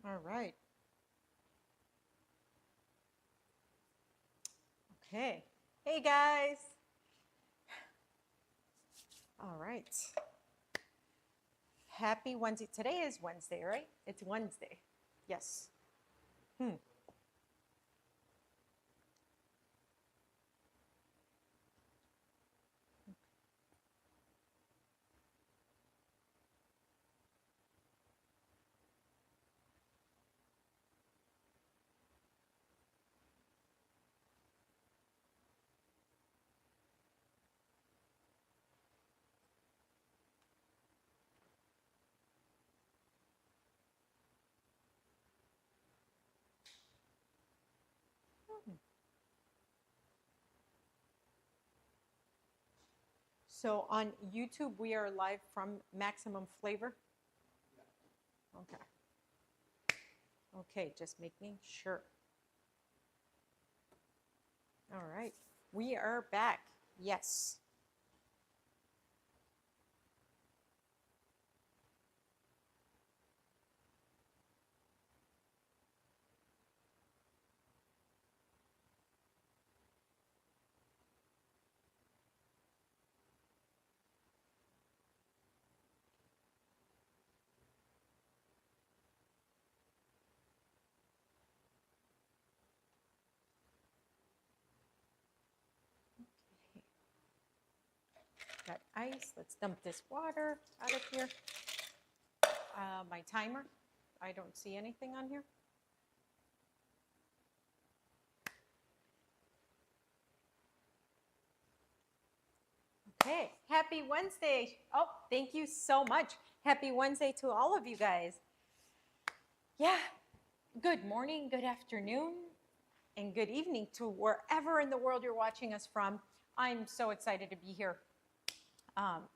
All right. Okay. Hey guys. All right. Happy Wednesday. Today is Wednesday, right? It's Wednesday. Yes. Hmm. So on YouTube, we are live from Maximum Flavor. Okay. Okay, just making sure. All right. We are back. Yes. Got ice. Let's dump this water out of here. My timer. I don't see anything on here. Okay, happy Wednesday. Oh, thank you so much. Happy Wednesday to all of you guys. Yeah, good morning, good afternoon, and good evening to wherever in the world you're watching us from. I'm so excited to be here.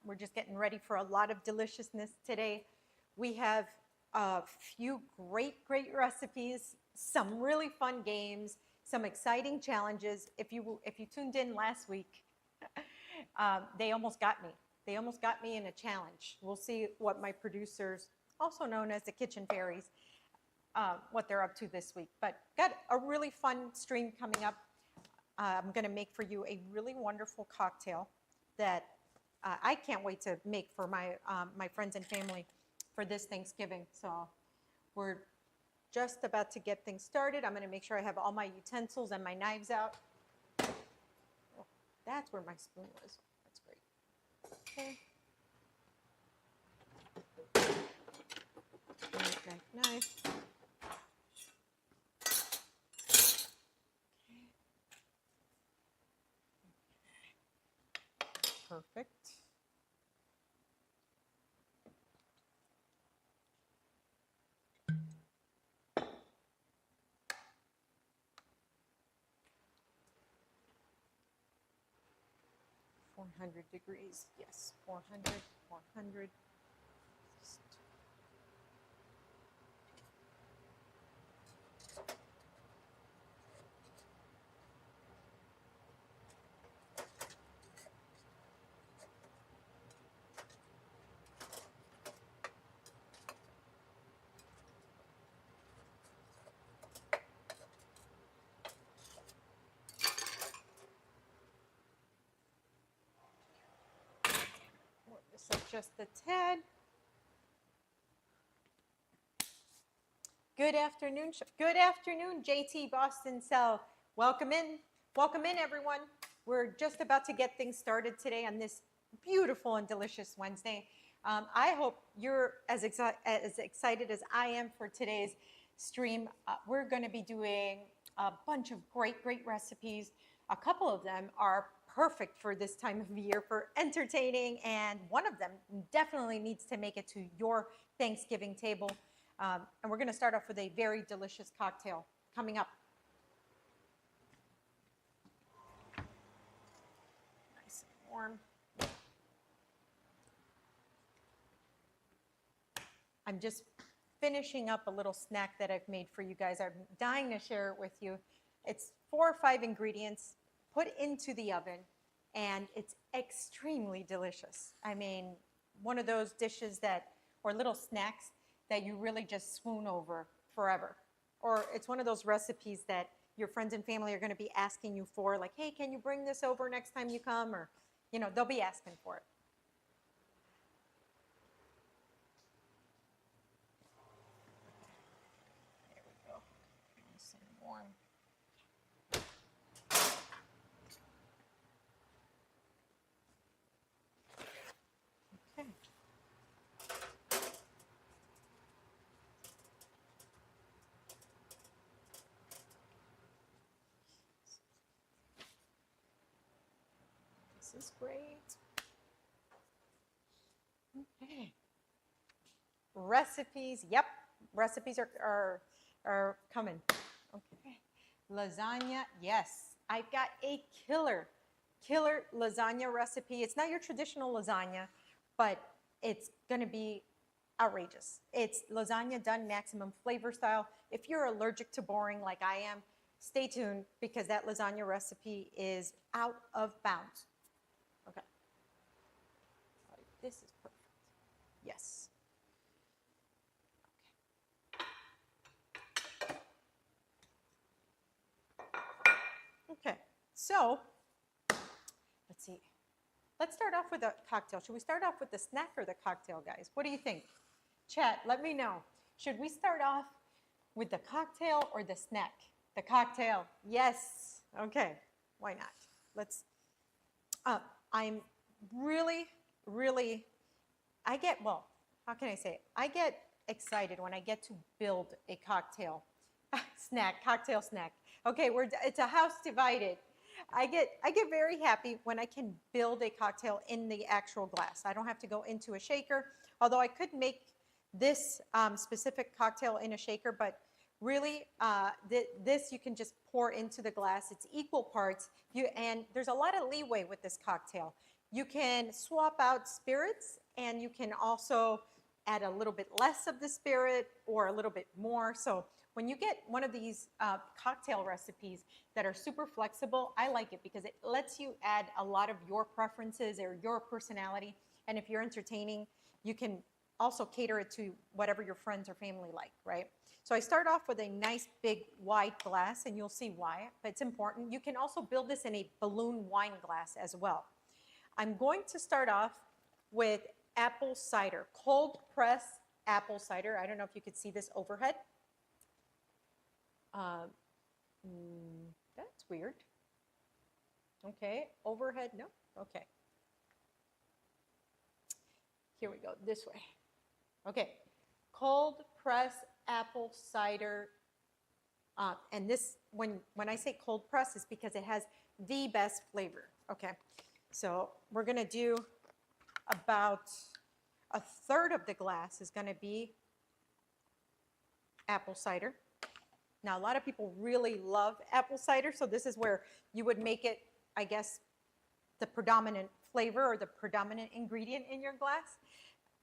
We're just getting ready for a lot of deliciousness today. We have a few great recipes, some really fun games, some exciting challenges. If you tuned in last week, they almost got me. They almost got me in a challenge. We'll see what my producers, also known as the Kitchen Fairies, what they're up to this week. But got a really fun stream coming up. I'm going to make for you a really wonderful cocktail that I can't wait to make for my friends and family for this Thanksgiving. So we're just about to get things started. I'm going to make sure I have all my utensils and my knives out. Oh, that's where my spoon was. That's great. Okay. Knife. Perfect. $400. Yes, 400, 400. 'This up just a tad. Good afternoon. Good afternoon, JT Boston Cell. Welcome in. Welcome in, everyone. We're just about to get things started today on this beautiful and delicious Wednesday. I hope you're as excited as I am for today's stream. We're going to be doing a bunch of great recipes. A couple of them are perfect for this time of year for entertaining, and one of them definitely needs to make it to your Thanksgiving table. And we're going to start off with a very delicious cocktail coming up. Nice and warm. I'm just finishing up a little snack that I've made for you guys. I'm dying to share it with you. It's 4 or 5 ingredients put into the oven, and it's extremely delicious. I mean, one of those dishes that, or little snacks that you really just swoon over forever. Or it's one of those recipes that your friends and family are going to be asking you for, like, hey, can you bring this over next time you come? Or, you know, they'll be asking for it. There we go. Nice and warm. Okay. This is great. Okay. Recipes, yep, recipes are coming. Okay. Lasagna, yes. I've got a killer lasagna recipe. It's not your traditional lasagna, but it's going to be outrageous. It's lasagna done maximum flavor style. If you're allergic to boring like I am, stay tuned because that lasagna recipe is out of bounds. Okay. All right, this is perfect. Yes. Okay, so let's see. Let's start off with a cocktail. Should we start off with the snack or the cocktail, guys? What do you think? Chat, let me know. Should we start off with the cocktail or the snack? The cocktail, yes. Okay, why not? Let's, I'm really, how can I say it? I get excited when I get to build a cocktail cocktail snack. Okay, it's a house divided. I get very happy when I can build a cocktail in the actual glass. I don't have to go into a shaker, although I could make this specific cocktail in a shaker, but really this you can just pour into the glass. It's equal parts, and there's a lot of leeway with this cocktail. You can swap out spirits, and you can also add a little bit less of the spirit or a little bit more. So when you get one of these cocktail recipes that are super flexible, I like it because it lets you add a lot of your preferences or your personality. And if you're entertaining, you can also cater it to whatever your friends or family like, right? So I start off with a nice big wide glass, and you'll see why, but it's important. You can also build this in a balloon wine glass as well. I'm going to start off with apple cider, cold press apple cider. I don't know if you could see this overhead. That's weird. Okay, overhead, no, okay. Here we go, this way. Okay, cold press apple cider. And this, when I say cold press, is because it has the best flavor. Okay, so we're gonna do about a third of the glass is gonna be apple cider. Now, a lot of people really love apple cider, so this is where you would make it, I guess, the predominant flavor or the predominant ingredient in your glass.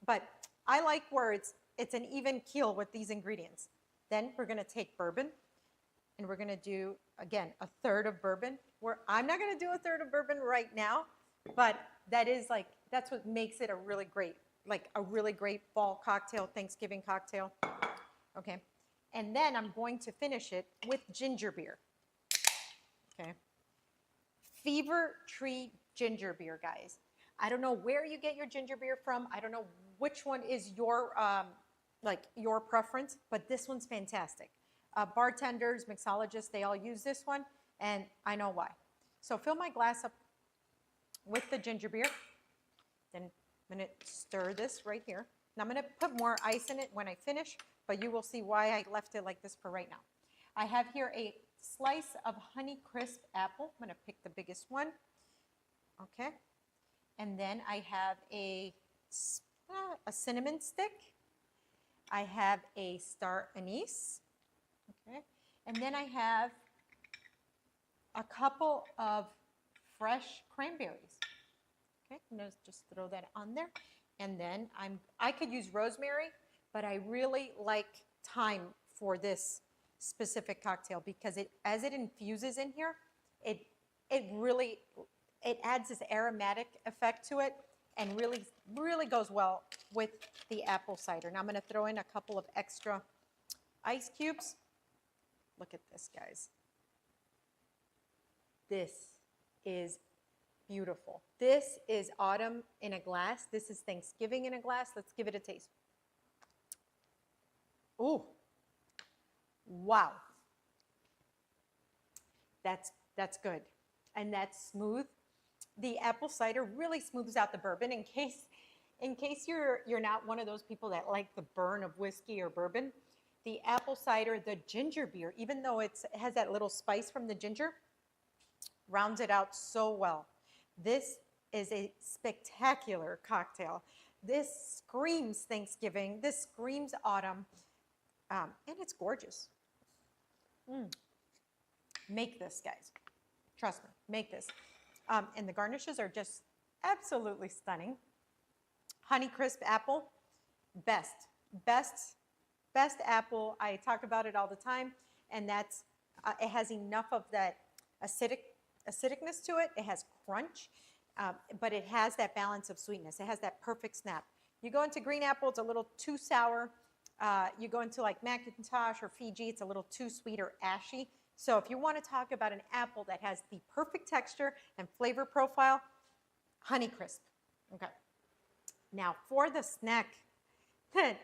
But I like where it's an even keel with these ingredients. Then we're gonna take bourbon, and we're gonna do, again, a third of bourbon. I'm not gonna do a third of bourbon right now, but that's what makes it a really great fall cocktail, Thanksgiving cocktail. Okay. And then I'm going to finish it with ginger beer. Okay. Fever Tree ginger beer, guys. I don't know where you get your ginger beer from. I don't know which one is your preference, but this one's fantastic. Bartenders, mixologists, they all use this one, and I know why. So fill my glass up with the ginger beer. Then I'm gonna stir this right here. Now I'm gonna put more ice in it when I finish, but you will see why I left it like this for right now. I have here a slice of Honeycrisp apple. I'm gonna pick the biggest one. Okay. And then I have a cinnamon stick. I have a star anise. Okay. And then I have a couple of fresh cranberries. Okay, I'm gonna just throw that on there. And then I could use rosemary, but I really like thyme for this specific cocktail because as it infuses in here, it adds this aromatic effect to it and really goes well with the apple cider. Now I'm going to throw in a couple of extra ice cubes. Look at this, guys. This is beautiful. This is autumn in a glass. This is Thanksgiving in a glass. Let's give it a taste. Ooh, wow. That's good. And that's smooth. The apple cider really smooths out the bourbon in case you're not one of those people that like the burn of whiskey or bourbon. The apple cider, the ginger beer, even though it has that little spice from the ginger, rounds it out so well. This is a spectacular cocktail. This screams Thanksgiving. This screams autumn. And it's gorgeous. Make this, guys. Trust me, make this. And the garnishes are just absolutely stunning. Honeycrisp apple, best apple. I talk about it all the time, and that's it has enough of that acidicness to it. It has crunch, but it has that balance of sweetness. It has that perfect snap. You go into green apple, it's a little too sour. You go into like Macintosh or Fiji, it's a little too sweet or ashy. So if you want to talk about an apple that has the perfect texture and flavor profile, Honeycrisp. Okay. Now for the snack that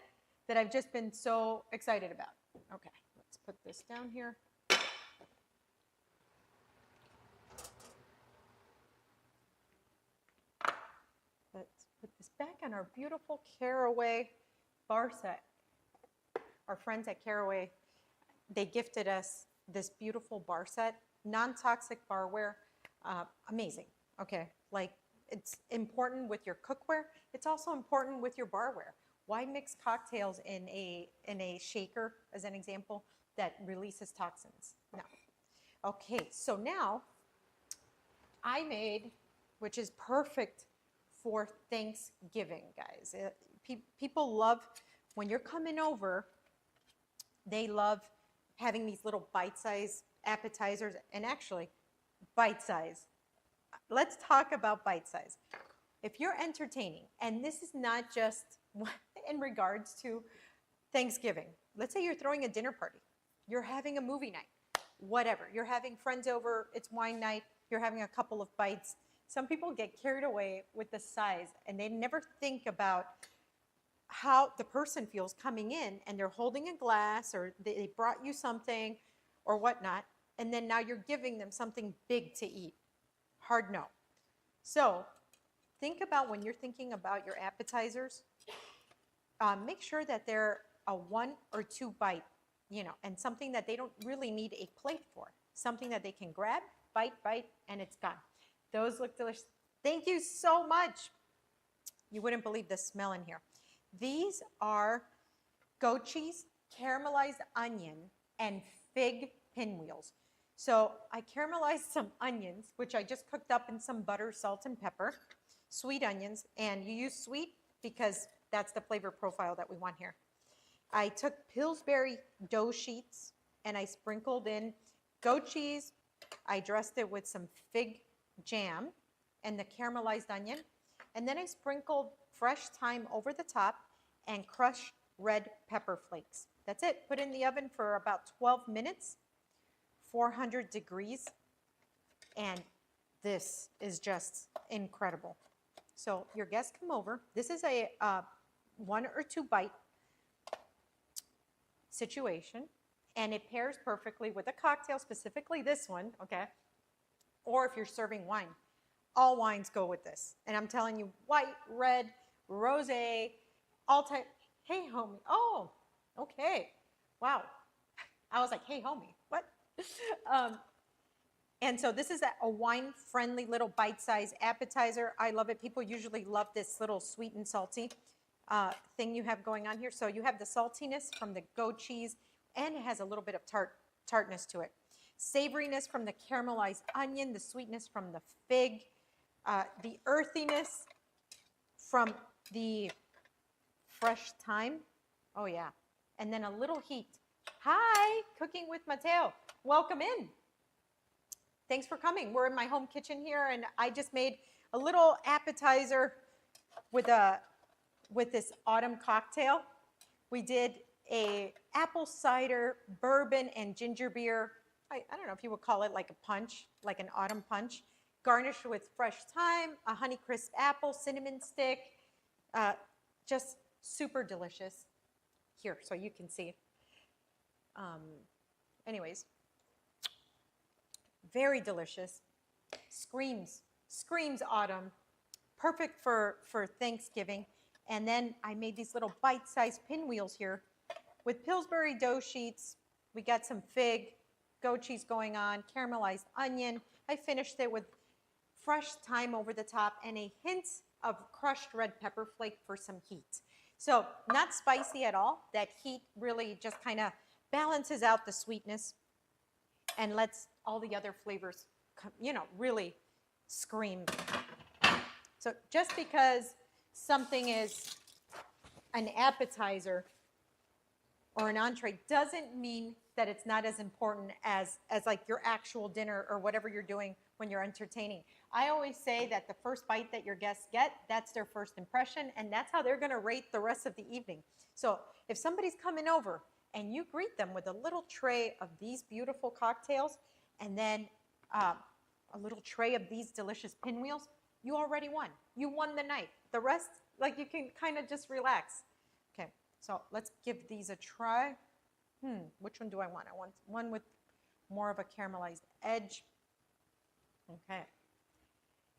I've just been so excited about. Okay, let's put this down here. Let's put this back on our beautiful Caraway bar set. Our friends at Caraway, they gifted us this beautiful bar set, non-toxic barware, amazing. Okay, like it's important with your cookware. It's also important with your barware. Why mix cocktails in a shaker, as an example, that releases toxins? No. Okay, so now I made, which is perfect for Thanksgiving, guys. People love, when you're coming over, they love having these little bite-sized appetizers, and actually, bite-size. Let's talk about bite-size. If you're entertaining, and this is not just in regards to Thanksgiving. Let's say you're throwing a dinner party. You're having a movie night, whatever. You're having friends over, it's wine night, you're having a couple of bites. Some people get carried away with the size, and they never think about how the person feels coming in, and they're holding a glass, or they brought you something or whatnot, and then now you're giving them something big to eat. Hard no. So think about when you're thinking about your appetizers, make sure that they're a 1 or 2 bite, and something that they don't really need a plate for. Something that they can grab, bite, and it's gone. Those look delicious. Thank you so much. You wouldn't believe the smell in here. These are goat cheese, caramelized onion, and fig pinwheels. So I caramelized some onions, which I just cooked up in some butter, salt, and pepper, sweet onions, and you use sweet because that's the flavor profile that we want here. I took Pillsbury dough sheets, and I sprinkled in goat cheese. I dressed it with some fig jam and the caramelized onion, and then I sprinkled fresh thyme over the top and crushed red pepper flakes. That's it. Put in the oven for about 12 minutes, 400 degrees, and this is just incredible. So your guests come over. This is a 1 or 2 bite situation, and it pairs perfectly with a cocktail, specifically this one, okay? Or if you're serving wine, all wines go with this. And I'm telling you, white, red, rosé, all type. Hey, homie. Oh, okay. Wow. I was like, hey, homie, what? And so this is a wine-friendly little bite-sized appetizer. I love it. People usually love this little sweet and salty thing you have going on here. So you have the saltiness from the goat cheese, and it has a little bit of tartness to it. Savoriness from the caramelized onion, the sweetness from the fig, the earthiness from the fresh thyme. Oh, yeah. And then a little heat. Hi, Cooking with Mateo. Welcome in. Thanks for coming. We're in my home kitchen here, and I just made a little appetizer with this autumn cocktail. We did a apple cider, bourbon, and ginger beer. I don't know if you would call it like a punch, like an autumn punch, garnished with fresh thyme, a Honeycrisp apple, cinnamon stick, just super delicious. Here, so you can see. Anyways, very delicious. Screams autumn. Perfect for Thanksgiving. And then I made these little bite-sized pinwheels here with Pillsbury dough sheets. We got some fig, goat cheese going on, caramelized onion. I finished it with fresh thyme over the top and a hint of crushed red pepper flake for some heat. So not spicy at all. That heat really just kind of balances out the sweetness and lets all the other flavors, really scream. So just because something is an appetizer or an entree doesn't mean that it's not as important as like your actual dinner or whatever you're doing when you're entertaining. I always say that the first bite that your guests get, that's their first impression, and that's how they're going to rate the rest of the evening. So if somebody's coming over and you greet them with a little tray of these beautiful cocktails and then a little tray of these delicious pinwheels, you already won. You won the night. The rest, like, you can kind of just relax. Okay, so let's give these a try. Which one do I want? I want one with more of a caramelized edge. Okay.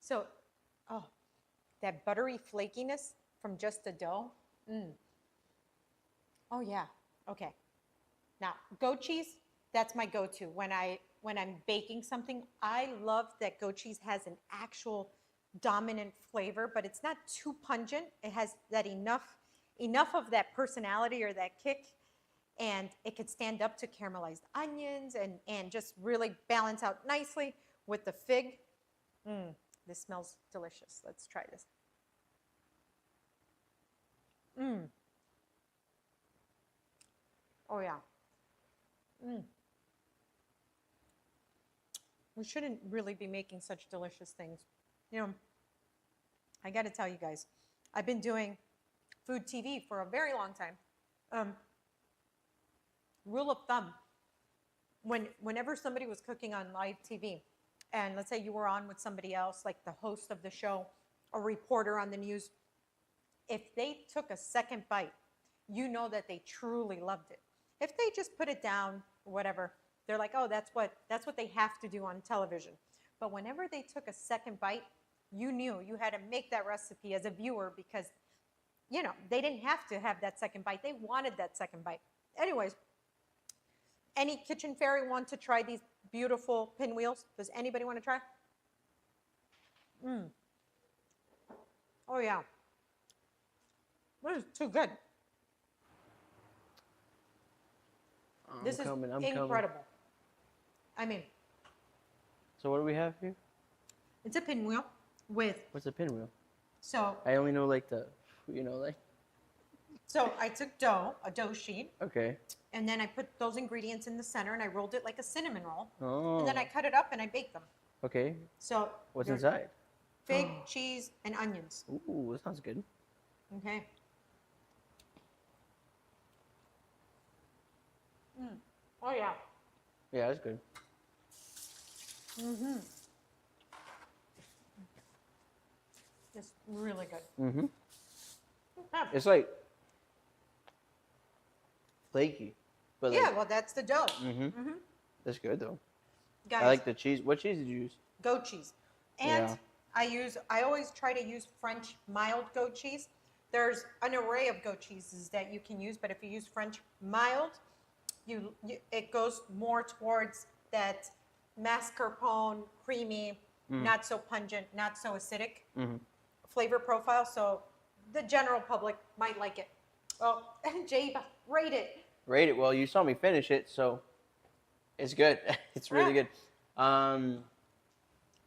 So, that buttery flakiness from just the dough. Oh yeah. Okay. Now, goat cheese, that's my go-to. When I'm baking something, I love that goat cheese has an actual dominant flavor, but it's not too pungent. It has that enough of that personality or that kick, and it could stand up to caramelized onions and just really balance out nicely with the fig. This smells delicious. Let's try this. Oh yeah. We shouldn't really be making such delicious things. I got to tell you guys, I've been doing food TV for a very long time. Rule of thumb, whenever somebody was cooking on live TV, and let's say you were on with somebody else, like the host of the show, a reporter on the news, if they took a second bite, you know that they truly loved it. If they just put it down, whatever, they're like, oh, that's what they have to do on television. But whenever they took a second bite, you knew you had to make that recipe as a viewer because, they didn't have to have that second bite. They wanted that second bite. Anyways, any kitchen fairy want to try these beautiful pinwheels? Does anybody want to try? Oh, yeah. This is too good. This is incredible. I mean. So what do we have here? It's a pinwheel with. What's a pinwheel? So. I only know like So I took a dough sheet. Okay. And then I put those ingredients in the center and I rolled it like a cinnamon roll. Oh. And then I cut it up and I baked them. Okay. So. What's inside? Fig, cheese, and onions. Ooh, that sounds good. Okay. Oh yeah. Yeah, that's good. It's really good. Yeah. It's like flaky, but yeah, well, that's the dough. That's good though. Guys, I like the cheese. What cheese did you use? Goat cheese, and I always try to use French mild goat cheese. There's an array of goat cheeses that you can use, but if you use French mild, it goes more towards that mascarpone, creamy, not so pungent, not so acidic flavor profile. So the general public might like it. Oh, and Jabe, rate it. Rate it. Well, you saw me finish it, so it's good. It's really good.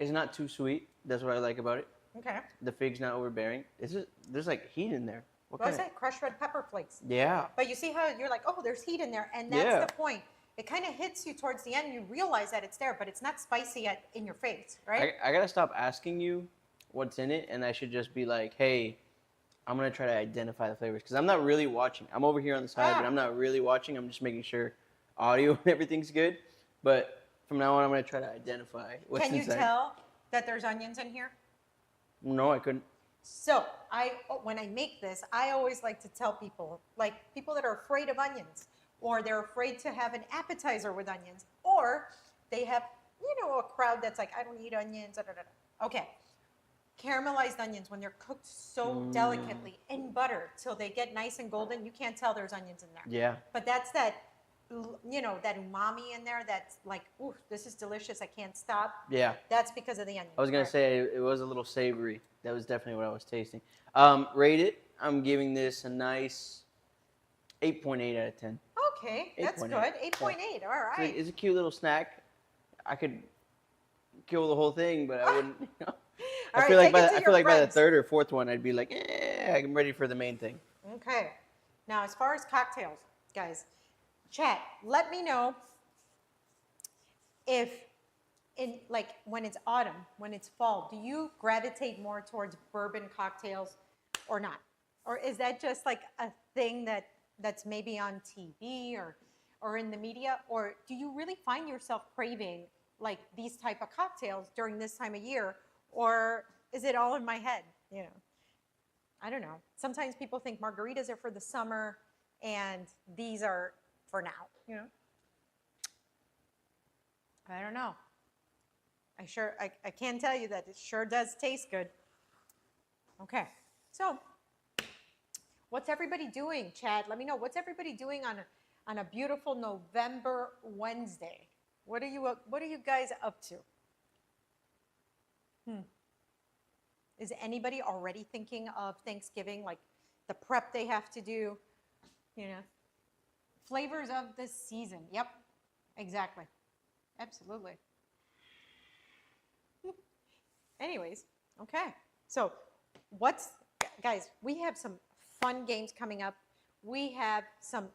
It's not too sweet. That's what I like about it. Okay. The fig's not overbearing. There's like heat in there. What was it? Crushed red pepper flakes. Yeah. But you see how you're like, oh, there's heat in there, and that's the point. It kind of hits you towards the end. You realize that it's there, but it's not spicy in your face, right? I gotta stop asking you what's in it, and I should just be like, hey, I'm gonna try to identify the flavors because I'm not really watching. I'm over here on the side, but I'm not really watching. I'm just making sure audio and everything's good. But from now on, I'm gonna try to identify what's Can you inside. tell that there's onions in here? No, I couldn't. So when I make this, I always like to tell people, like people that are afraid of onions, or they're afraid to have an appetizer with onions, or they have, a crowd that's like, I don't eat onions. Da, da, da, da. Okay. Caramelized onions, when they're cooked so delicately in butter till they get nice and golden, you can't tell there's onions in there. Yeah. But that's that, that umami in there that's like, ooh, this is delicious. I can't stop. Yeah. That's because of the onions. I was gonna say it was a little savory. That was definitely what I was tasting. Rate it. I'm giving this a nice 8.8 out of 10. Okay, that's 8.8. good. 8.8. All right. It's a cute little snack. I could kill the whole thing, but I wouldn't. I feel like by the third or fourth one, I'd be like, I'm ready for the main thing. Okay. Now, as far as cocktails, guys, chat, let me know if when it's autumn, when it's fall, do you gravitate more towards bourbon cocktails or not? Or is that just like a thing that's maybe on TV or in the media? Or do you really find yourself craving like these type of cocktails during this time of year? Or is it all in my head? I don't know. Sometimes people think margaritas are for the summer and these are for now, I don't know. I can tell you that it sure does taste good. Okay, so what's everybody doing, Chad? Let me know. What's everybody doing on a beautiful November Wednesday? What are you guys up to? Is anybody already thinking of Thanksgiving, like the prep they have to do? Flavors of the season. Yep, exactly. Absolutely. Anyways, okay. So guys, we have some fun games coming up. We have some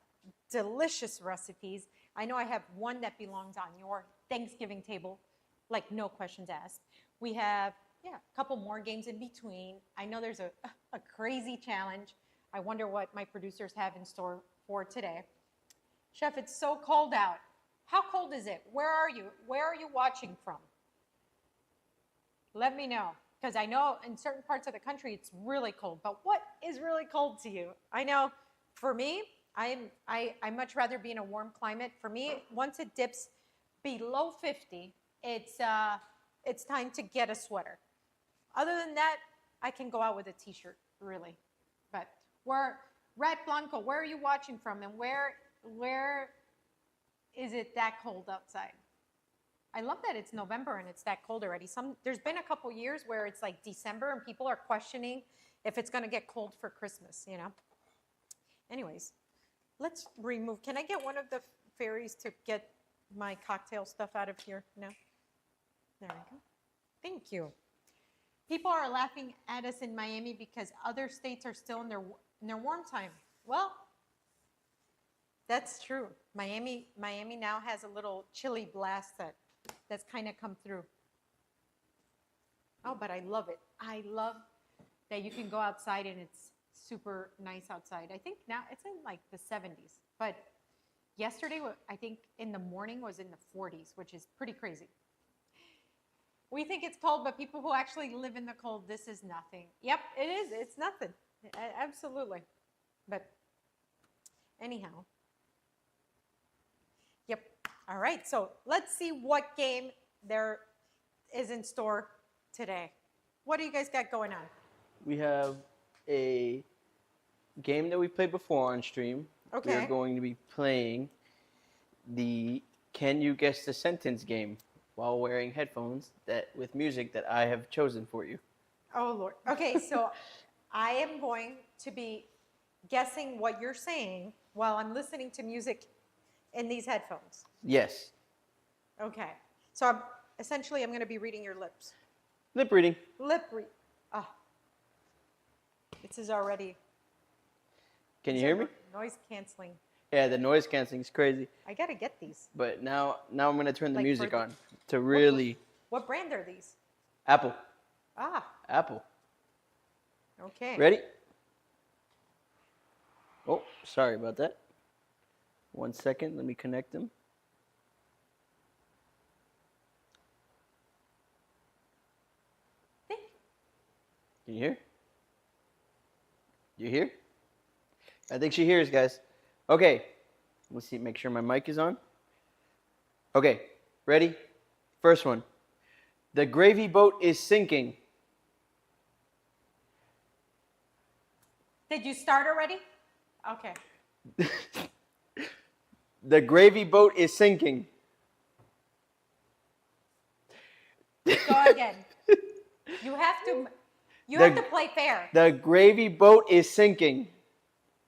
delicious recipes. I know I have one that belongs on your Thanksgiving table, like no questions asked. We have, a couple more games in between. I know there's a crazy challenge. I wonder what my producers have in store for today. Chef, it's so cold out. How cold is it? Where are you? Where are you watching from? Let me know, because I know in certain parts of the country it's really cold. But what is really cold to you? I know for me, I much rather be in a warm climate. For me, once it dips below 50, it's time to get a sweater. Other than that, I can go out with a t-shirt, really. But Rat Blanco, where are you watching from, and where is it that cold outside? I love that it's November and it's that cold already. There's been a couple years where it's like December and people are questioning if it's going to get cold for Christmas, Anyways, let's remove. Can I get one of the fairies to get my cocktail stuff out of here? No? There we go. Thank you. People are laughing at us in Miami because other states are still in their warm time. Well, that's true. Miami now has a little chilly blast that's kind of come through. Oh, but I love it. I love that you can go outside and it's super nice outside. I think now it's in like the 70s. But yesterday, I think in the morning was in the 40s, which is pretty crazy. We think it's cold, but people who actually live in the cold, this is nothing. Yep, it is. It's nothing. Absolutely. But anyhow. Yep. All right. So let's see what game there is in store today. What do you guys got going on? We have a game that we played before on stream. Okay. We're going to be playing the Can You Guess the Sentence game while wearing headphones with music that I have chosen for you. Oh, Lord. Okay, so I am going to be guessing what you're saying while I'm listening to music in these headphones. Yes. Okay. So I'm going to be reading your lips. Lip reading. Lip read. Oh. This is already. Can you hear me? Noise canceling. Yeah, the noise canceling is crazy. I got to get these. But now I'm going to turn the music on to What really. What brand are these? Apple. Ah, Apple. okay. Ready? Sorry about that. 1 second. Let me connect them. Can you hear? You hear? I think she hears, guys. Okay. Let's see. Make sure my mic is on. Okay. Ready? First one. The gravy boat is sinking. Did you start already? Okay. The gravy boat is sinking. Go again. You have to play fair. The gravy boat is sinking.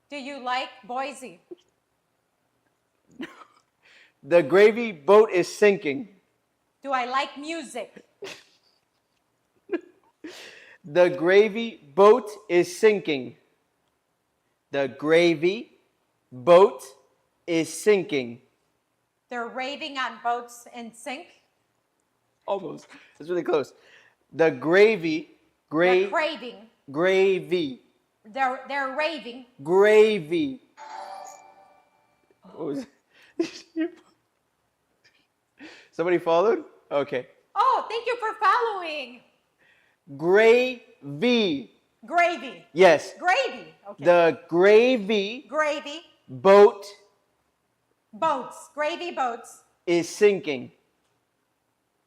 Do you like Boise? The gravy boat is sinking. Do I like music? The gravy boat is sinking. The gravy boat is sinking. They're raving on boats in sink. Almost. That's really close. The gravy. They're craving. Gravy. They're raving. Gravy. What was it? Somebody followed? Okay. Oh, thank you for following. Gravy. Gravy. Yes. Gravy. Okay. The gravy Gravy. boat Boats. Gravy boats. is sinking.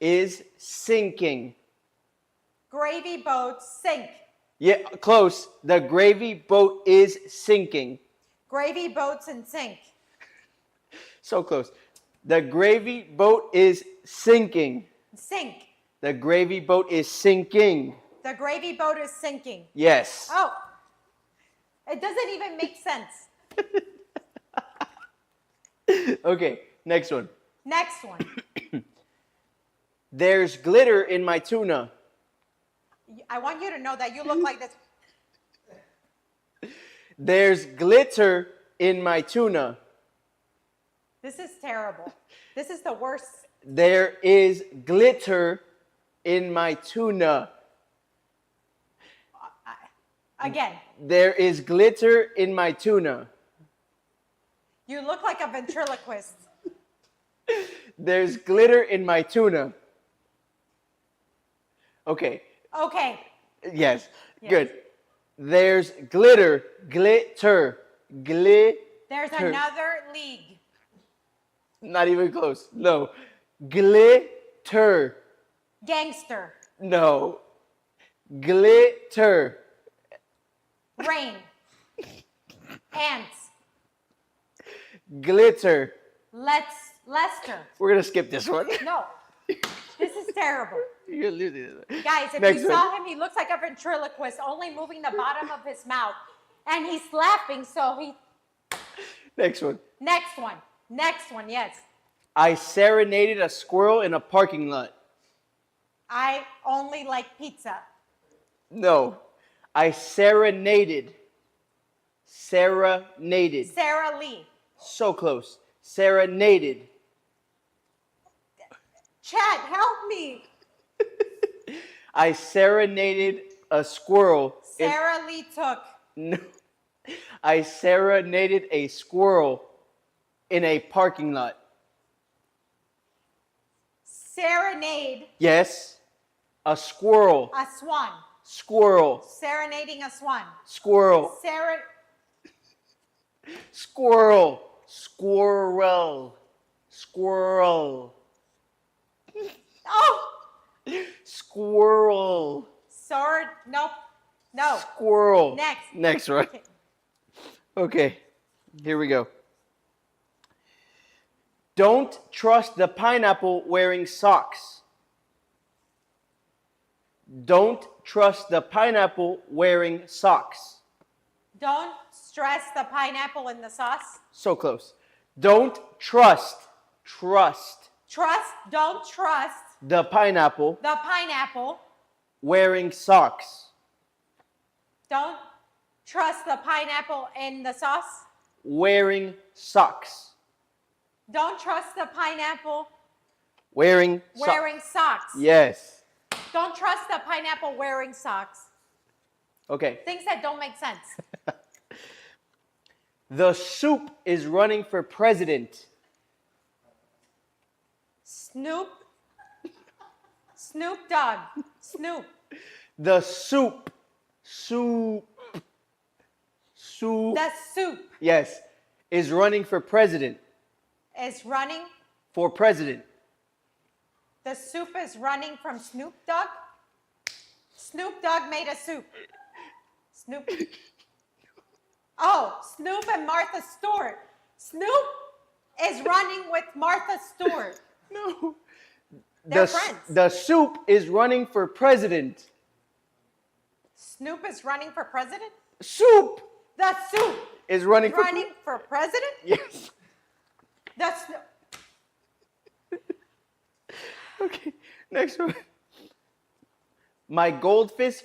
Is sinking. Gravy boats sink. Yeah, close. The gravy boat is sinking. Gravy boats and sink. So close. The gravy boat is sinking. Sink. The gravy boat is sinking. The gravy boat is sinking. Yes. Oh, it doesn't even make sense. Okay, next one. Next one. There's glitter in my tuna. I want you to know that you look like this. There's glitter in my tuna. This is terrible. This is the worst. There is glitter in my tuna. Again, There is glitter in my tuna. you look like a ventriloquist. There's glitter in my tuna. Okay. Okay. Yes. Yes. Good. There's glitter. Glitter. Glitter. There's another league. Not even close. No. Glitter. Gangster. No. Glitter. Rain. Ants. Glitter. Lester. We're going to skip this one. No. This is terrible. You're gonna lose it. Guys, if Next you saw one. him, he looks like a ventriloquist, only moving the bottom of his mouth. And he's laughing, so he... Next one. Next one. Next one, yes. I serenaded a squirrel in a parking lot. I only like pizza. No. I serenaded. Serenaded. Sarah Lee. So close. Serenaded. Chad, help me. I serenaded a squirrel. Sarah Lee took. No. I serenaded a squirrel in a parking lot. Serenade Yes. A squirrel. a swan. Squirrel. Serenading a swan. Squirrel. Squirrel. Squirrel. Squirrel. Oh! Squirrel. Sword. Nope. No. Squirrel. Next. Next, right? Okay. Okay. Here we go. Don't trust the pineapple wearing socks. Don't trust the pineapple wearing socks. Don't stress the pineapple in the sauce. So close. Don't trust. Don't trust The pineapple the pineapple. wearing socks. Don't trust the pineapple in the sauce. Wearing socks. Don't trust the pineapple Wearing wearing socks. Yes. Don't trust the pineapple wearing socks. Okay. Things that don't make sense. The soup is running for president. Snoop Dogg. Snoop. The soup. Soup. The soup Yes. Is running for president. is running. For president. The soup is running from Snoop Dogg. Snoop Dogg made a soup. Snoop. Oh, Snoop and Martha Stewart. Snoop is running with Martha Stewart. No. They're friends. The soup is running for president. Snoop is running for president? Soup The soup is running for president? Yes. The Snoop. Okay. Next one. My goldfish.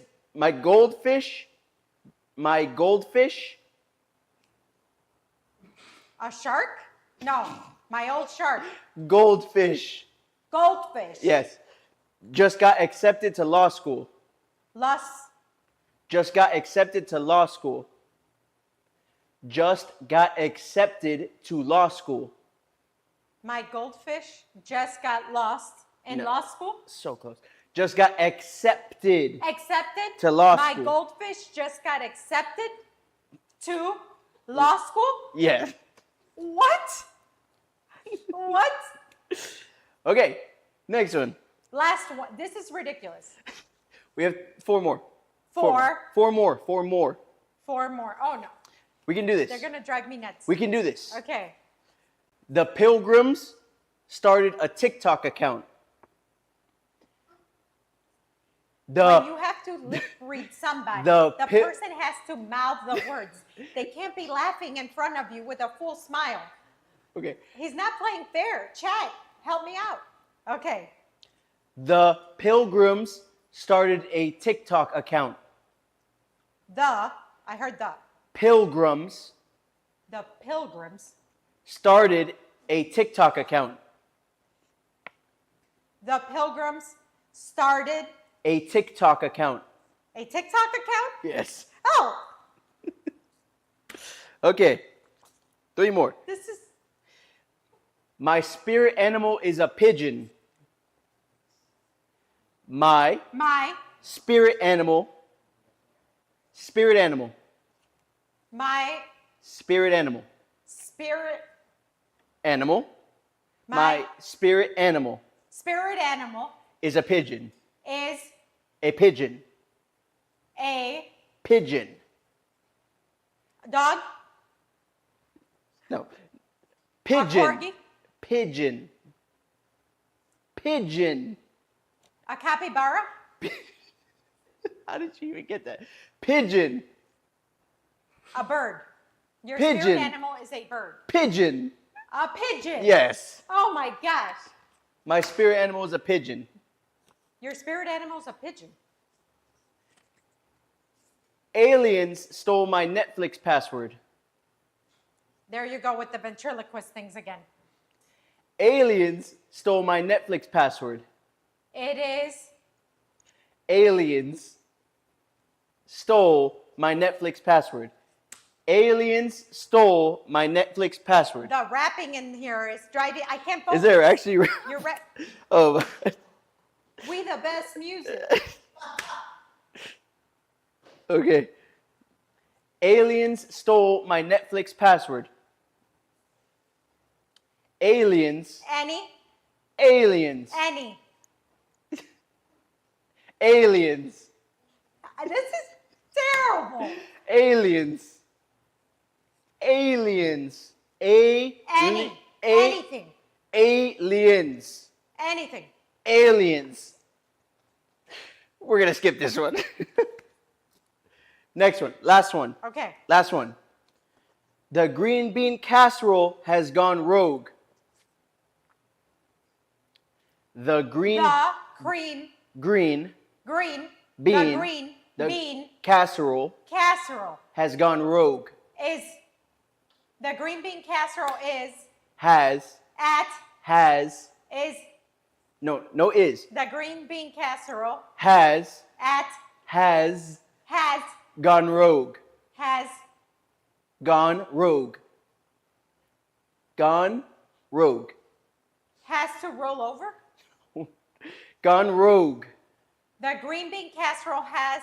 A shark? No, my old shark. Goldfish. Goldfish. Yes. Just got accepted to law school. Just got accepted to law school. Just got accepted to law school. My goldfish just got lost in No. law school. So close. Just got accepted. Accepted To law My school. goldfish just got accepted to law school. Yeah. What? What? Okay. Next one. Last one. This is ridiculous. We have four more. Four. Four more. Four more. Four more. Oh no, We can do this. they're gonna drive me nuts. We can do this. Okay. The Pilgrims started a TikTok account. When you have to lip read somebody, the the pi- person has to mouth the words. They can't be laughing in front of you with a full smile. Okay. He's not playing fair. Chat, help me out. Okay. The Pilgrims started a TikTok account. I heard the Pilgrims Pilgrims. started a TikTok account. The Pilgrims started A TikTok account. a TikTok account? Yes. Oh, Okay. Three more. this is My spirit animal is a pigeon. My my spirit animal. Spirit animal. my Spirit animal. spirit Animal. My- My spirit animal spirit animal is a pigeon. is A pigeon. a Pigeon. dog, No. a Pigeon. corgi, Pigeon. Pigeon. a capybara, How did you even get that? Pigeon. a bird. Your Pigeon. spirit animal is a bird. Pigeon. A pigeon. Yes. Oh my gosh. My spirit animal is a pigeon. Your spirit animal is a pigeon. Aliens stole my Netflix password. There you go with the ventriloquist things again. Aliens stole my Netflix password. It is Aliens stole my Netflix password. Aliens stole my Netflix password. the rapping in here is driving. I can't focus. Is there actually? You're right. Oh. We the best music. Okay. Aliens stole my Netflix password. Aliens. Any, Aliens. any. Aliens. This is terrible. Aliens. Aliens. Anything. Aliens. Anything. Aliens. We're going to skip this one. Next one. Last one. Okay. Last one. The green bean casserole has gone rogue. The green The cream, green green, Bean. the green The- bean casserole casserole has gone rogue. is, the green bean casserole is, Has no is the green bean casserole has has gone rogue. has Gone rogue. Gone rogue. Has to roll over. Gone rogue. The green bean casserole has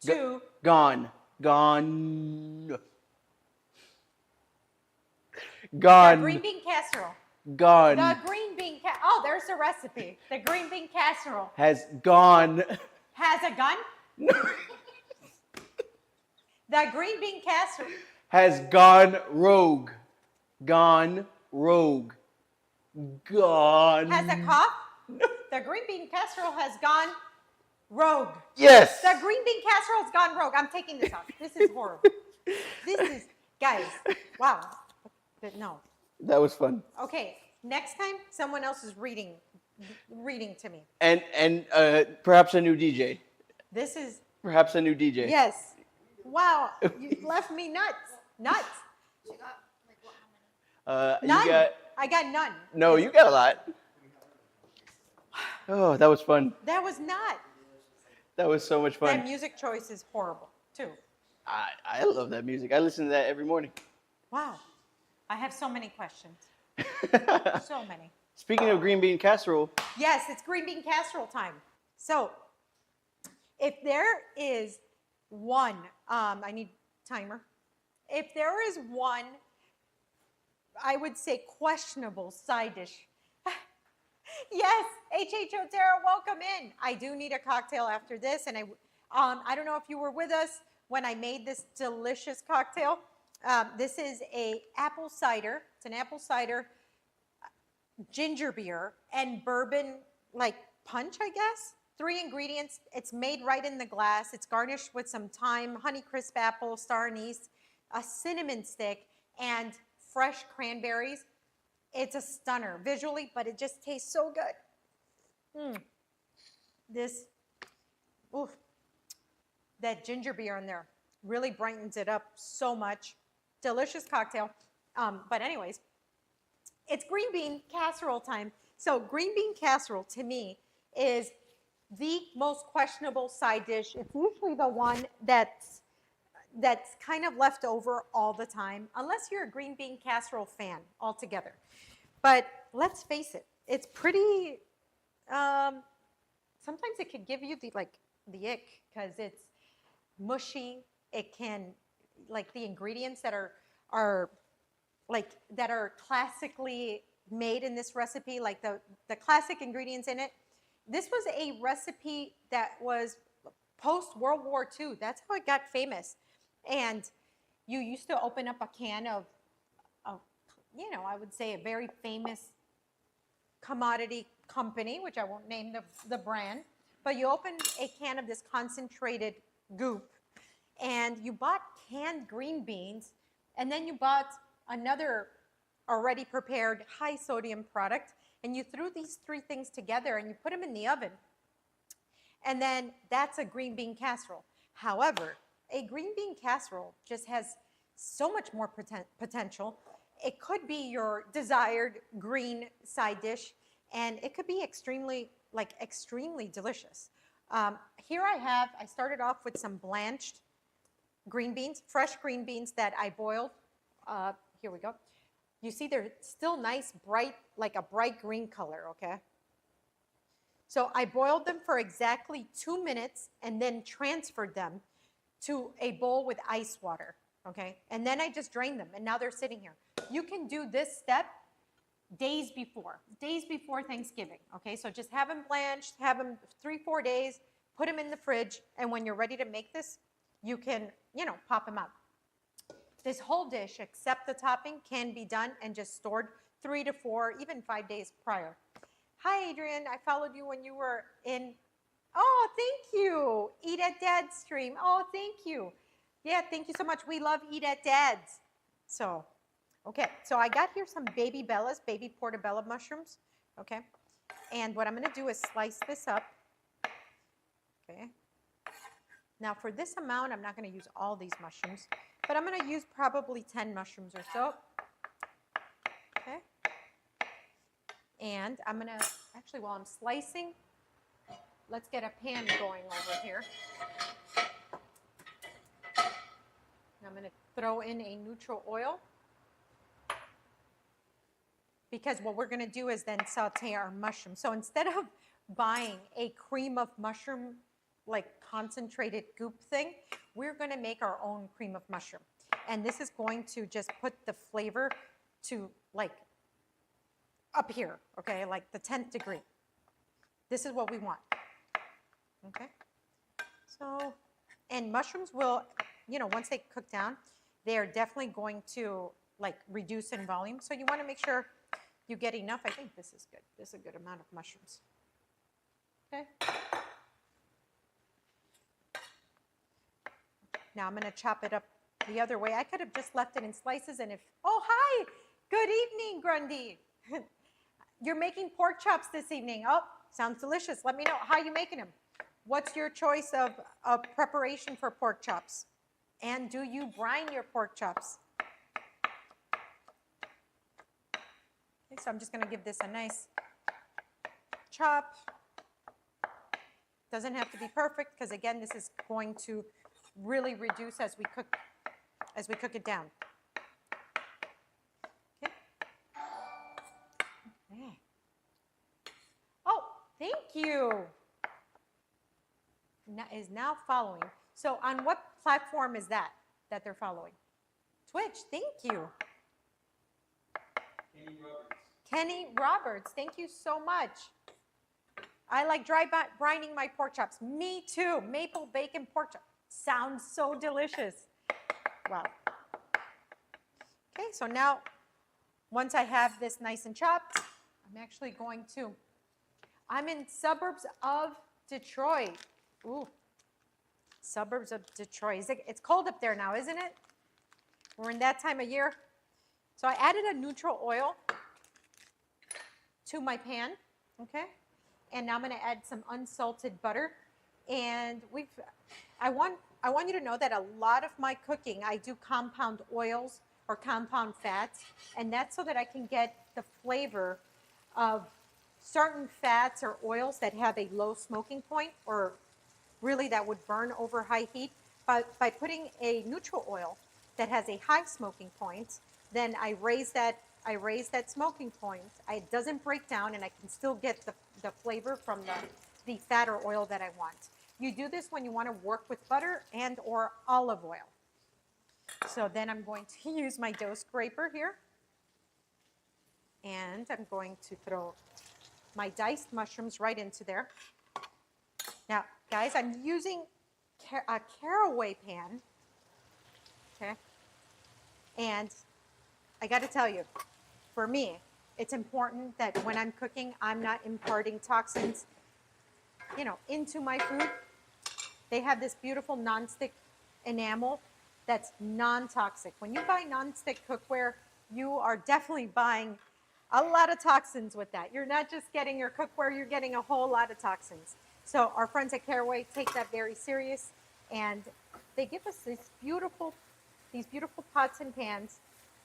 to. Gone. The green bean casserole. Gone. The green bean oh, there's the recipe. The green bean casserole Has gone. has a gun. The green bean casserole Has gone rogue. Gone rogue. Gone. has a cough. The green bean casserole has gone rogue. Yes. The green bean casserole has gone rogue. I'm taking this off. This is horrible. This is, guys, wow. But no. That was fun. Okay, next time someone else is reading to me. And perhaps a new DJ. This is, Perhaps a new DJ. yes. Wow, you left me nuts. Nuts. She got like what? How many? None. You got, I got none. no, you got a lot. Oh, that was fun. That was not. That was so much That fun. music choice is horrible, too. I love that music. I listen to that every morning. Wow. I have so many questions. So many. Speaking of green bean casserole, Yes, it's green bean casserole time. So, if there is one, I need timer. If there is one, I would say questionable side dish. Yes, H.H. Otero, welcome in. I do need a cocktail after this, and I don't know if you were with us when I made this delicious cocktail. This is a apple cider. It's an apple cider, ginger beer, and bourbon like punch, I guess. 3 ingredients. It's made right in the glass. It's garnished with some thyme, Honeycrisp apple, star anise, a cinnamon stick, and fresh cranberries. It's a stunner visually, but it just tastes so good. This, oof, that ginger beer in there really brightens it up so much. Delicious cocktail. But anyways, it's green bean casserole time. So green bean casserole to me is the most questionable side dish. It's usually the one that's kind of left over all the time, unless you're a green bean casserole fan altogether. But let's face it, it's pretty, sometimes it could give you the ick because it's mushy. It can, like the ingredients that are classically made in this recipe, like the classic ingredients in it. This was a recipe that was post World War II. That's how it got famous. And you used to open up a can of I would say a very famous commodity company, which I won't name the brand, but you open a can of this concentrated goop, and you bought canned green beans, and then you bought another already prepared high sodium product, and you threw these 3 things together and you put them in the oven. And then that's a green bean casserole. However, a green bean casserole just has so much more potential. It could be your desired green side dish, and it could be extremely delicious. Here I started off with some blanched green beans, fresh green beans that I boiled. Here we go. You see they're still nice, bright, like a bright green color, okay? So I boiled them for exactly 2 minutes and then transferred them to a bowl with ice water, okay? And then I just drained them, and now they're sitting here. You can do this step days before Thanksgiving, okay? So just have them blanched, have them 3-4 days, put them in the fridge, and when you're ready to make this, you can, pop them out. This whole dish, except the topping, can be done and just stored 3 to 4, even 5 days prior. Hi, Adrian. I followed you when you were in. Oh, thank you. Eat at Dad's stream. Oh, thank you. Yeah, thank you so much. We love Eat at Dad's. So, okay. So I got here some baby portobello mushrooms. Okay. And what I'm going to do is slice this up. Okay. Now for this amount, I'm not going to use all these mushrooms, but I'm going to use probably 10 mushrooms or so. Okay. And I'm going to, actually while I'm slicing, let's get a pan going over here. And I'm going to throw in a neutral oil. because what we're gonna do is then saute our mushrooms. So instead of buying a cream of mushroom, like concentrated goop thing, we're gonna make our own cream of mushroom. And this is going to just put the flavor to like up here, okay, like the 10th degree. This is what we want, okay? So, and mushrooms will, you know, once they cook down, they are definitely going to like reduce in volume. So you want to make sure you get enough. I think this is good. This is a good amount of mushrooms. Okay. Now I'm going to chop it up the other way. I could have just left it in slices and if, oh, hi, good evening, Grundy. You're making pork chops this evening. Oh, sounds delicious. Let me know, how are you making them? What's your choice of preparation for pork chops? And do you brine your pork chops? Okay, so I'm just going to give this a nice chop. Doesn't have to be perfect because again, this is going to really reduce as we cook it down. Okay. Okay. Oh, thank you. Is now following. So on what platform is that they're following? Twitch, thank you. Kenny Roberts. Kenny Roberts, thank you so much. I like dry brining my pork chops. Me too. Maple bacon pork chops. Sounds so delicious. Wow. Okay, so now once I have this nice and chopped, I'm actually going to, I'm in suburbs of Detroit. Ooh, suburbs of Detroit. It's cold up there now, isn't it? We're in that time of year. So I added a neutral oil to my pan, okay? And now I'm gonna add some unsalted butter. And I want you to know that a lot of my cooking, I do compound oils or compound fats, and that's so that I can get the flavor of certain fats or oils that have a low smoking point or really that would burn over high heat. But by putting a neutral oil that has a high smoking point, then I raise that smoking point. It doesn't break down and I can still get the flavor from the fat or oil that I want. You do this when you want to work with butter and or olive oil. So then I'm going to use my dough scraper here. And I'm going to throw my diced mushrooms right into there. Now, guys, I'm using a caraway pan, okay? And I got to tell you, for me, it's important that when I'm cooking, I'm not imparting toxins, you know, into my food. They have this beautiful nonstick enamel that's non-toxic. When you buy nonstick cookware, you are definitely buying a lot of toxins with that. You're not just getting your cookware, you're getting a whole lot of toxins. So our friends at Caraway take that very serious, and they give us these beautiful pots and pans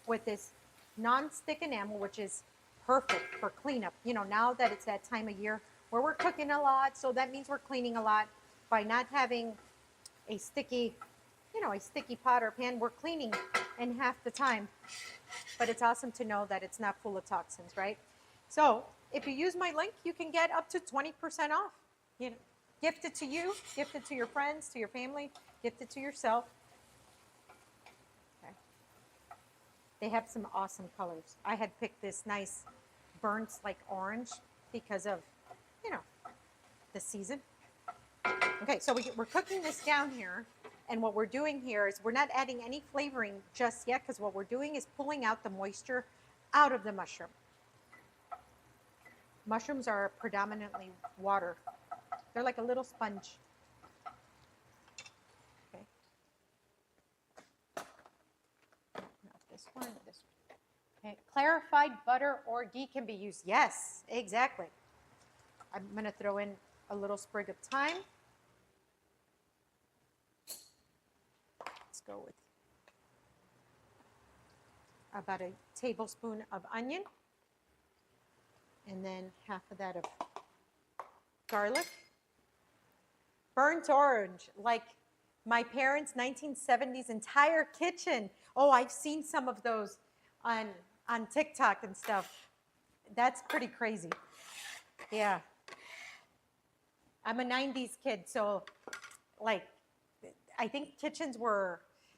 with this non-stick enamel, which is perfect for cleanup. You know, now that it's that time of year where we're cooking a lot, so that means we're cleaning a lot. By not having a sticky pot or pan, we're cleaning in half the time. But it's awesome to know that it's not full of toxins, right? So if you use my link, you can get up to 20% off. You know, gift it to you, gift it to your friends, to your family, gift it to yourself. Okay. They have some awesome colors. I had picked this nice burnt like orange because of, you know, the season. Okay, so we're cooking this down here, and what we're doing here is we're not adding any flavoring just yet because what we're doing is pulling out the moisture out of the mushroom. Mushrooms are predominantly water. They're like a little sponge. Okay. Not this one, this one. Okay, clarified butter or ghee can be used. Yes, exactly. I'm gonna throw in a little sprig of thyme. Let's go with about a tablespoon of onion, and then half of that of garlic. Burnt orange, like my parents' 1970s entire kitchen. Oh, I've seen some of those on TikTok and stuff. That's pretty crazy. Yeah. I'm a 90s kid, so like I think kitchens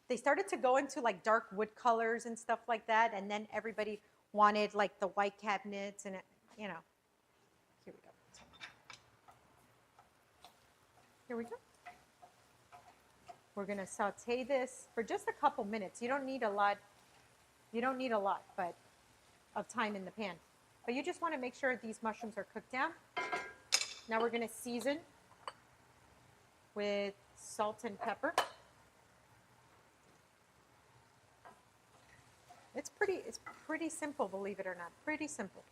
they started to go into like dark wood colors and stuff like that, and then everybody wanted like the white cabinets and you know. Here we go. Here we go. We're gonna saute this for just a couple minutes. You don't need a lot. You don't need a lot, but of time in the pan. But you just want to make sure these mushrooms are cooked down. Now we're gonna season with salt and pepper. It's pretty simple, believe it or not. Pretty simple.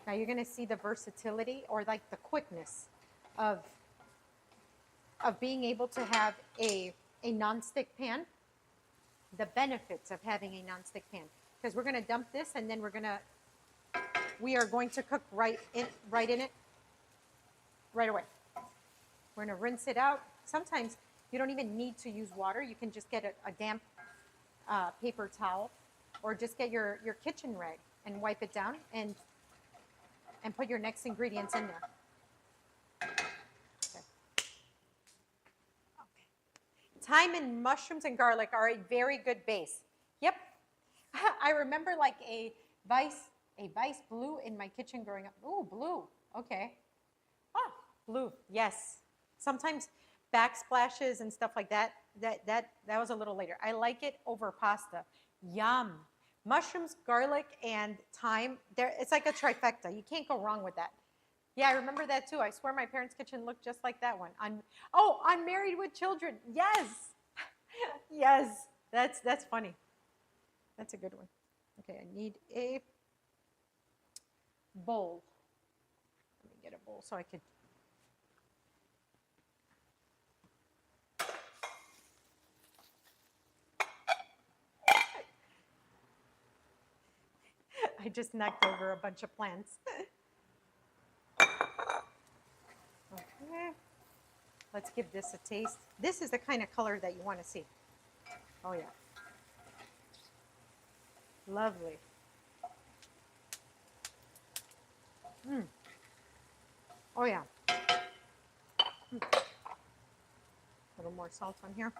Now you're gonna see the versatility or like the quickness of being able to have a nonstick pan. The benefits of having a nonstick pan. Because we're gonna dump this and then we are going to cook right in it right away. We're gonna rinse it out. Sometimes you don't even need to use water. You can just get a damp paper towel or just get your kitchen rag and wipe it down and put your next ingredients in there. Okay. Thyme and mushrooms and garlic are a very good base. Yep. I remember like a vice blue in my kitchen growing up. Ooh, blue. Okay. Ah, blue. Yes. Sometimes backsplashes and stuff like that. That was a little later. I like it over pasta. Yum. Mushrooms, garlic, and thyme. It's like a trifecta. You can't go wrong with that. Yeah, I remember that too. I swear my parents' kitchen looked just like that one. I'm Married with Children. Yes. Yes. That's funny. That's a good one. Okay, I need a bowl. Let me get a bowl so I could. I just knocked over a bunch of plants. Okay. Let's give this a taste. This is the kind of color that you want to see. Oh, yeah. Lovely. Oh, yeah. A little more salt on here.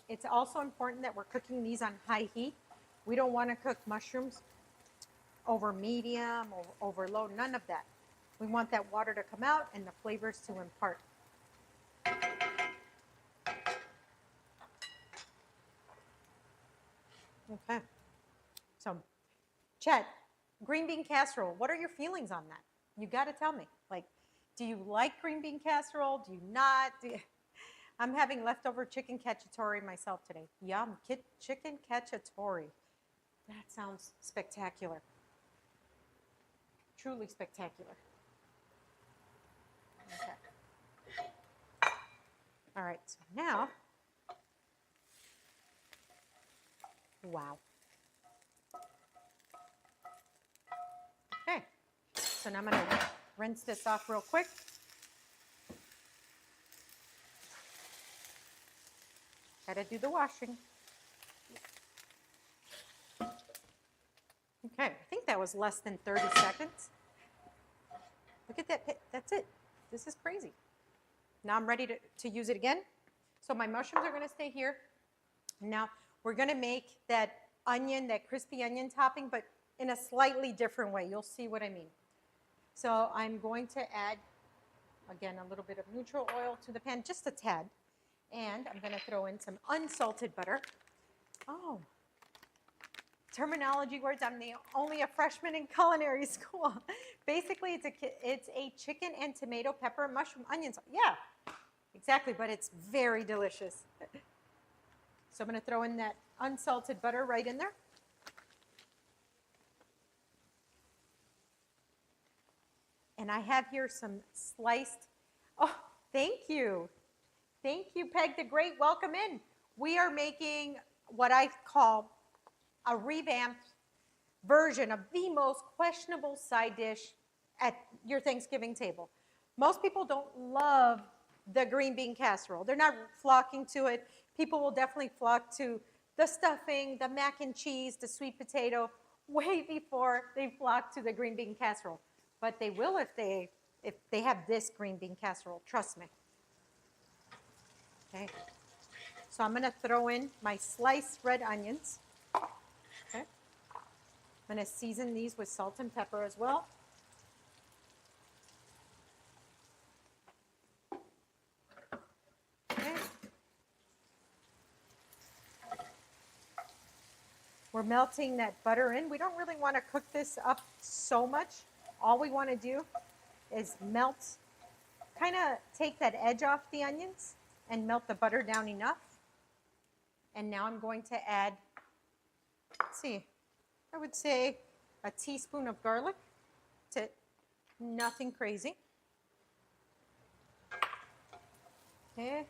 It's also important that we're cooking these on high heat. We don't want to cook mushrooms over medium or over low, none of that. We want that water to come out and the flavors to impart. Okay. So, Chet, green bean casserole, what are your feelings on that? You got to tell me. Like, do you like green bean casserole? Do you not? I'm having leftover chicken cacciatore myself today. Yum, chicken cacciatore. That sounds spectacular. Truly spectacular. Okay. All right, so now, wow. Okay, so now I'm gonna rinse this off real quick. Gotta do the washing. Okay, I think that was less than 30 seconds. Look at that, that's it. This is crazy. Now I'm ready to use it again. So my mushrooms are gonna stay here. Now we're gonna make that onion, that crispy onion topping, but in a slightly different way. You'll see what I mean. So I'm going to add, again, a little bit of neutral oil to the pan, just a tad. And I'm going to throw in some unsalted butter. Oh, terminology words. I'm only a freshman in culinary school. Basically, it's a chicken and tomato, pepper, mushroom, onions. Yeah, exactly, but it's very delicious. So I'm going to throw in that unsalted butter right in there. And I have here some sliced, oh, thank you. Thank you, Peg the Great. Welcome in. We are making what I call a revamped version of the most questionable side dish at your Thanksgiving table. Most people don't love the green bean casserole. They're not flocking to it. People will definitely flock to the stuffing, the mac and cheese, the sweet potato, way before they flock to the green bean casserole. But they will if they have this green bean casserole, trust me. Okay. So I'm gonna throw in my sliced red onions. Okay. I'm gonna season these with salt and pepper as well. Okay. We're melting that butter in. We don't really want to cook this up so much. All we want to do is melt, kind of take that edge off the onions and melt the butter down enough. And now I'm going to add, let's see, I would say a teaspoon of garlic. That's it. Nothing crazy. Okay.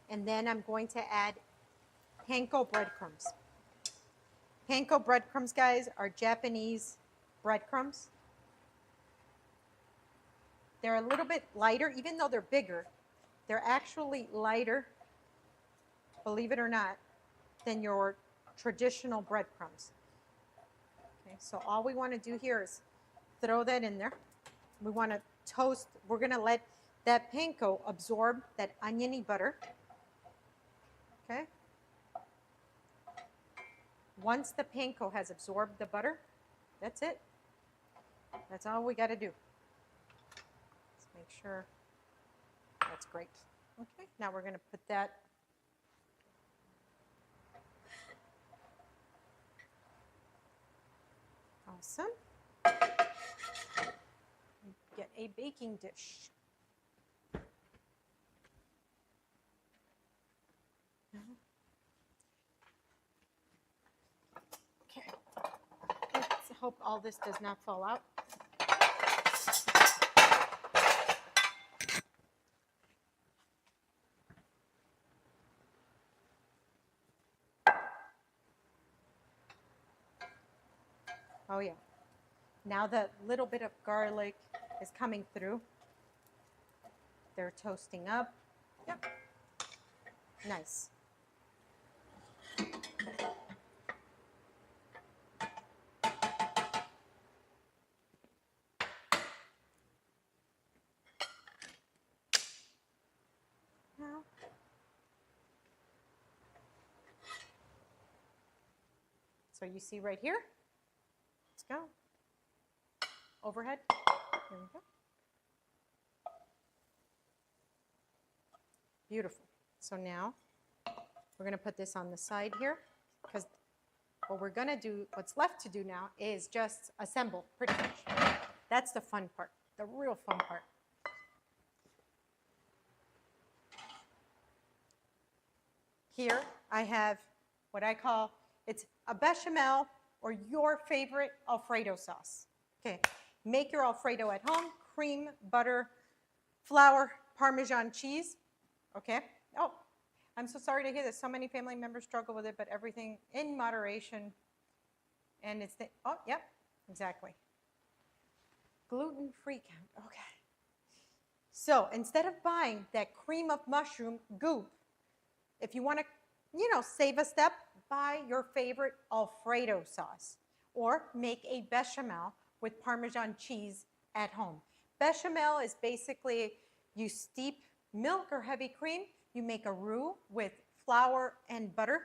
And then I'm going to add panko breadcrumbs. Panko breadcrumbs, guys, are Japanese breadcrumbs. They're a little bit lighter, even though they're bigger. They're actually lighter, believe it or not, than your traditional breadcrumbs. Okay, so all we want to do here is throw that in there. We want to toast. We're going to let that panko absorb that oniony butter. Okay. Once the panko has absorbed the butter, that's it. That's all we got to do. Let's make sure that's great. Okay, now we're going to put that. Awesome. Get a baking dish. Okay. Let's hope all this does not fall out. Oh yeah. Now the little bit of garlic is coming through. They're toasting up. Yep. Nice. Now, so you see right here. Let's go. Overhead. Here we go. Beautiful. So now we're going to put this on the side here because what we're going to do, what's left to do now is just assemble pretty much. That's the fun part, the real fun part. Here I have what I call, it's a bechamel or your favorite Alfredo sauce. Okay, make your Alfredo at home, cream, butter, flour, Parmesan cheese. Okay, oh, I'm so sorry to hear that so many family members struggle with it, but everything in moderation. And it's the, oh, yep, exactly. Gluten-free count, okay. So instead of buying that cream of mushroom goop, if you want to, you know, save a step, buy your favorite Alfredo sauce or make a bechamel with Parmesan cheese at home. Bechamel is basically you steep milk or heavy cream, you make a roux with flour and butter,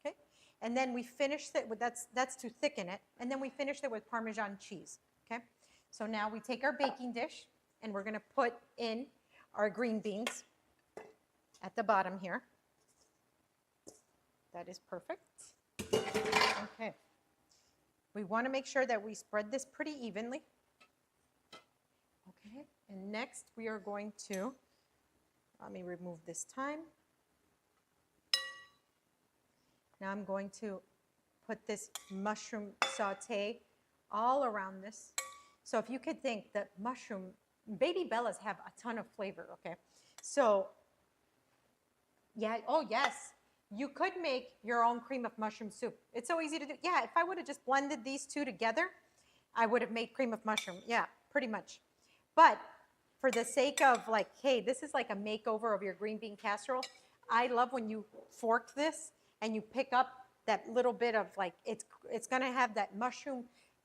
okay? And then we finish it with, that's to thicken it, and then we finish it with Parmesan cheese, okay? So now we take our baking dish and we're gonna put in our green beans at the bottom here. That is perfect. Okay. We want to make sure that we spread this pretty evenly. Okay. And next we are going to, let me remove this thyme. Now I'm going to put this mushroom saute all around this. So if you could think that mushroom, baby bellas have a ton of flavor, okay? So, yeah, oh yes. You could make your own cream of mushroom soup. It's so easy to do. Yeah, if I would have just blended these two together, I would have made cream of mushroom. Yeah, pretty much. But for the sake of like, hey, this is like a makeover of your green bean casserole. I love when you fork this and you pick up that little bit of like, it's gonna have that mushroom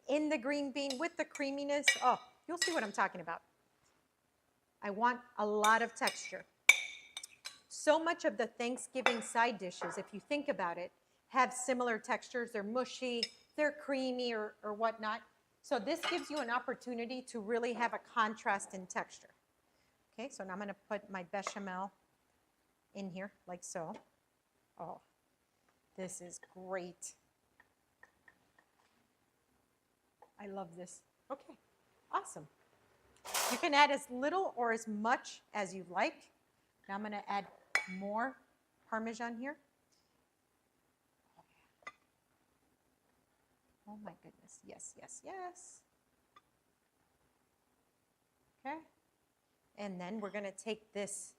in the green bean with the creaminess. Oh, you'll see what I'm talking about. I want a lot of texture. So much of the Thanksgiving side dishes, if you think about it, have similar textures. They're mushy, they're creamy or whatnot. So this gives you an opportunity to really have a contrast in texture. Okay, so now I'm gonna put my bechamel in here like so. Oh, this is great. I love this. Okay, awesome. You can add as little or as much as you like. Now I'm gonna add more Parmesan here. Oh my goodness, yes, yes, yes. Okay, and then we're gonna take this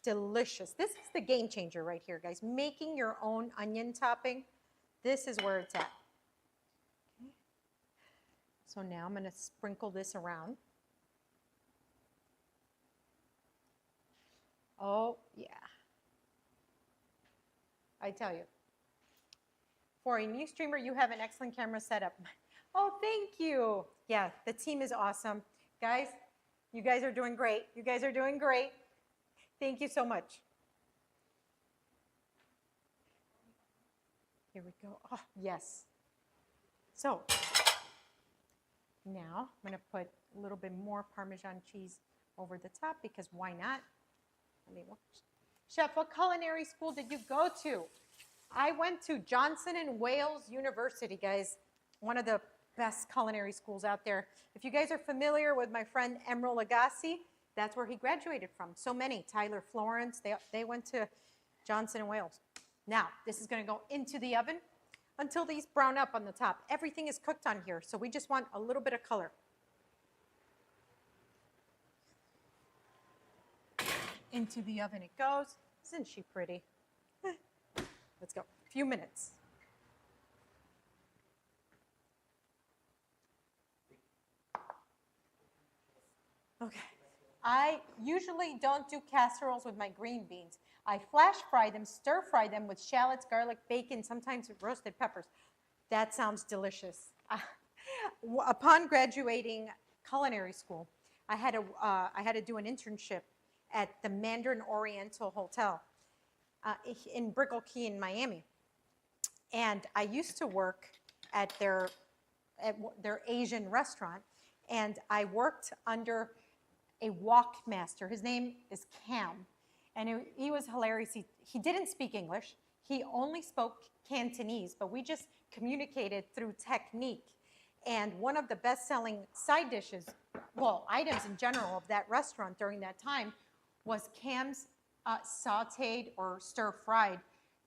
delicious, this is the game changer right here, guys. Making your own onion topping, this is where it's at. Okay. So now I'm gonna sprinkle this around. Oh, yeah. I tell you. For a new streamer, you have an excellent camera setup. Oh, thank you. Yeah, the team is awesome. Guys, you guys are doing great. You guys are doing great. Thank you so much. Here we go. Oh, yes. So now I'm going to put a little bit more Parmesan cheese over the top because why not? I mean, Chef, what culinary school did you go to? I went to Johnson and Wales University, guys. One of the best culinary schools out there. If you guys are familiar with my friend Emeril Lagasse, that's where he graduated from. So many, Tyler Florence, they went to Johnson and Wales. Now, this is gonna go into the oven until these brown up on the top. Everything is cooked on here, so we just want a little bit of color. Into the oven it goes. Isn't she pretty? Let's go. A few minutes. Okay. I usually don't do casseroles with my green beans. I flash fry them, stir fry them with shallots, garlic, bacon, sometimes with roasted peppers. That sounds delicious. Upon graduating culinary school, I had to do an internship at the Mandarin Oriental Hotel in Brickell Key in Miami. And I used to work at their Asian restaurant, and I worked under a wok master. His name is Cam, and he was hilarious. He didn't speak English. He only spoke Cantonese, but we just communicated through technique. And one of the best-selling side dishes, well, items in general of that restaurant during that time was Cam's sauteed or stir-fried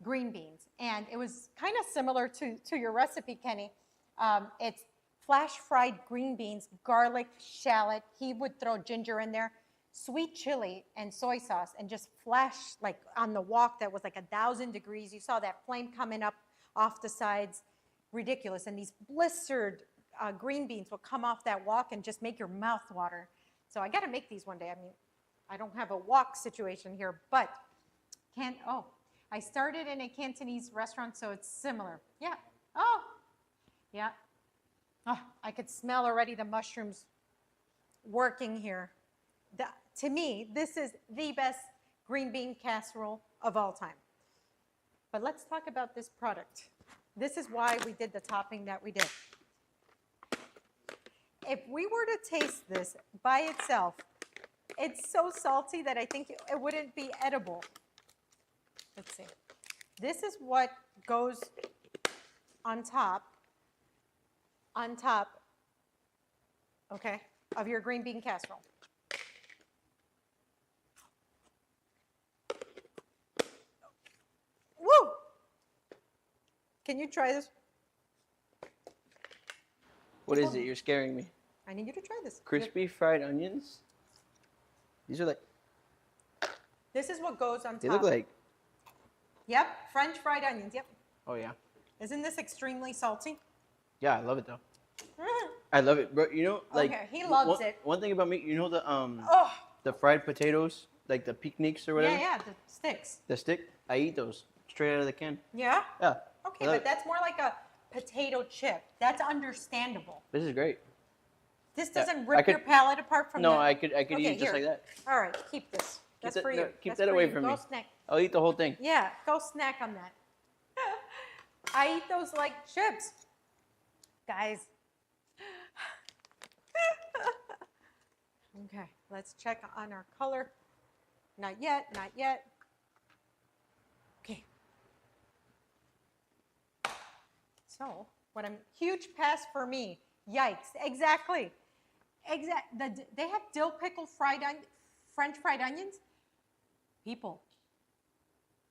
green beans. And it was kind of similar to your recipe, Kenny. It's flash-fried green beans, garlic, shallot. He would throw ginger in there, sweet chili, and soy sauce, and just flash like on the wok that was like 1,000 degrees. You saw that flame coming up off the sides. Ridiculous. And these blistered green beans will come off that wok and just make your mouth water. So I got to make these one day. I mean, I don't have a wok situation here, but I started in a Cantonese restaurant, so it's similar. Yeah. Oh, yeah. Oh, I could smell already the mushrooms working here. To me, this is the best green bean casserole of all time. But let's talk about this product. This is why we did the topping that we did. If we were to taste this by itself, it's so salty that I think it wouldn't be edible. Let's see. This is what goes on top, okay, of your green bean casserole. Woo! Can you try this? What is it? You're scaring me. I need you to try this. Crispy fried onions? These are like... This is what goes on top. They look like... Yep, French fried onions, yep. Oh, yeah. Isn't this extremely salty? Yeah, I love it, though. I love it, bro. You know, like Okay, he loves one, it. one thing about me, you know Oh, the fried potatoes, like the picnics or whatever. yeah, the sticks. The stick, I eat those straight out of the can. Yeah? Yeah. Okay, I love but it. that's more like a potato chip. That's understandable. This is great. This Yeah, doesn't I rip could- your palate apart from No, the... I could Okay, eat it just here. like that. All right, keep this. That's that, for no, you. keep That's that for away you. from Go me. snack. I'll eat the whole thing. Yeah, go snack on that. I eat those like chips. Guys. Okay, let's check on our color. Not yet, not yet. Okay. So, huge pass for me. Yikes, exactly. They have dill pickle French fried onions. People,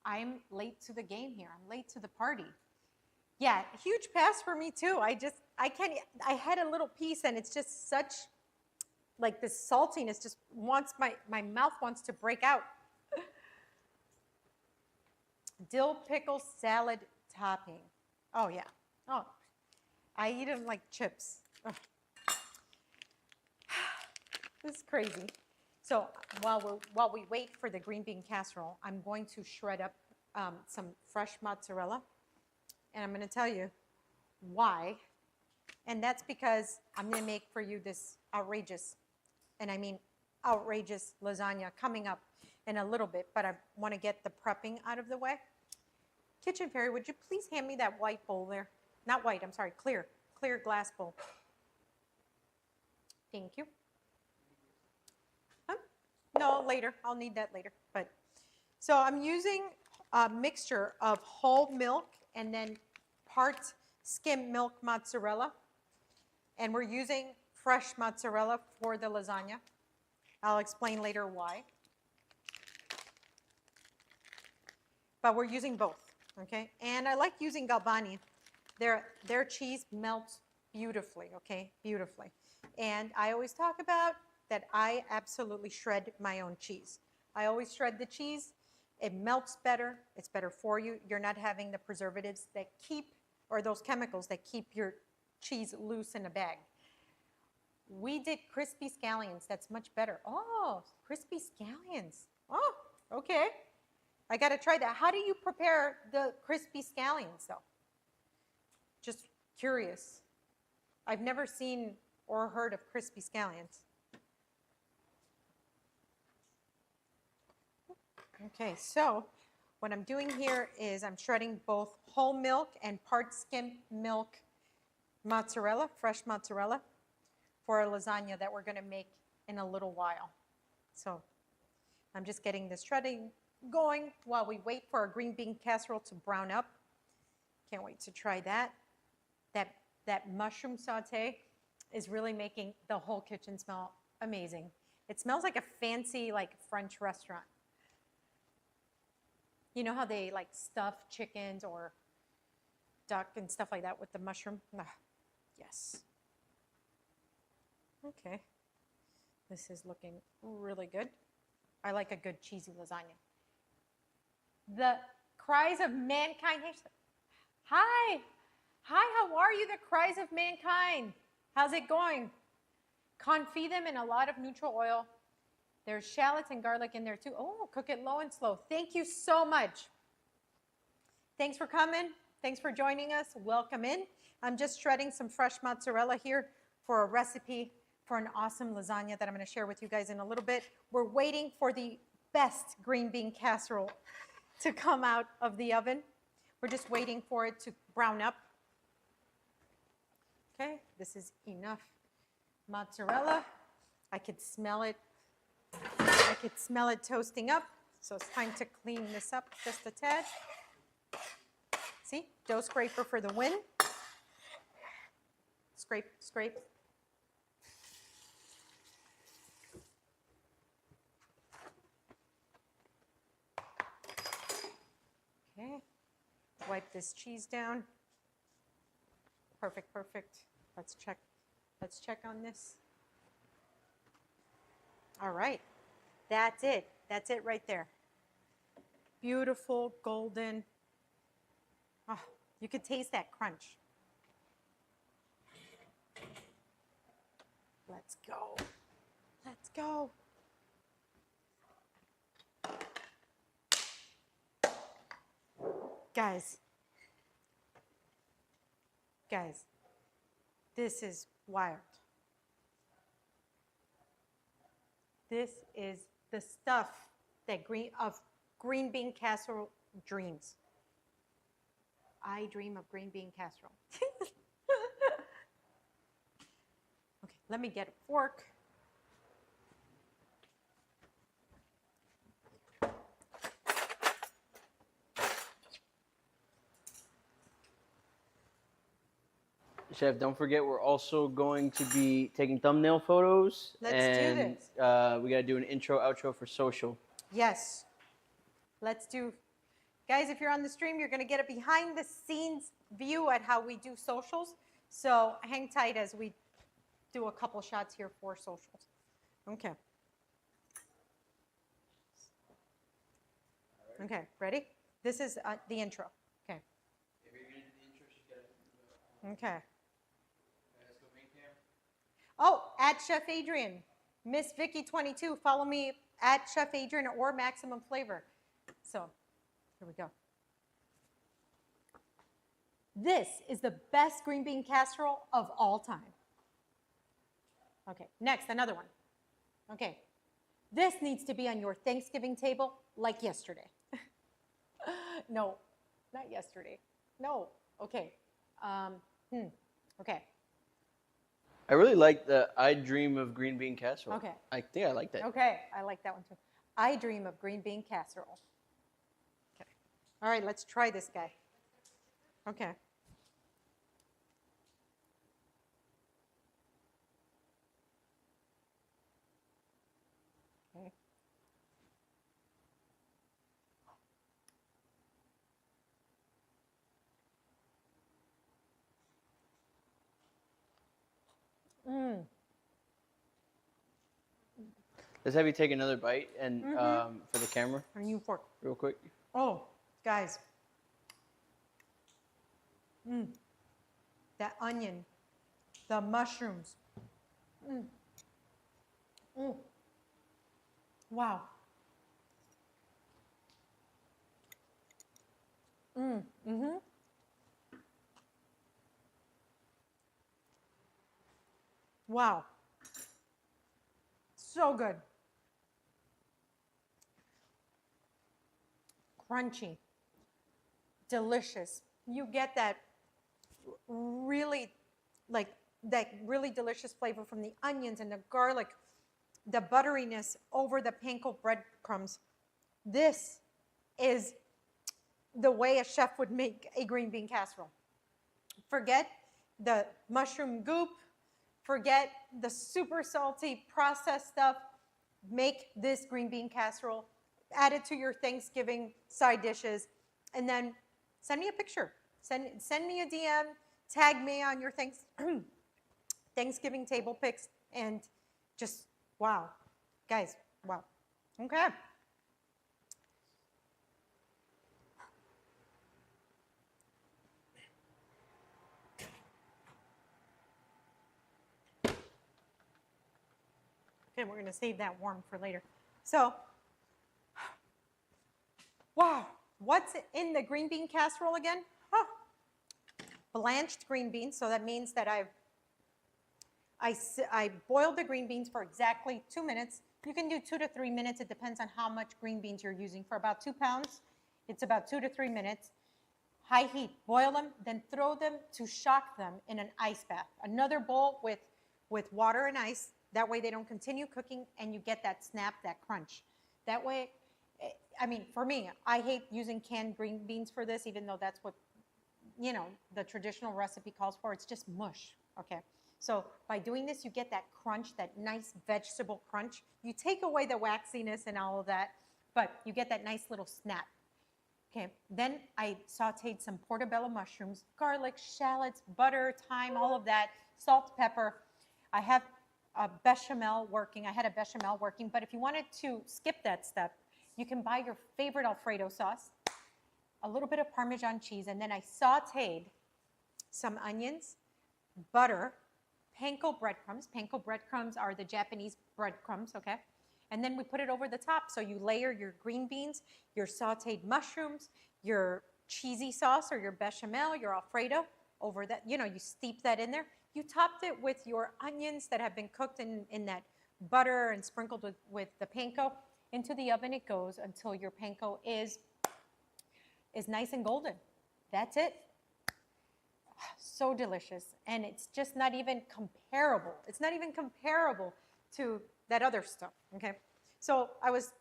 I'm late to the game here. I'm late to the party. Yeah, huge pass for me too. I can't, I had a little piece and it's just such, like this saltiness just wants, my mouth wants to break out. Dill pickle salad topping. Oh yeah. Oh, I eat them like chips. Ugh. This is crazy. So while we wait for the green bean casserole, I'm going to shred up some fresh mozzarella, and I'm going to tell you why. And that's because I'm going to make for you this outrageous, and I mean outrageous lasagna coming up in a little bit, but I want to get the prepping out of the way. Kitchen Fairy, would you please hand me that white bowl there? Not white, I'm sorry, clear glass bowl. Thank you. Huh? No, later, I'll need that later. But so I'm using a mixture of whole milk and then part skim milk mozzarella. And we're using fresh mozzarella for the lasagna. I'll explain later why. But we're using both, okay? And I like using Galbani. Their cheese melts beautifully, okay? Beautifully. And I always talk about that I absolutely shred my own cheese. I always shred the cheese. It melts better. It's better for you. You're not having the preservatives that keep, or those chemicals that keep your cheese loose in a bag. We did crispy scallions. That's much better. Oh, crispy scallions. Oh, okay. I got to try that. How do you prepare the crispy scallions, though? Just curious. I've never seen or heard of crispy scallions. Okay, so what I'm doing here is I'm shredding both whole milk and part skim milk mozzarella, fresh mozzarella, for a lasagna that we're going to make in a little while. So I'm just getting this shredding going while we wait for our green bean casserole to brown up. Can't wait to try that. That mushroom saute is really making the whole kitchen smell amazing. It smells like a fancy, like French restaurant. You know how they like stuff chickens or duck and stuff like that with the mushroom? Ah, yes. Okay. This is looking really good. I like a good cheesy lasagna. The cries of mankind. Hi. Hi, how are you? The cries of mankind. How's it going? Confit them in a lot of neutral oil. There's shallots and garlic in there too. Oh, cook it low and slow. Thank you so much. Thanks for coming. Thanks for joining us. Welcome in. I'm just shredding some fresh mozzarella here for a recipe for an awesome lasagna that I'm going to share with you guys in a little bit. We're waiting for the best green bean casserole to come out of the oven. We're just waiting for it to brown up. Okay, this is enough mozzarella. I could smell it. I could smell it toasting up. So it's time to clean this up just a tad. See, dough scraper for the win. Scrape, scrape. Okay, wipe this cheese down. Perfect, perfect. Let's check on this. All right, that's it. That's it right there. Beautiful, golden. Oh, you could taste that crunch. Let's go. Let's go. Guys, this is wild. This is the stuff that green bean casserole dreams. I dream of green bean casserole. Okay, let me get a fork. Chef, don't forget we're also going to be taking thumbnail photos. Let's do this. We got to do an intro, outro for social. Yes. Let's do. Guys, if you're on the stream, you're going to get a behind the scenes view at how we do socials. So hang tight as we do a couple shots here for socials. Okay. Okay, ready? This is the intro. Okay. If you're going to do the intro, she's got to. Okay. Let's go main cam. Oh, at Chef Adrian, Miss Vicky 22. Follow me at Chef Adrian or Maximum Flavor. So, here we go. This is the best green bean casserole of all time. Okay, next, another one. Okay, this needs to be on your Thanksgiving table like yesterday. No, not yesterday. No, okay. Okay. I really like the I dream of green bean casserole. Okay. I think I like that. Okay, I like that one too. I dream of green bean casserole. Okay. All right, let's try this guy. Okay. Okay. Mmm. Let's have you take another bite and for the camera, Are you fork? real quick. Oh, guys. That onion, the mushrooms. Wow. Wow. So good. Crunchy. Delicious. You get that really, like, that really delicious flavor from the onions and the garlic, the butteriness over the panko breadcrumbs. This is the way a chef would make a green bean casserole. Forget the mushroom goop. Forget the super salty processed stuff. Make this green bean casserole. Add it to your Thanksgiving side dishes. And then send me a picture. Send me a DM. Tag me on your Thanksgiving table pics. And just, wow. Guys, wow. Okay. Okay, we're going to save that warm for later. So, wow, what's in the green bean casserole again? Huh. Blanched green beans, so that means that I boiled the green beans for exactly 2 minutes. You can do 2 to 3 minutes. It depends on how much green beans you're using. For about 2 pounds, it's about 2 to 3 minutes. High heat, boil them, then throw them to shock them in an ice bath. Another bowl with water and ice. That way they don't continue cooking and you get that snap, that crunch. That way, I mean, for me, I hate using canned green beans for this, even though that's what, you know, the traditional recipe calls for. It's just mush, okay? So by doing this, you get that crunch, that nice vegetable crunch. You take away the waxiness and all of that, but you get that nice little snap. Okay, then I sauteed some portobello mushrooms, garlic, shallots, butter, thyme, all of that, salt, pepper. I have a bechamel working. I had a bechamel working, but if you wanted to skip that step, you can buy your favorite Alfredo sauce, a little bit of Parmesan cheese, and then I sauteed some onions, butter, panko breadcrumbs. Panko breadcrumbs are the Japanese breadcrumbs, okay? And then we put it over the top. So you layer your green beans, your sauteed mushrooms, your cheesy sauce or your bechamel, your Alfredo over that. You know, you steep that in there. You topped it with your onions that have been cooked in that butter and sprinkled with the panko. Into the oven it goes until your panko is nice and golden. That's it. So delicious. And it's just not even comparable. It's not even comparable to that other stuff, okay? So I was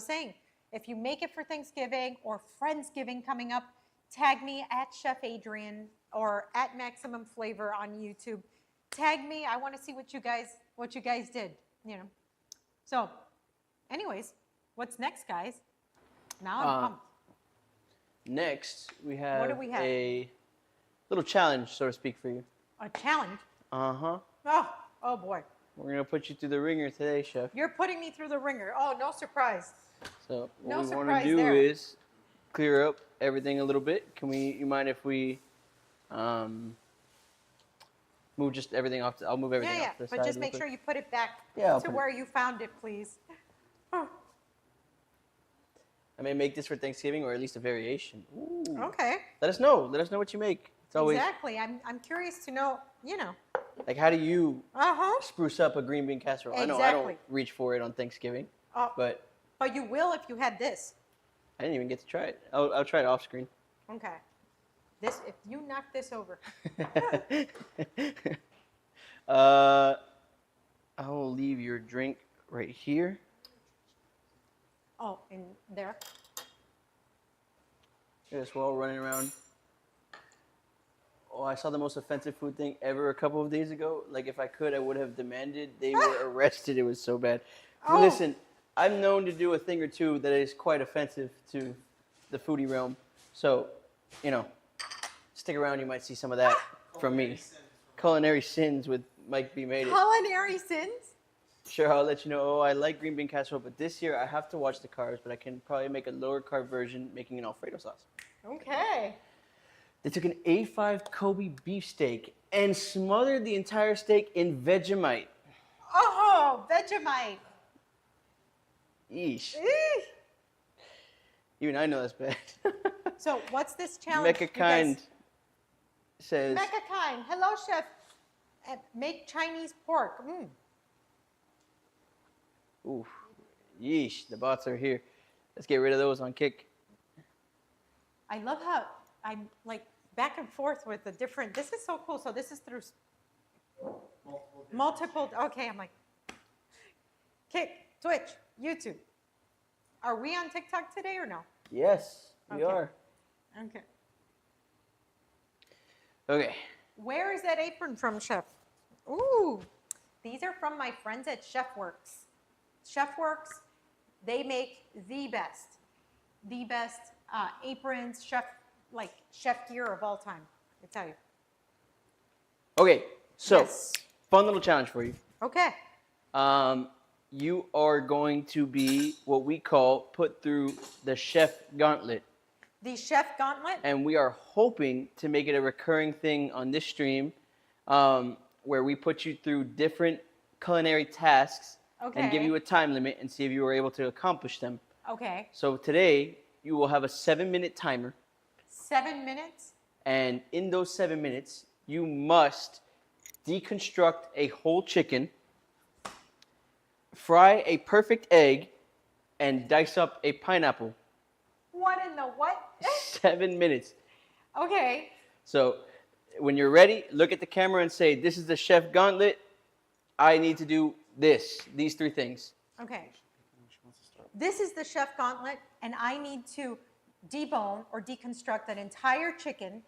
saying, if you make it for Thanksgiving or Friendsgiving coming up, tag me at Chef Adrian or at Maximum Flavor on YouTube. Tag me. I want to see what you guys did, you know. So, anyways, what's next, guys? Now I'm pumped. Next, we have, What do we have? a little challenge, so to speak, for you. A challenge? Uh-huh. Oh boy. We're going to put you through the ringer today, Chef. You're putting me through the ringer. Oh, no surprise. So No what we want surprise to do there. is clear up everything a little bit. You mind if we move just everything off? I'll move everything Yeah, off to the but side just real make quick. sure you put it back Yeah, I'll to put it- where you found it, please. Oh, I may make this for Thanksgiving or at least a variation. Ooh. okay. Let us know. Let us know what you make. It's always Exactly. I'm curious to know, you know. like, how do you Uh-huh. spruce up a green bean casserole? I know I Exactly. don't reach for it on Thanksgiving, Oh, but but you will if you had this. I didn't even get to try it. I'll try it off screen. Okay. If you knock this over. I will leave your drink right here. Oh, in there. Yes, we're all running around. Oh, I saw the most offensive food thing ever a couple of days ago. Like, if I could, I would have demanded they were arrested. It was so bad. Oh. Listen, I'm known to do a thing or two that is quite offensive to the foodie realm. So, you know, stick around. You might see some of that from me. Culinary sins with Mike B. Made It. Culinary sins? Sure, I'll let you know. Oh, I like green bean casserole, but this year I have to watch the carbs, but I can probably make a lower carb version making an Alfredo sauce. Okay. They took an A5 Kobe beefsteak and smothered the entire steak in Vegemite. Oh, Vegemite. Yeesh. Eesh. Even I know that's bad. So what's this challenge? Mecca you guys- Kind says, Mecca Kind. Hello, chef. Make Chinese pork. Mm. oof, yeesh, the bots are here. Let's get rid of those on kick. I love how I'm like back and forth with the different. This is so cool. So this is through multiple. Okay, I'm like Kick, Twitch, YouTube. Are we on TikTok today or no? Yes, we Okay. are. Okay. Okay. Where is that apron from, Chef? Ooh, these are from my friends at ChefWorks. ChefWorks, they make the best aprons, chef gear of all time. I tell you. Okay, so Yes. fun little challenge for you. Okay. You are going to be what we call put through the chef gauntlet. The chef gauntlet. And we are hoping to make it a recurring thing on this stream where we put you through different culinary tasks and give Okay. you a time limit and see if you were able to accomplish them. Okay. So today, you will have a 7-minute timer. 7 minutes. And in those 7 minutes, you must deconstruct a whole chicken, fry a perfect egg, and dice up a pineapple. What in the what? 7 minutes. Okay. So when you're ready, look at the camera and say, this is the chef gauntlet. I need to do these 3 things. Okay. This is the chef gauntlet, and I need to debone or deconstruct an entire chicken,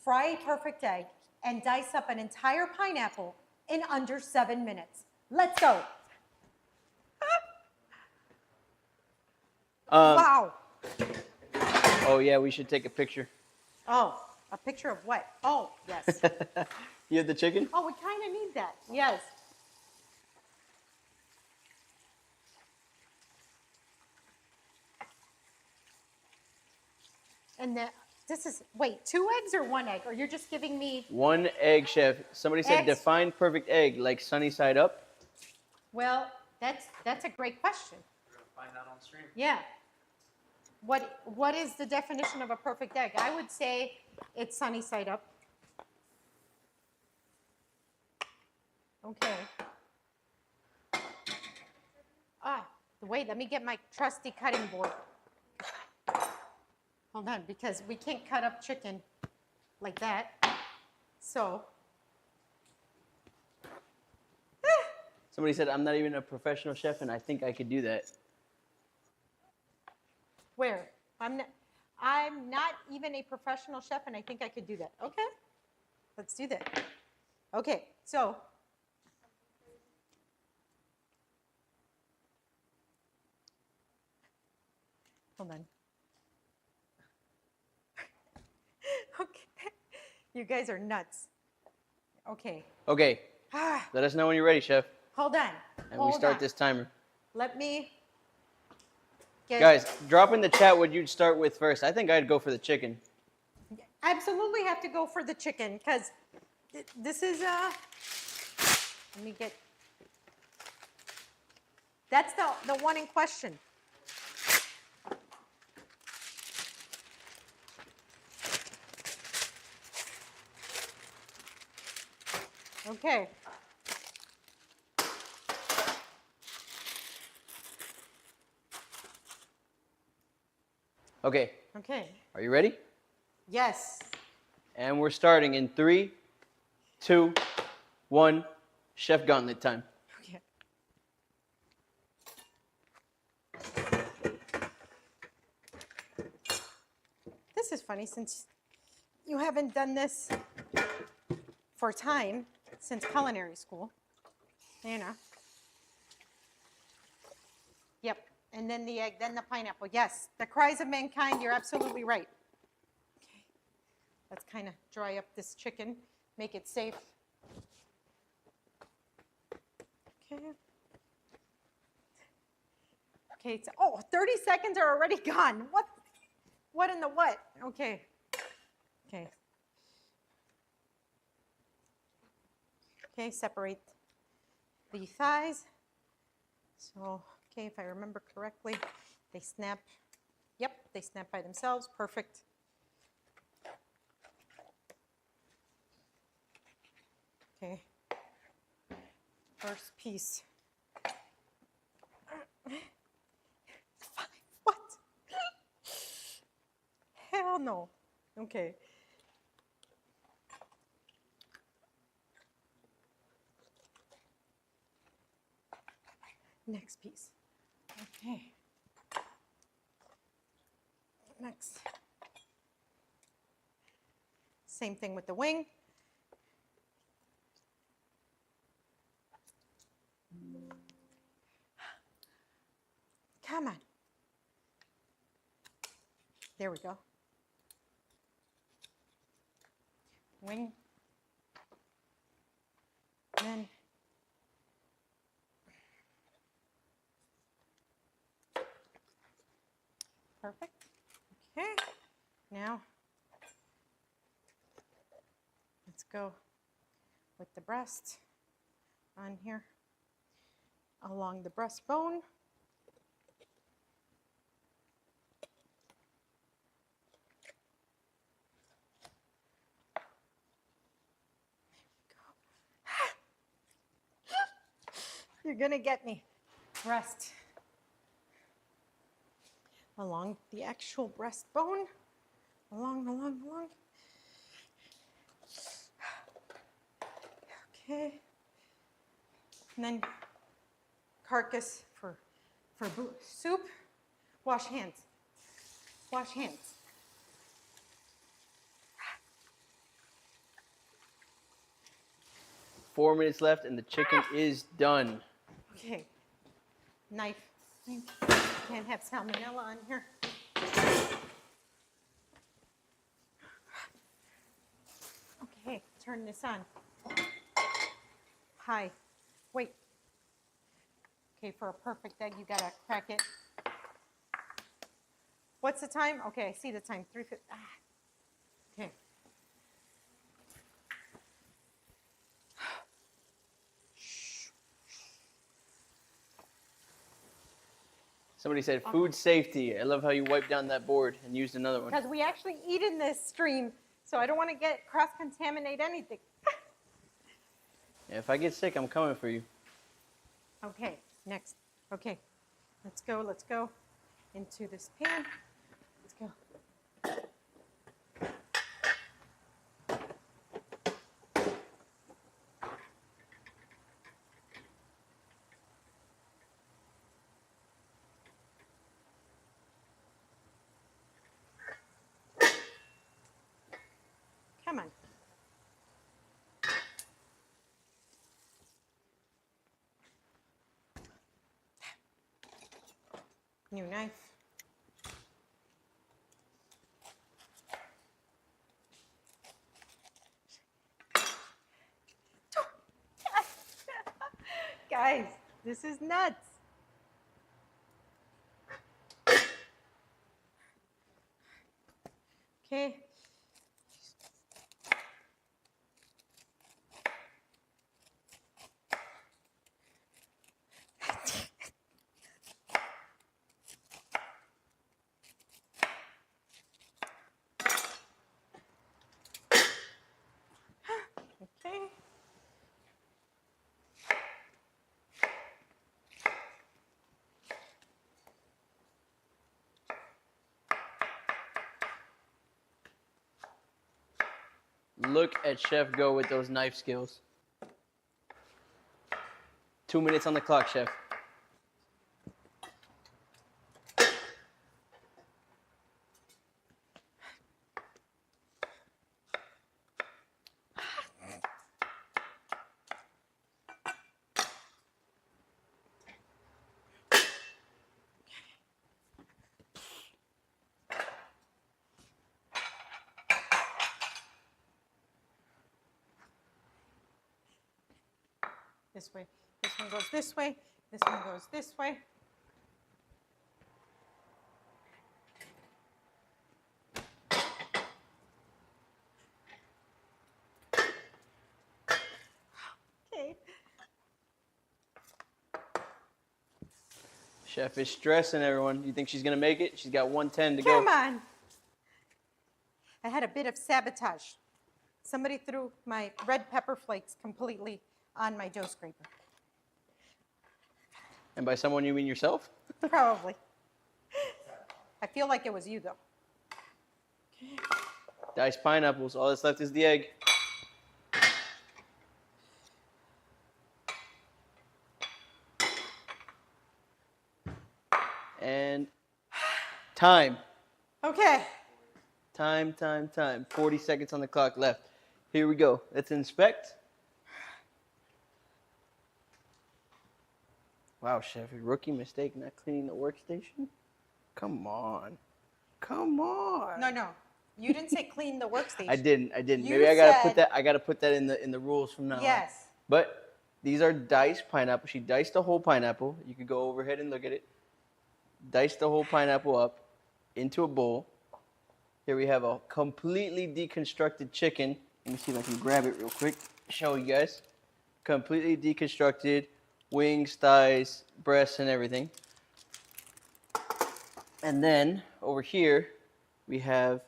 fry a perfect egg, and dice up an entire pineapple in under 7 minutes. Let's go. Wow. Oh, yeah, we should take a picture. Oh, a picture of what? Oh, yes. You have the chicken? Oh, we kind of need that. Yes. And This is, wait, 2 eggs or 1 egg? Or you're just giving me, 1 egg, chef. Somebody said Eggs. define perfect egg, like sunny side up. well, that's a great question. We're gonna find out on stream. Yeah. What is the definition of a perfect egg? I would say it's sunny side up. Okay. Wait, let me get my trusty cutting board. Hold on, because we can't cut up chicken like that. So, Somebody said I'm not even a professional chef, and I think I could do that. where? I'm not even a professional chef, and I think I could do that. Okay, let's do that. Okay, so hold on. Okay, you guys are nuts. Okay. Okay, let us know when you're ready, chef, Hold on. and we start this timer. Let me get. Guys, drop in the chat what you'd start with first. I think I'd go for the chicken. Absolutely have to go for the chicken because this is let me get. That's the one in question. Okay. Okay, Okay. are you ready? Yes. And we're starting in 3, 2, 1. Chef Gauntlet time. Okay. This is funny since you haven't done this for time since culinary school. You know. Yep. And then the egg, then the pineapple. Yes, the cries of mankind, you're absolutely right. Okay. Let's kind of dry up this chicken, make it safe. Okay. Okay, so, 30 seconds are already gone. What? What in the what? Okay. Okay. Okay, separate the thighs. So, okay, if I remember correctly, they snap. Yep, they snap by themselves. Perfect. Okay. First piece. What? Hell no. Okay. Next piece. Okay. Next. Same thing with the wing. Come on. There we go. Wing. Then perfect. Okay. Now let's go with the breast on here along the breastbone. You're gonna get me. Breast. Along the actual breastbone. Along. Okay. And then carcass for soup. Wash hands. Wash hands. Four minutes left, and the chicken is done. Okay. Knife. Can't have salmonella on here. Okay, turn this on. High. Wait. Okay, for a perfect egg, you gotta crack it. What's the time? Okay, I see the time. 3:50. Somebody said food safety. I love how you wiped down that board and used another one. Because we actually eat in this stream, so I don't want to get cross-contaminate anything. Yeah, if I get sick, I'm coming for you. Okay, next. Okay, let's go into this pan. Let's go. Come on. New knife. Guys, this is nuts. Okay. Okay. Look at Chef go with those knife skills. 2 minutes on the clock, Chef. This way. This one goes this way. This one goes this way. Okay. Chef is stressing everyone. You think she's going to make it? She's got 110 to go. Come on. I had a bit of sabotage. Somebody threw my red pepper flakes completely on my dough scraper. And by someone, you mean yourself? Probably. I feel like it was you, though. Okay. Diced pineapples. All that's left is the egg. And time. Okay. Time. 40 seconds on the clock left. Here we go. Let's inspect. Wow, Chef, a rookie mistake not cleaning the workstation? Come on. Come on. No. You didn't say clean the workstation. I didn't. You Maybe I gotta said- put that. I gotta put that in the rules from now on. Yes. But these are diced pineapple. She diced a whole pineapple. You could go overhead and look at it. Diced the whole pineapple up into a bowl. Here we have a completely deconstructed chicken. Let me see if I can grab it real quick. Show you guys. Completely deconstructed. Wings, thighs, breasts, and everything. And then over here we have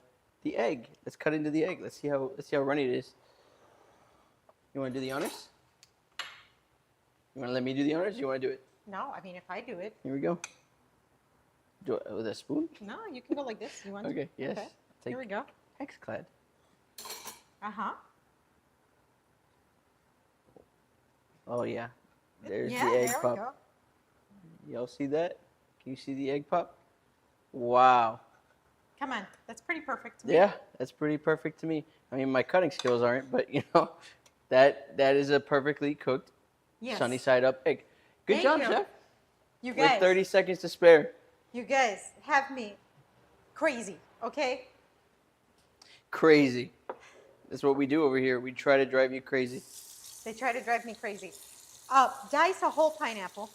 the egg. Let's cut into the egg. Let's see how runny it is. You want to do the honors? You want to let me do the honors? Or you want to do it? No, I mean, if I do it. Here we go. Do it with a spoon? No, you can go like this. You want to? Okay. Yes. Okay. Take Here we go. X-Clad. Uh-huh. Oh yeah. There's Yeah, the egg there pop. we go. Y'all see that? Can you see the egg pop? Wow. Come on. That's pretty perfect to me. Yeah, that's pretty perfect to me. I mean, my cutting skills aren't, but you know, that is a perfectly cooked, Yes. sunny side up egg. Good Thank job, you. Chef. You With guys. 30 seconds to spare. You guys have me crazy, okay? Crazy. That's what we do over here. We try to drive you crazy. They try to drive me crazy. Dice a whole pineapple,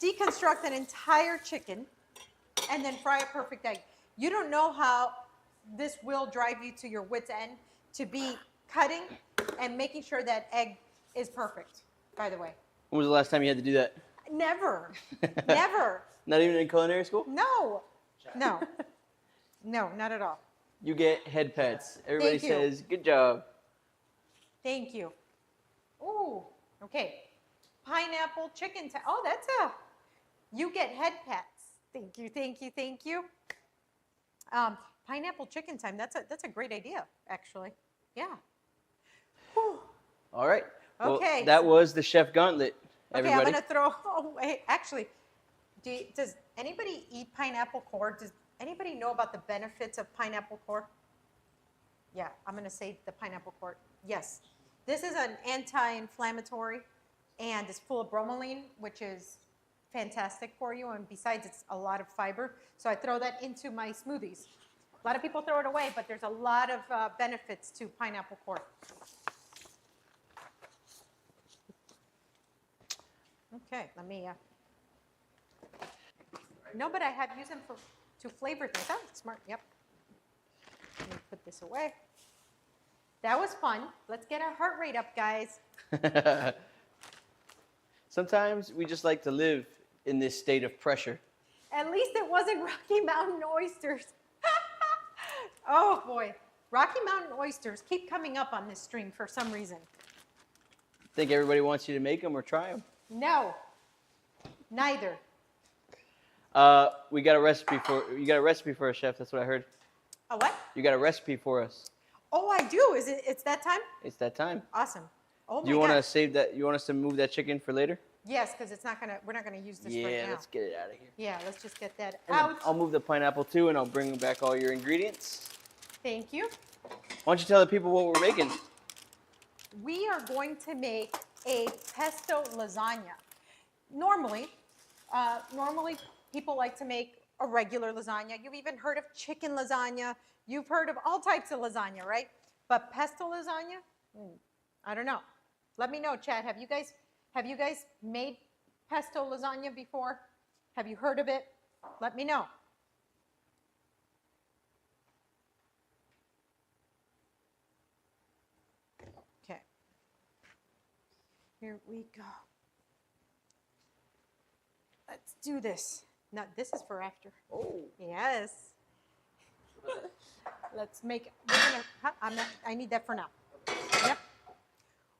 deconstruct an entire chicken, and then fry a perfect egg. You don't know how this will drive you to your wit's end to be cutting and making sure that egg is perfect, by the way. When was the last time you had to do that? Never. Never. Not even in culinary school? No, no, no, not at all. You get head pats. Everybody Thank you. says, good job. Thank you. Ooh, okay. Pineapple chicken. Oh, you get head pats. Thank you, thank you, thank you. Pineapple chicken time. That's a great idea, actually. Yeah. Whew. All right. Well, Okay. that was the chef gauntlet, Okay, everybody. I'm gonna throw. Oh, wait, actually, does anybody eat pineapple core? Does anybody know about the benefits of pineapple core? Yeah, I'm gonna say the pineapple core. Yes, this is an anti-inflammatory, and it's full of bromelain, which is fantastic for you. And besides, it's a lot of fiber. So I throw that into my smoothies. A lot of people throw it away, but there's a lot of benefits to pineapple core. Okay, let me. No, but I have used them to flavor things. Oh, smart. Yep. Let me put this away. That was fun. Let's get our heart rate up, guys. Sometimes we just like to live in this state of pressure. At least it wasn't Rocky Mountain oysters. Oh boy, Rocky Mountain oysters keep coming up on this stream for some reason. Think everybody wants you to make them or try them? No, neither. We got a recipe for you. Got a recipe for us, chef? That's what I heard. A what? You got a recipe for us. Oh, I do. Is it? It's that time? It's that time. Awesome. Oh Do you my want to gosh. save that? You want us to move that chicken for later? Yes, because it's not gonna. We're not gonna use this right Yeah, now. let's get it out of here. Yeah, let's just get that And then out. I'll move the pineapple too, and I'll bring back all your ingredients. Thank you. Why don't you tell the people what we're making? We are going to make a pesto lasagna. Normally people like to make a regular lasagna. You've even heard of chicken lasagna. You've heard of all types of lasagna, right? But pesto lasagna, I don't know. Let me know, Chad. Have you guys made pesto lasagna before? Have you heard of it? Let me know. Okay. Here we go. Let's do this. No, this is for after. Oh. Yes. Let's make. I need that for now. Yep.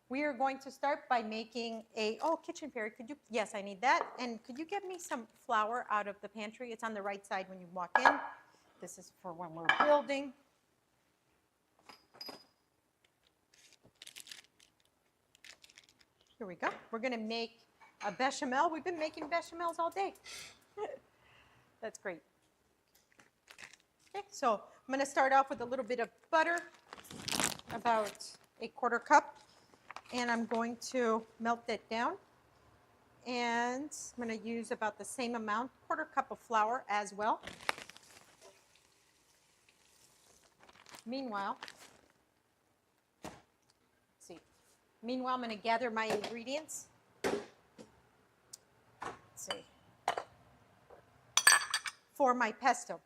We are going to start by making a. Oh, kitchen fairy, could you? Yes, I need that. And could you get me some flour out of the pantry? It's on the right side when you walk in. This is for when we're building. Here we go. We're going to make a bechamel. We've been making bechamels all day. That's great. Okay, so I'm going to start off with a little bit of butter, about a 1/4 cup, and I'm going to melt that down. And I'm going to use about the same amount, 1/4 cup of flour as well. Meanwhile, I'm going to gather my ingredients. Let's see. For my pesto.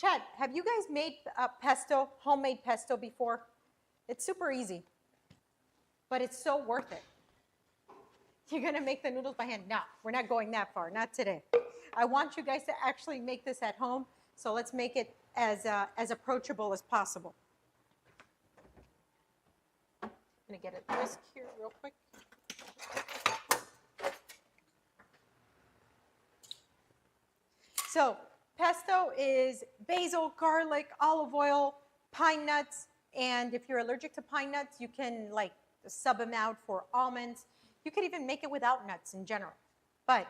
Chad, have you guys made pesto, homemade pesto before? It's super easy, but it's so worth it. You're going to make the noodles by hand? No, we're not going that far, not today. I want you guys to actually make this at home, so let's make it as approachable as possible. I'm going to get a whisk here real quick. So pesto is basil, garlic, olive oil, pine nuts, and if you're allergic to pine nuts, you can like sub them out for almonds. You could even make it without nuts in general. But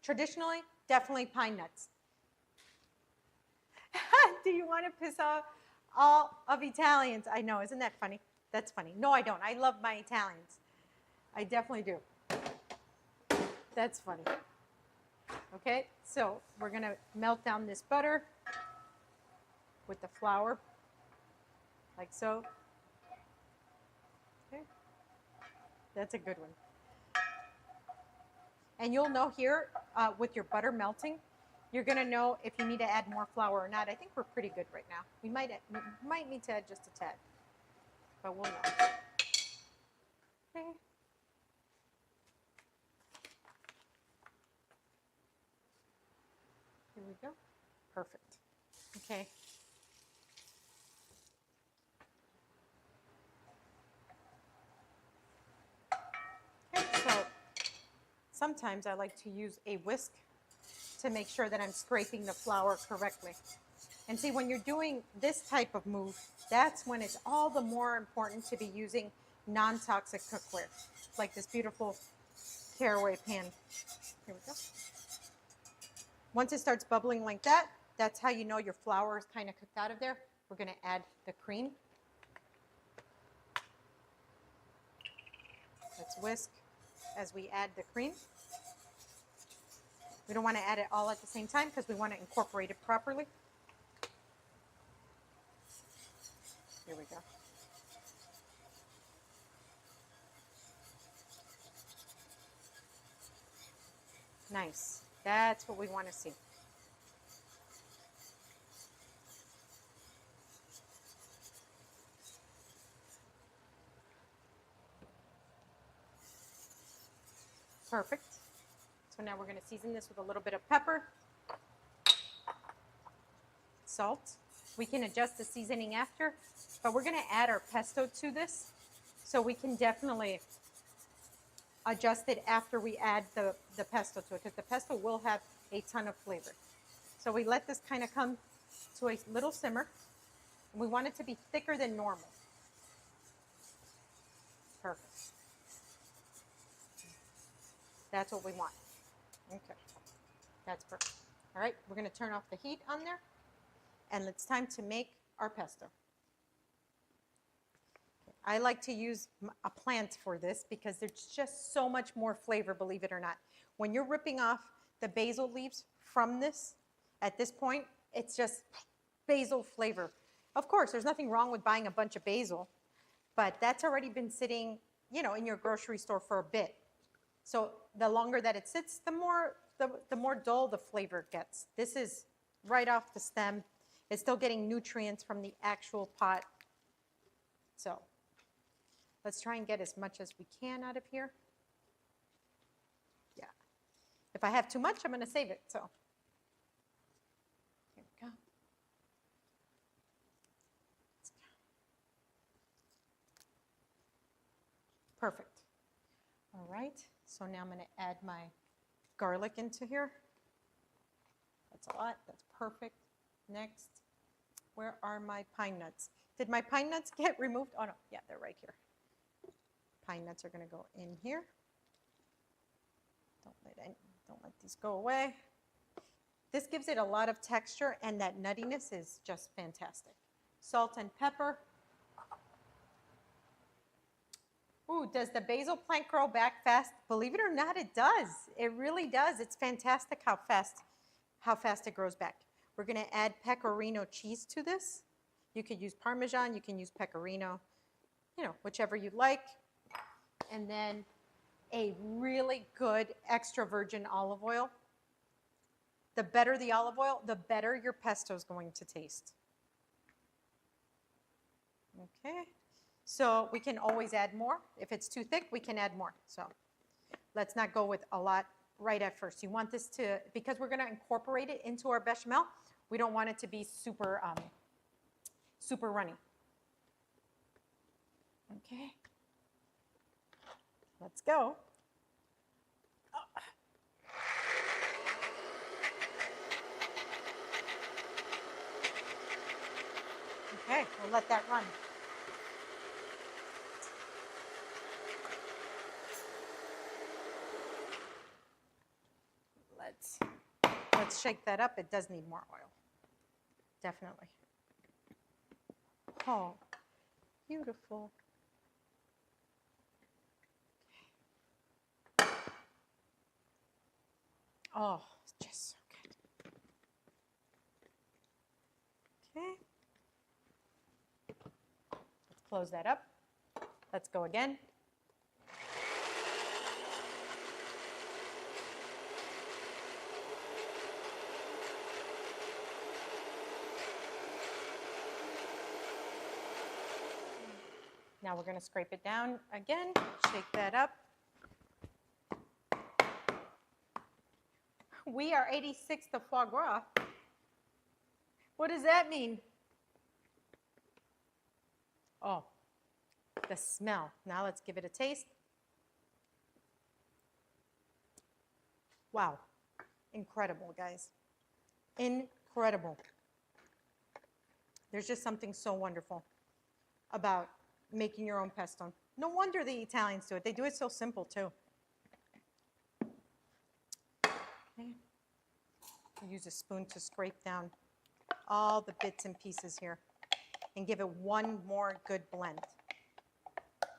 traditionally, definitely pine nuts. Do you want to piss off all of Italians? I know, isn't that funny? That's funny. No, I don't. I love my Italians. I definitely do. That's funny. Okay, so we're going to melt down this butter with the flour, like so. Okay, that's a good one. And you'll know here with your butter melting, you're going to know if you need to add more flour or not. I think we're pretty good right now. We might need to add just a tad, but we'll know. Okay. Here we go. Perfect. Okay. Okay, so sometimes I like to use a whisk to make sure that I'm scraping the flour correctly. And see, when you're doing this type of move, that's when it's all the more important to be using non-toxic cookware, like this beautiful caraway pan. Here we go. Once it starts bubbling like that, that's how you know your flour is kind of cooked out of there. We're going to add the cream. Let's whisk as we add the cream. We don't want to add it all at the same time because we want to incorporate it properly. Here we go. Nice. That's what we want to see. Perfect. So now we're going to season this with a little bit of pepper, salt. We can adjust the seasoning after, but we're going to add our pesto to this, so we can definitely adjust it after we add the pesto to it, because the pesto will have a ton of flavor. So we let this kind of come to a little simmer. And we want it to be thicker than normal. Perfect. That's what we want. Okay, that's perfect. All right, we're going to turn off the heat on there, and it's time to make our pesto. I like to use a plant for this because there's just so much more flavor, believe it or not. When you're ripping off the basil leaves from this, at this point, it's just basil flavor. Of course, there's nothing wrong with buying a bunch of basil, but that's already been sitting, you know, in your grocery store for a bit. So the longer that it sits, the more dull the flavor gets. This is right off the stem. It's still getting nutrients from the actual pot. So let's try and get as much as we can out of here. Yeah. If I have too much, I'm going to save it. So here we go. Perfect. All right. So now I'm going to add my garlic into here. That's a lot. That's perfect. Next, where are my pine nuts? Did my pine nuts get removed? Oh, no. Yeah, they're right here. Pine nuts are going to go in here. Don't let these go away. This gives it a lot of texture, and that nuttiness is just fantastic. Salt and pepper. Ooh, does the basil plant grow back fast? Believe it or not, it does. It really does. It's fantastic how fast it grows back. We're going to add pecorino cheese to this. You could use Parmesan, you can use pecorino, you know, whichever you like. And then a really good extra virgin olive oil. The better the olive oil, the better your pesto is going to taste. Okay. So we can always add more. If it's too thick, we can add more. So let's not go with a lot right at first. You want this to, because we're going to incorporate it into our bechamel, we don't want it to be super, super runny. Okay. Let's go. Okay, we'll let that run. Let's shake that up. It does need more oil. Definitely. Oh, beautiful. Oh, it's just so good. Okay. Let's close that up. Let's go again. Now we're going to scrape it down again, shake that up. We are 86 to foie gras. What does that mean? Oh, the smell. Now let's give it a taste. Wow. Incredible, guys. Incredible. There's just something so wonderful about making your own pesto. No wonder the Italians do it. They do it so simple, too. Okay. Use a spoon to scrape down all the bits and pieces here and give it one more good blend. I'm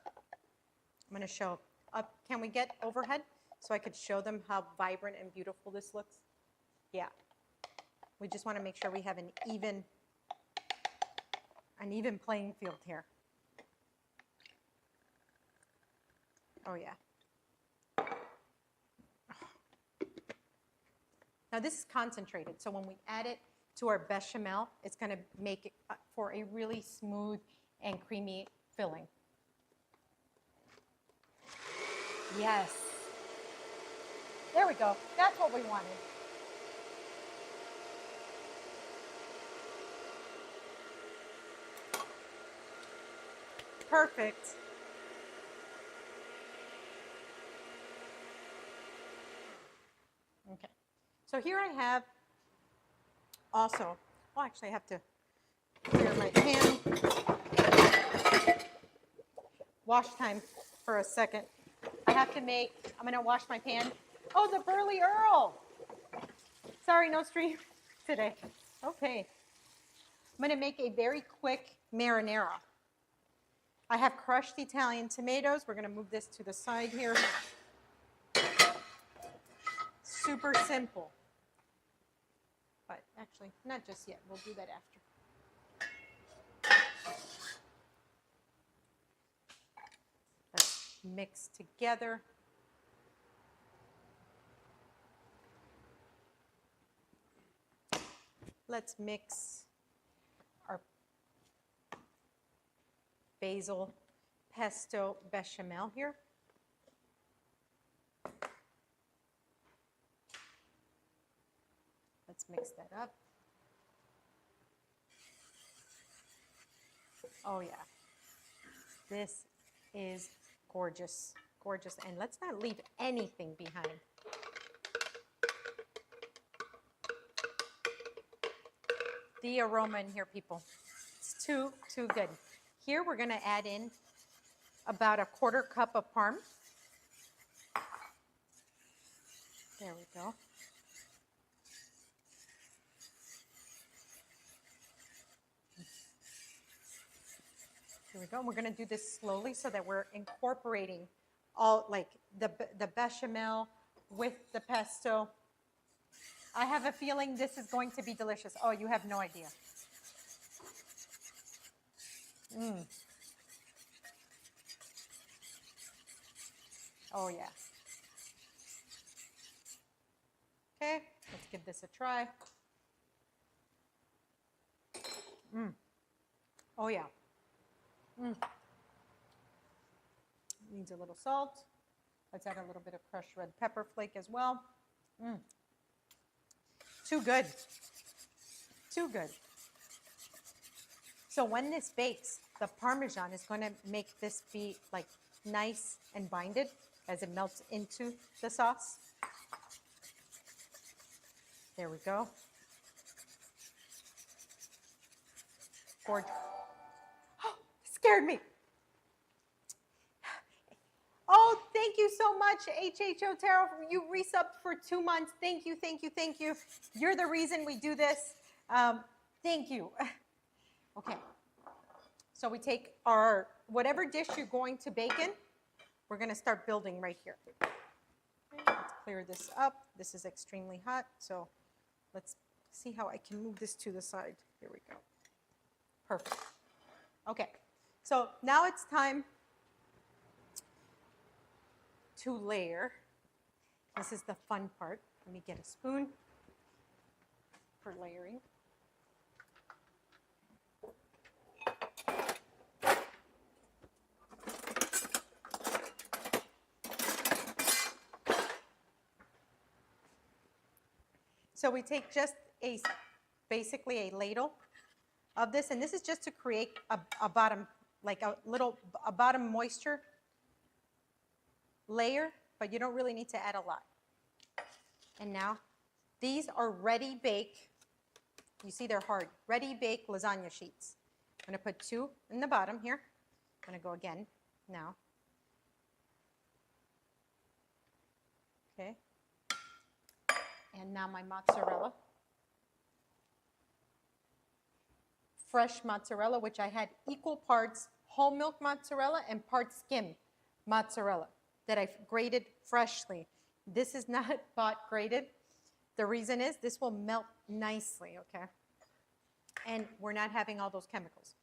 going to show up. Can we get overhead so I could show them how vibrant and beautiful this looks? Yeah. We just want to make sure we have an even playing field here. Oh, yeah. Now, this is concentrated, so when we add it to our bechamel, it's going to make it for a really smooth and creamy filling. Yes. There we go. That's what we wanted. Perfect. Okay. So here I have also, well, actually I have to clear my pan. Wash time for a second. I have to make, I'm going to wash my pan. Oh, the Burly Earl. Sorry, no stream today. Okay. I'm going to make a very quick marinara. I have crushed Italian tomatoes. We're going to move this to the side here. Super simple. But actually, not just yet. We'll do that after. Let's mix together. Let's mix our basil pesto bechamel here. Let's mix that up. Oh yeah, this is gorgeous, gorgeous. And let's not leave anything behind. The aroma in here, people, it's too good. Here we're gonna add in about a 1/4 cup of parm. There we go. Here we go. We're going to do this slowly so that we're incorporating all, like the bechamel with the pesto. I have a feeling this is going to be delicious. Oh, you have no idea. Oh, yeah. Okay, let's give this a try. Oh, yeah. Needs a little salt. Let's add a little bit of crushed red pepper flake as well. Too good. Too good. So when this bakes, the Parmesan is going to make this be like nice and binded as it melts into the sauce. There we go. Gorgeous. Oh, scared me. Oh, thank you so much, HHO Tarot. You resubbed for 2 months. Thank you, thank you, thank you. You're the reason we do this. Thank you. Okay. So we take our, whatever dish you're going to bake in, we're going to start building right here. Okay, let's clear this up. This is extremely hot, so let's see how I can move this to the side. Here we go. Perfect. Okay, so now it's time to layer. This is the fun part. Let me get a spoon for layering. So we take just basically a ladle of this, and this is just to create a bottom, like a bottom moisture layer, but you don't really need to add a lot. And now these are ready bake. You see they're hard. Ready bake lasagna sheets. I'm going to put 2 in the bottom here. I'm going to go again now. Okay. And now my mozzarella. Fresh mozzarella, which I had equal parts whole milk mozzarella and parts skim mozzarella that I've grated freshly. This is not bought grated. The reason is this will melt nicely, okay? And we're not having all those chemicals.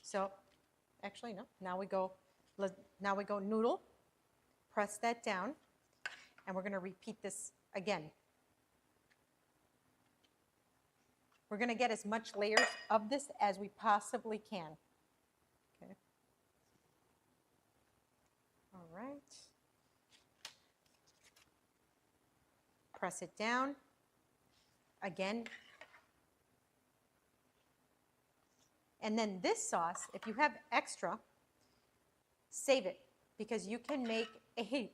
So, actually, no. Now we go noodle, press that down, and we're going to repeat this again. We're going to get as much layers of this as we possibly can. Okay. All right. Press it down. Again. And then this sauce, if you have extra, save it, because you can make a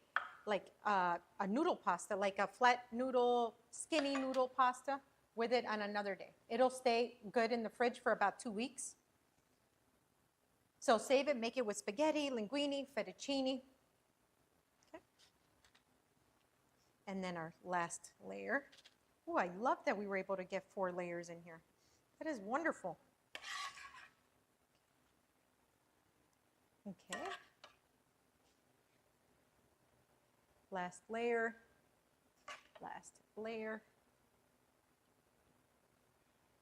noodle pasta, like a flat noodle, skinny noodle pasta with it on another day. It'll stay good in the fridge for about 2 weeks. So save it, make it with spaghetti, linguine, fettuccine. Okay. And then our last layer. Oh, I love that we were able to get 4 layers in here. That is wonderful. Okay. Last layer. Last layer.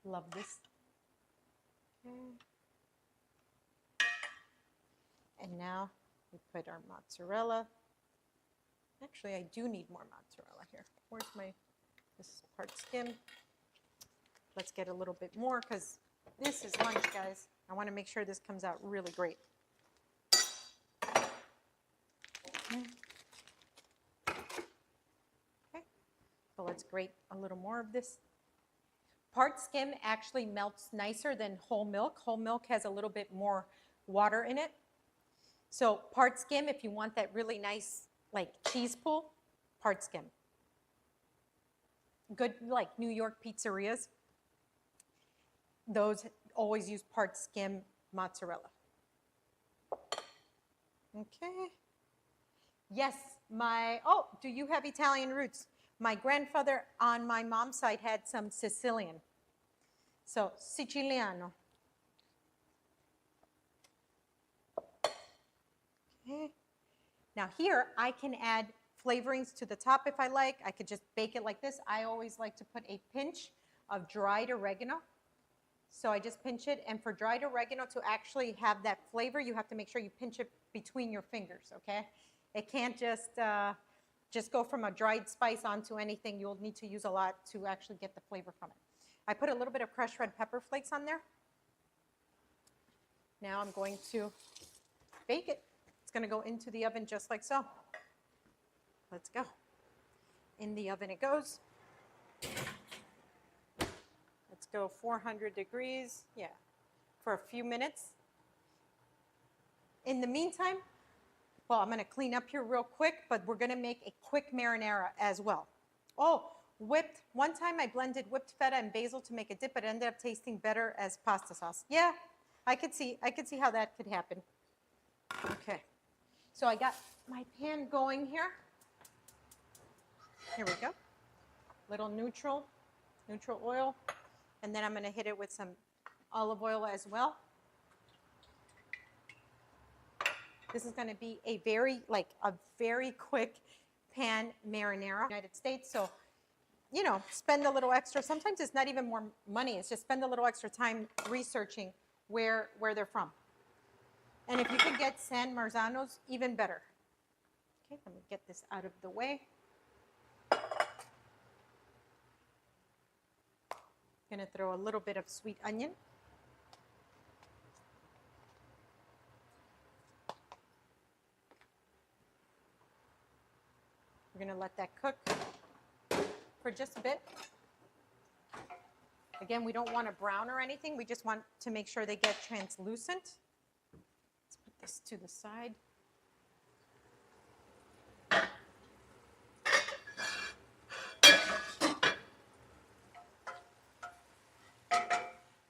Love this. Okay. And now we put our mozzarella. Actually, I do need more mozzarella here. Where's this is part skim. Let's get a little bit more, because this is lunch, guys. I want to make sure this comes out really great. Okay, so let's grate a little more of this. Part skim actually melts nicer than whole milk. Whole milk has a little bit more water in it. So part skim, if you want that really nice, like cheese pull, part skim. Good, like New York pizzerias, those always use part skim mozzarella. Okay. Yes, do you have Italian roots? My grandfather on my mom's side had some Sicilian. So, Siciliano. Okay. Now here, I can add flavorings to the top if I like. I could just bake it like this. I always like to put a pinch of dried oregano. So I just pinch it, and for dried oregano to actually have that flavor, you have to make sure you pinch it between your fingers, okay? It can't just go from a dried spice onto anything. You'll need to use a lot to actually get the flavor from it. I put a little bit of crushed red pepper flakes on there. Now I'm going to bake it. It's going to go into the oven just like so. Let's go. In the oven it goes. Let's go 400 degrees, yeah, for a few minutes. In the meantime, well, I'm going to clean up here real quick, but we're going to make a quick marinara as well. Oh, one time I blended whipped feta and basil to make a dip, but it ended up tasting better as pasta sauce. Yeah, I could see how that could happen. Okay, so I got my pan going here. Here we go. Little neutral oil. And then I'm going to hit it with some olive oil as well. This is going to be a very quick pan marinara. United States, so, spend a little extra. Sometimes it's not even more money. It's just spend a little extra time researching where they're from. And if you can get San Marzanos, even better. Okay, let me get this out of the way. Going to throw a little bit of sweet onion. We're going to let that cook for just a bit. Again, we don't want to brown or anything. We just want to make sure they get translucent. Let's put this to the side.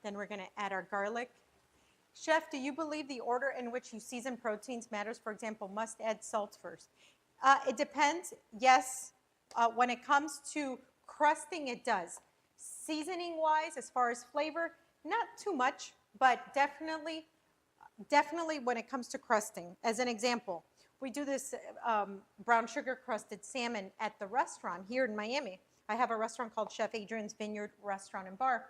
Then we're going to add our garlic. Chef, do you believe the order in which you season proteins matters? For example, must add salt first. It depends. Yes, when it comes to crusting, it does. Seasoning-wise, as far as flavor, not too much, but definitely when it comes to crusting. As an example, we do this brown sugar crusted salmon at the restaurant here in Miami. I have a restaurant called Chef Adrian's Vineyard Restaurant and Bar.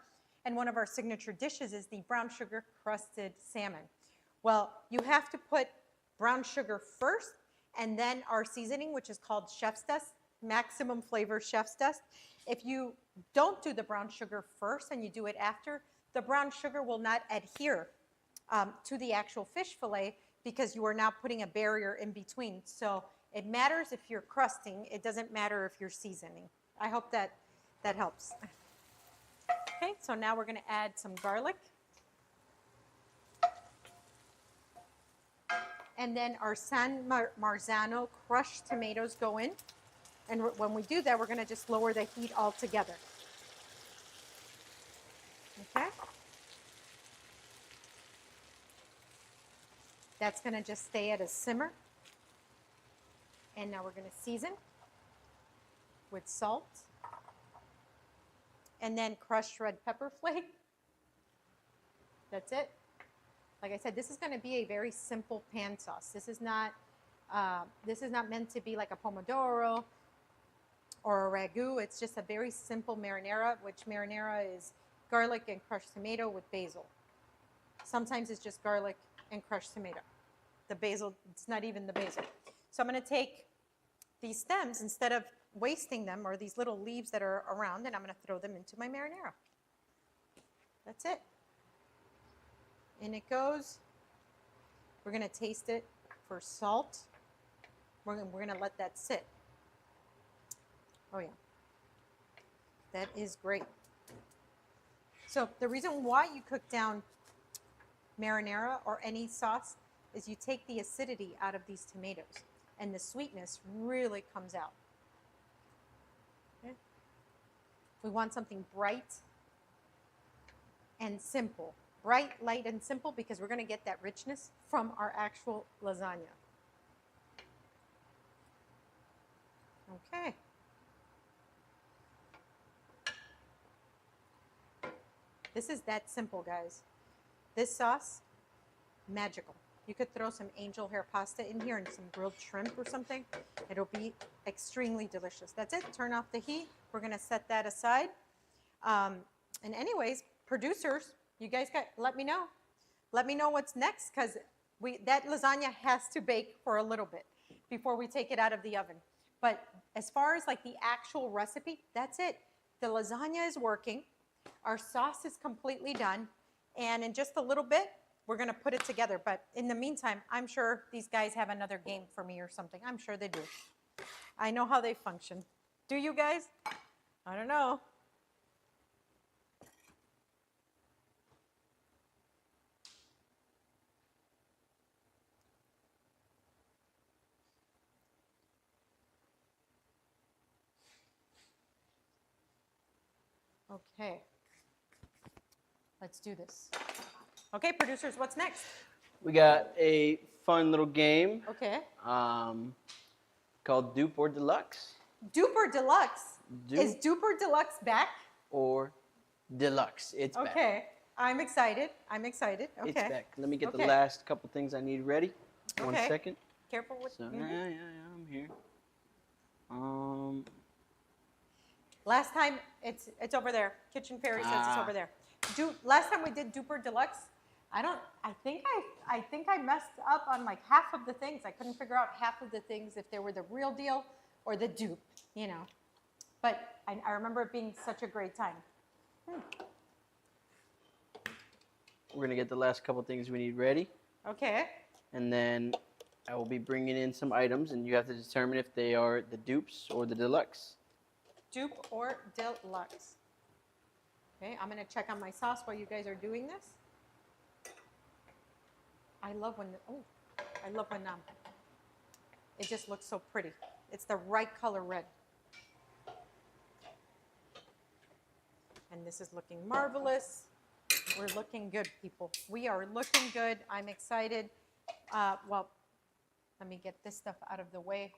And one of our signature dishes is the brown sugar crusted salmon. Well, you have to put brown sugar first and then our seasoning, which is called chef's dust, maximum flavor chef's dust. If you don't do the brown sugar first and you do it after, the brown sugar will not adhere to the actual fish fillet because you are now putting a barrier in between. So it matters if you're crusting. It doesn't matter if you're seasoning. I hope that helps. Okay, so now we're going to add some garlic. And then our San Marzano crushed tomatoes go in. And when we do that, we're going to just lower the heat altogether. Okay? That's going to just stay at a simmer. And now we're going to season with salt. And then crushed red pepper flake. That's it. Like I said, this is going to be a very simple pan sauce. This is not meant to be like a pomodoro or a ragu. It's just a very simple marinara, which marinara is garlic and crushed tomato with basil. Sometimes it's just garlic and crushed tomato. The basil, it's not even the basil. So I'm going to take these stems, instead of wasting them, or these little leaves that are around, and I'm going to throw them into my marinara. That's it. In it goes. We're going to taste it for salt. We're going to let that sit. Oh yeah. That is great. So the reason why you cook down marinara or any sauce is you take the acidity out of these tomatoes, and the sweetness really comes out. We want something bright and simple. Bright, light, and simple, because we're going to get that richness from our actual lasagna. Okay. This is that simple, guys. This sauce, magical. You could throw some angel hair pasta in here and some grilled shrimp or something. It'll be extremely delicious. That's it. Turn off the heat. We're going to set that aside. And anyways, producers, you guys let me know. Let me know what's next, because that lasagna has to bake for a little bit before we take it out of the oven. But as far as like the actual recipe, that's it. The lasagna is working. Our sauce is completely done. And in just a little bit, we're going to put it together. But in the meantime, I'm sure these guys have another game for me or something. I'm sure they do. I know how they function. Do you guys? I don't know. Okay. Let's do this. Okay, producers, what's next? We got a fun little game. Okay. Called Dupe or Deluxe. Dupe or Deluxe? Dupe. Is Dupe or Deluxe back? Or Deluxe. It's back. Okay. I'm excited. I'm excited. Okay. It's back. Let me get the Okay. last couple things I need ready. One Okay. second. Careful with. So, yeah, I'm here. Last time, it's over there. Kitchen Fairy says it's over there. Last time we did Dupe or Deluxe, I think I messed up on like half of the things. I couldn't figure out half of the things, if they were the real deal or the dupe, you know. But I remember it being such a great time. We're going to get the last couple things we need ready. Okay. And then I will be bringing in some items, and you have to determine if they are the dupes or the deluxe. Dupe or Deluxe. Okay, I'm gonna check on my sauce while you guys are doing this. I love when it just looks so pretty. It's the right color red. And this is looking marvelous. We're looking good, people. We are looking good. I'm excited. Well, let me get this stuff out of the way.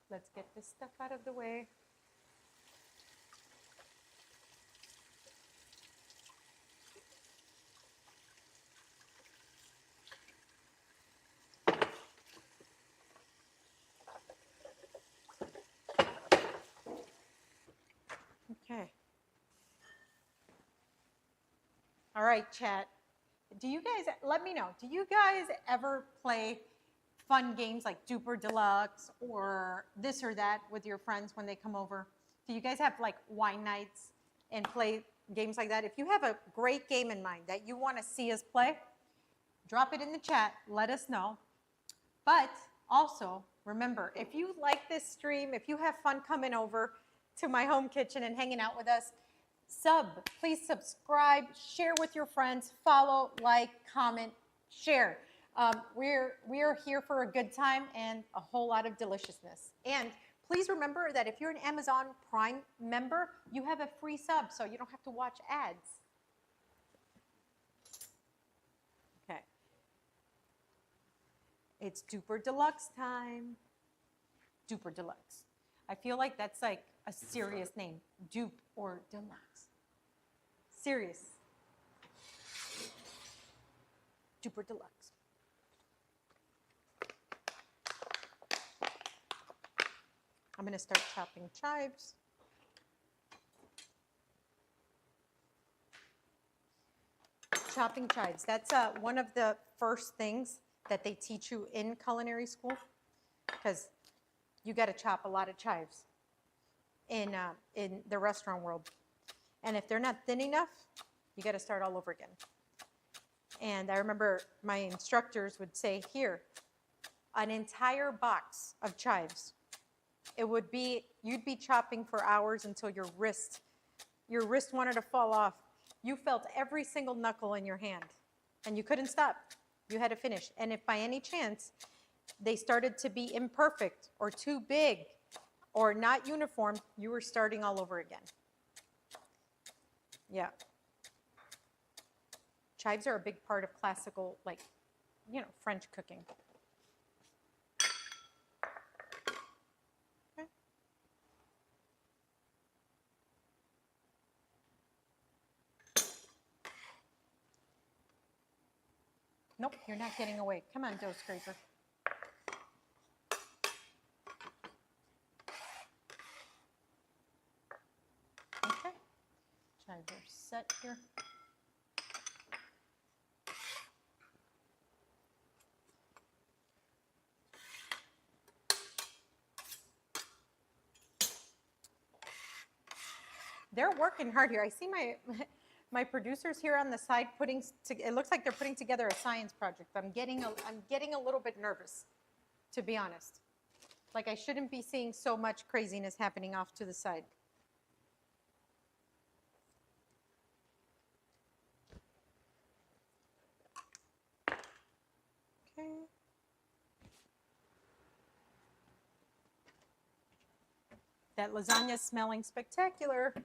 Let's get this stuff out of the way. Okay. All right, chat. Do you guys, let me know, do you guys ever play fun games like Dupe or Deluxe or this or that with your friends when they come over? Do you guys have like wine nights and play games like that? If you have a great game in mind that you want to see us play, drop it in the chat. Let us know. But also, remember, if you like this stream, if you have fun coming over to my home kitchen and hanging out with us, please subscribe, share with your friends, follow, like, comment, share. We're here for a good time and a whole lot of deliciousness. And please remember that if you're an Amazon Prime member, you have a free sub, so you don't have to watch ads. Okay. It's Duper Deluxe time. Duper Deluxe. I feel like that's like a serious name. Dupe or Deluxe. Serious. Duper Deluxe. I'm going to start chopping chives. Chopping chives. That's one of the first things that they teach you in culinary school, because you got to chop a lot of chives in the restaurant world. And if they're not thin enough, you got to start all over again. And I remember my instructors would say, here, an entire box of chives. You'd be chopping for hours until your wrist wanted to fall off. You felt every single knuckle in your hand, and you couldn't stop. You had to finish. And if by any chance they started to be imperfect or too big or not uniform, you were starting all over again. Yeah. Chives are a big part of classical, French cooking. Okay. Nope, you're not getting away. Come on, dough scraper. Okay. Chives are set here. They're working hard here. I see my producers here on the side it looks like they're putting together a science project. I'm getting a little bit nervous, to be honest. Like, I shouldn't be seeing so much craziness happening off to the side. Okay. That lasagna's smelling spectacular.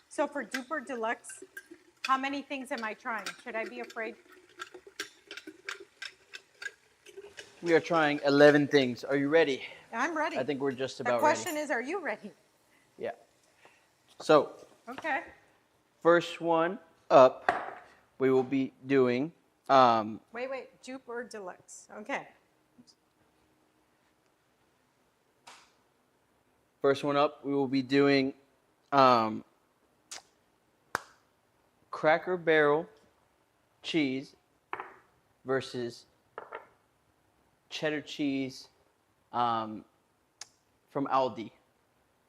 So for Duper Deluxe, how many things am I trying? Should I be afraid? We are trying 11 things. Are you ready? I'm ready. I think we're just about ready. The question ready. is, are you ready? Yeah. So, okay. First one up, we will be doing... Wait, Dupe or Deluxe? Okay. First one up, we will be doing Cracker Barrel cheese versus cheddar cheese from Aldi.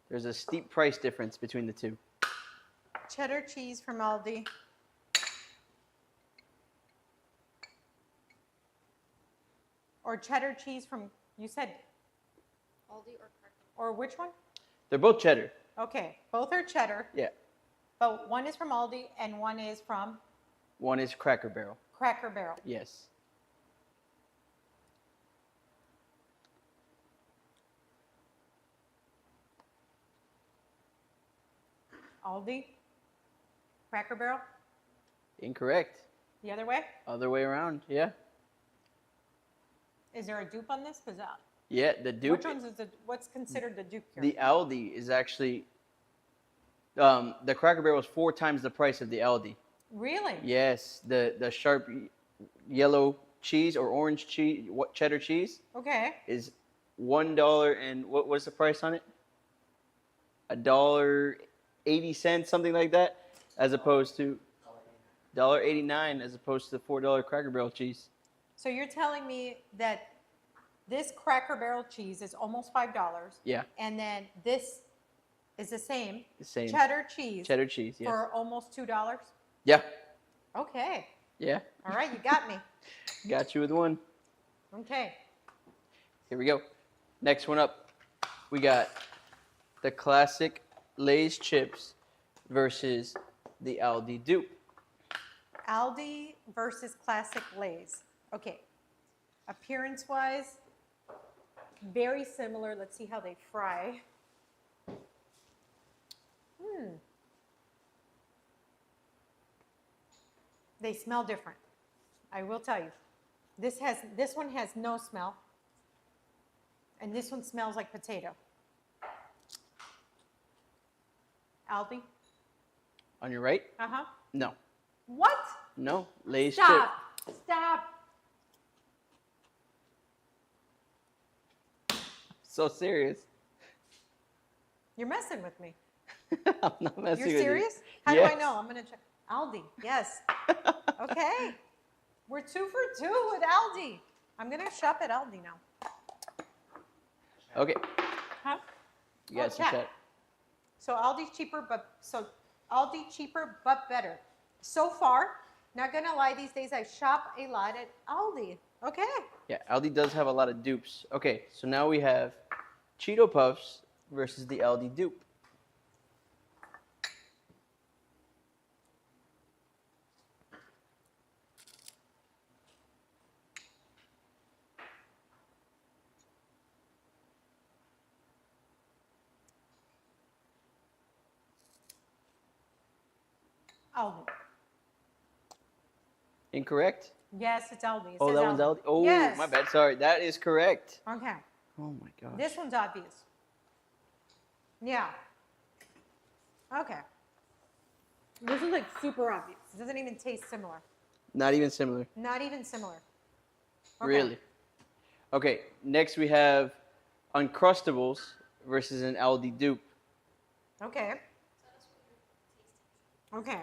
There's a steep price difference between the two. Cheddar cheese from Aldi. Or cheddar cheese from, you said, Aldi or Cracker? or which one? They're both cheddar. Okay, both are cheddar, Yeah. but one is from Aldi and one is from One is Cracker Barrel. Cracker Barrel. Yes. Aldi, Cracker Barrel, Incorrect. the other way. Other way around. Yeah. Is there a dupe on this? Because Yeah, the Dupe. which ones is what's considered the dupe here? The Aldi is actually the Cracker Barrel is 4 times the price of the Aldi. Really? Yes, the sharp yellow cheese or orange cheese, cheddar cheese Okay. is $1 and what's the price on it? $1.80, something like that, as opposed to $1.89 as opposed to the $4 Cracker Barrel cheese. So you're telling me that this Cracker Barrel cheese is almost $5. Yeah, And then this is the same. the same. Cheddar cheese. Cheddar cheese, yes. For almost $2. Yeah, Okay. yeah. All right, you got me. Got you with one. Okay. Here we go. Next one up, we got the classic Lay's chips versus the Aldi Dupe. Aldi versus classic Lay's. Okay. Appearance-wise, very similar. Let's see how they fry. They smell different. I will tell you. This one has no smell. And this one smells like potato. Aldi? On your right? Uh-huh. No. What? No. Lay's Stop. Stop. chip. So serious. You're messing with me. I'm not messing You're with serious? you. How do I Yes. know? I'm going to check. Aldi. Yes. Okay. We're 2 for 2 with Aldi. I'm going to shop at Aldi now. Okay. Huh? You got some chat. chat. So Aldi's cheaper, Aldi cheaper but better. So far, not gonna lie, these days I shop a lot at Aldi. Okay. Yeah, Aldi does have a lot of dupes. Okay, so now we have Cheeto Puffs versus the Aldi Dupe. Aldi. Incorrect? Yes, it's Aldi. It Oh, says that one's Aldi? Oh, Yes. my bad. Sorry. That is correct. Okay. Oh, my gosh. This one's obvious. Yeah. Okay. This is like super obvious. It doesn't even taste similar. Not even similar. Not even similar. Okay. Really? Okay, next we have Uncrustables versus an Aldi Dupe. Okay. Okay.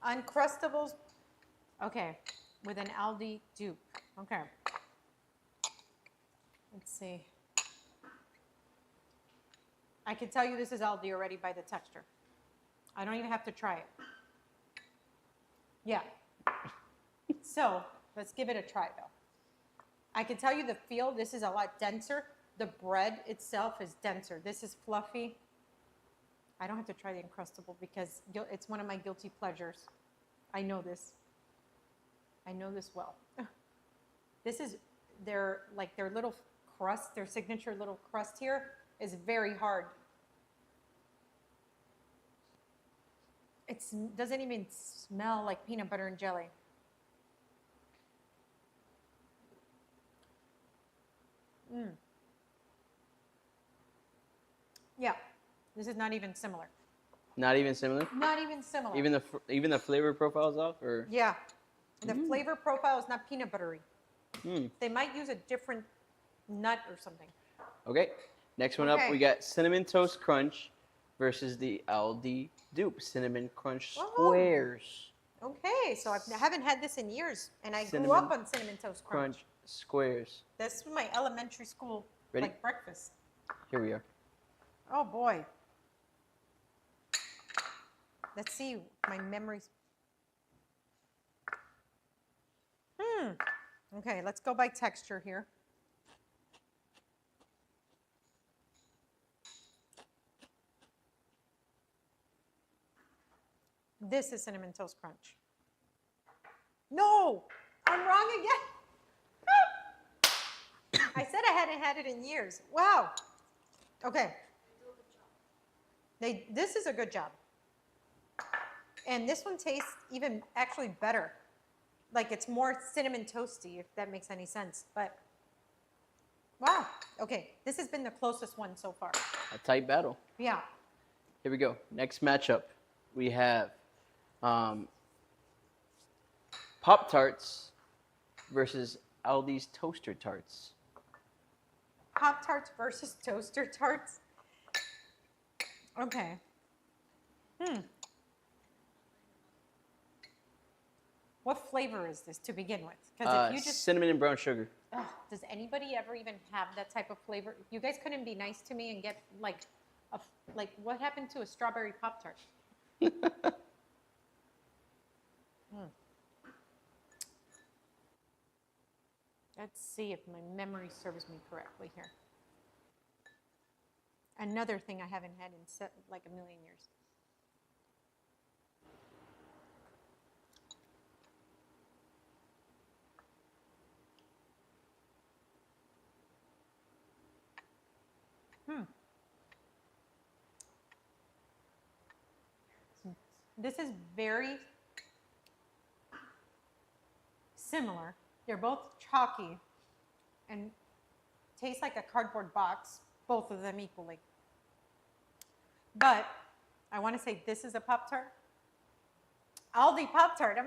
Uncrustables. Okay. With an Aldi dupe. Okay. Let's see. I can tell you this is Aldi already by the texture. I don't even have to try it. Yeah. So let's give it a try though. I can tell you the feel, this is a lot denser. The bread itself is denser. This is fluffy. I don't have to try the Uncrustable because it's one of my guilty pleasures. I know this. I know this well. This is their little crust, their signature little crust here is very hard. It doesn't even smell like peanut butter and jelly. Yeah, this is not even similar. Not even similar? Not even similar. Even the flavor profile's off? Or? Yeah, the flavor profile is not peanut buttery. Mm. They might use a different nut or something. Okay, next one up, Okay. we got Cinnamon Toast Crunch versus the Aldi Dupe Cinnamon Crunch Oh. Squares. Okay, so I haven't had this in years, and I grew Cinnamon up on Cinnamon Toast Crunch. Crunch Squares. This was my elementary school Ready? like breakfast. Here we are. Oh boy. Let's see my memories. Okay, let's go by texture here. This is Cinnamon Toast Crunch. No, I'm wrong again. I said I hadn't had it in years. Wow. Okay. This is a good job. And this one tastes even actually better. Like it's more cinnamon toasty, if that makes any sense. But wow. Okay, this has been the closest one so far. A tight battle. Yeah. Here we go. Next matchup. We have Pop-Tarts versus Aldi's Toaster Tarts. Pop-Tarts versus Toaster Tarts. Okay. What flavor is this to begin with? Because if you just cinnamon and brown sugar. does anybody ever even have that type of flavor? You guys couldn't be nice to me and get like what happened to a strawberry Pop-Tart? Let's see if my memory serves me correctly here. Another thing I haven't had in like a million years. This is very similar. They're both chalky and taste like a cardboard box, both of them equally. But I want to say this is a Pop-Tart. Aldi Pop-Tart.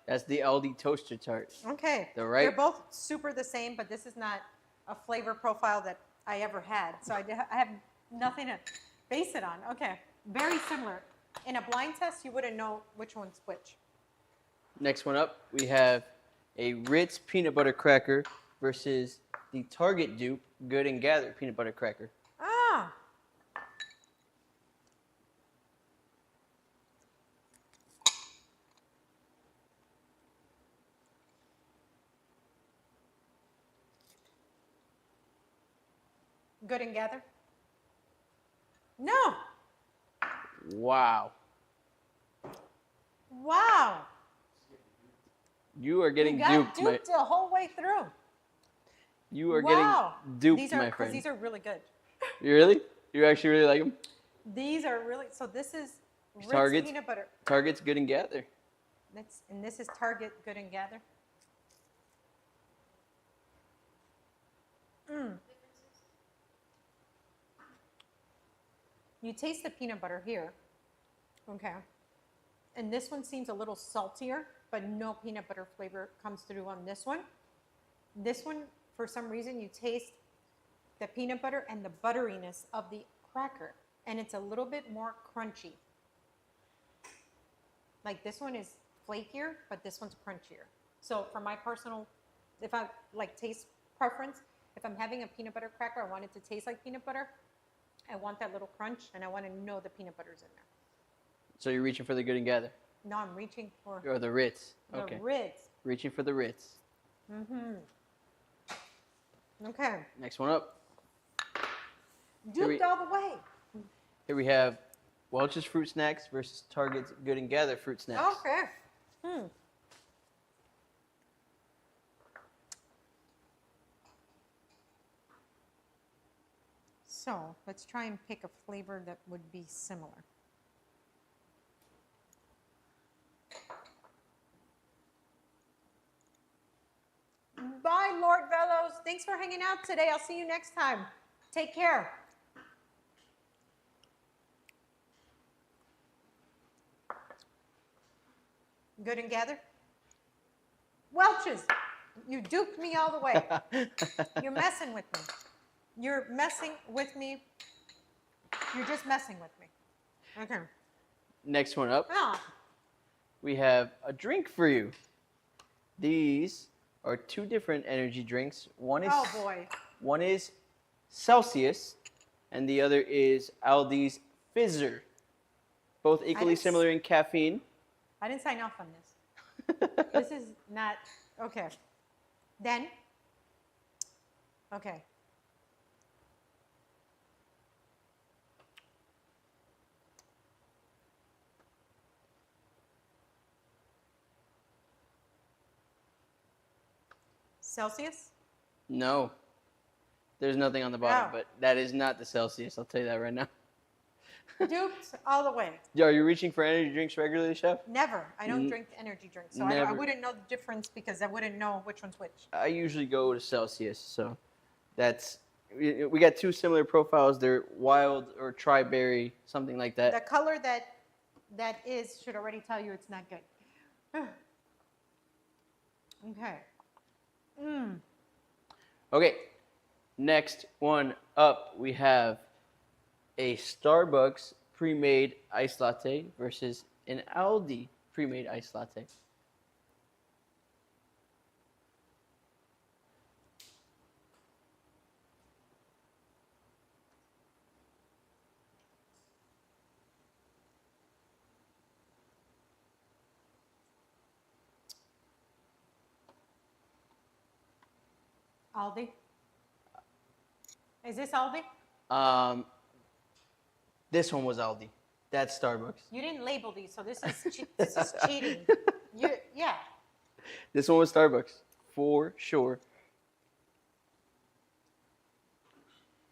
That's the Aldi Toaster Tart. Okay. They're both super the same, but this is not a flavor profile that I ever had. So I have nothing to base it on. Okay. Very similar. In a blind test, you wouldn't know which one's which. Next one up, we have a Ritz peanut butter cracker versus the Target dupe Good and Gather peanut butter cracker. Ah. Good and Gather? No. Wow. Wow. You are getting You got duped, the whole way through. You are Wow. getting duped, These are, my friend. These are really good. You really? You actually really like them? These are really, so this is Ritz Target's- peanut butter. Target's Good and Gather. And this is Target Good and Gather. You taste the peanut butter here. Okay. And this one seems a little saltier, but no peanut butter flavor comes through on this one. This one, for some reason, you taste the peanut butter and the butteriness of the cracker. And it's a little bit more crunchy. Like this one is flakier, but this one's crunchier. So for my personal, if I like taste preference, if I'm having a peanut butter cracker, I want it to taste like peanut butter. I want that little crunch, and I want to know the peanut butter's in there. So you're reaching for the Good and Gather? No, I'm reaching for Or the Ritz? the Okay. Ritz. Reaching for the Ritz. Okay. Next one up. Duped all the way. Here we have Welch's Fruit Snacks versus Target's Good and Gather Fruit Snacks. Okay. So let's try and pick a flavor that would be similar. Bye, Lord Velos. Thanks for hanging out today. I'll see you next time. Take care. Good and Gather? Welch's. You duped me all the way. You're messing with me. You're messing with me. You're just messing with me. Okay. next one up, Oh, we have a drink for you. These are two different energy drinks. oh boy. One is Celsius, and the other is Aldi's Fizzer. Both equally didn't s- similar in caffeine. I didn't sign off on this. This is not okay. Then, okay. Celsius? No, there's nothing on the bottom, Oh. but that is not the Celsius. I'll tell you that right now. Duped all the way. Are you reaching for energy drinks regularly, Chef? Never. I don't N- drink energy drinks, so I never. wouldn't know the difference because I wouldn't know which one's which. I usually go to Celsius, so that's we got two similar profiles. They're wild or tri-berry, something like that. The color that is should already tell you it's not good. Okay. Okay, next one up, we have a Starbucks pre-made iced latte versus an Aldi pre-made iced latte. Aldi. Is this Aldi? This one was Aldi. That's Starbucks. You didn't label these, so this is this is cheating. Yeah. This one was Starbucks, for sure.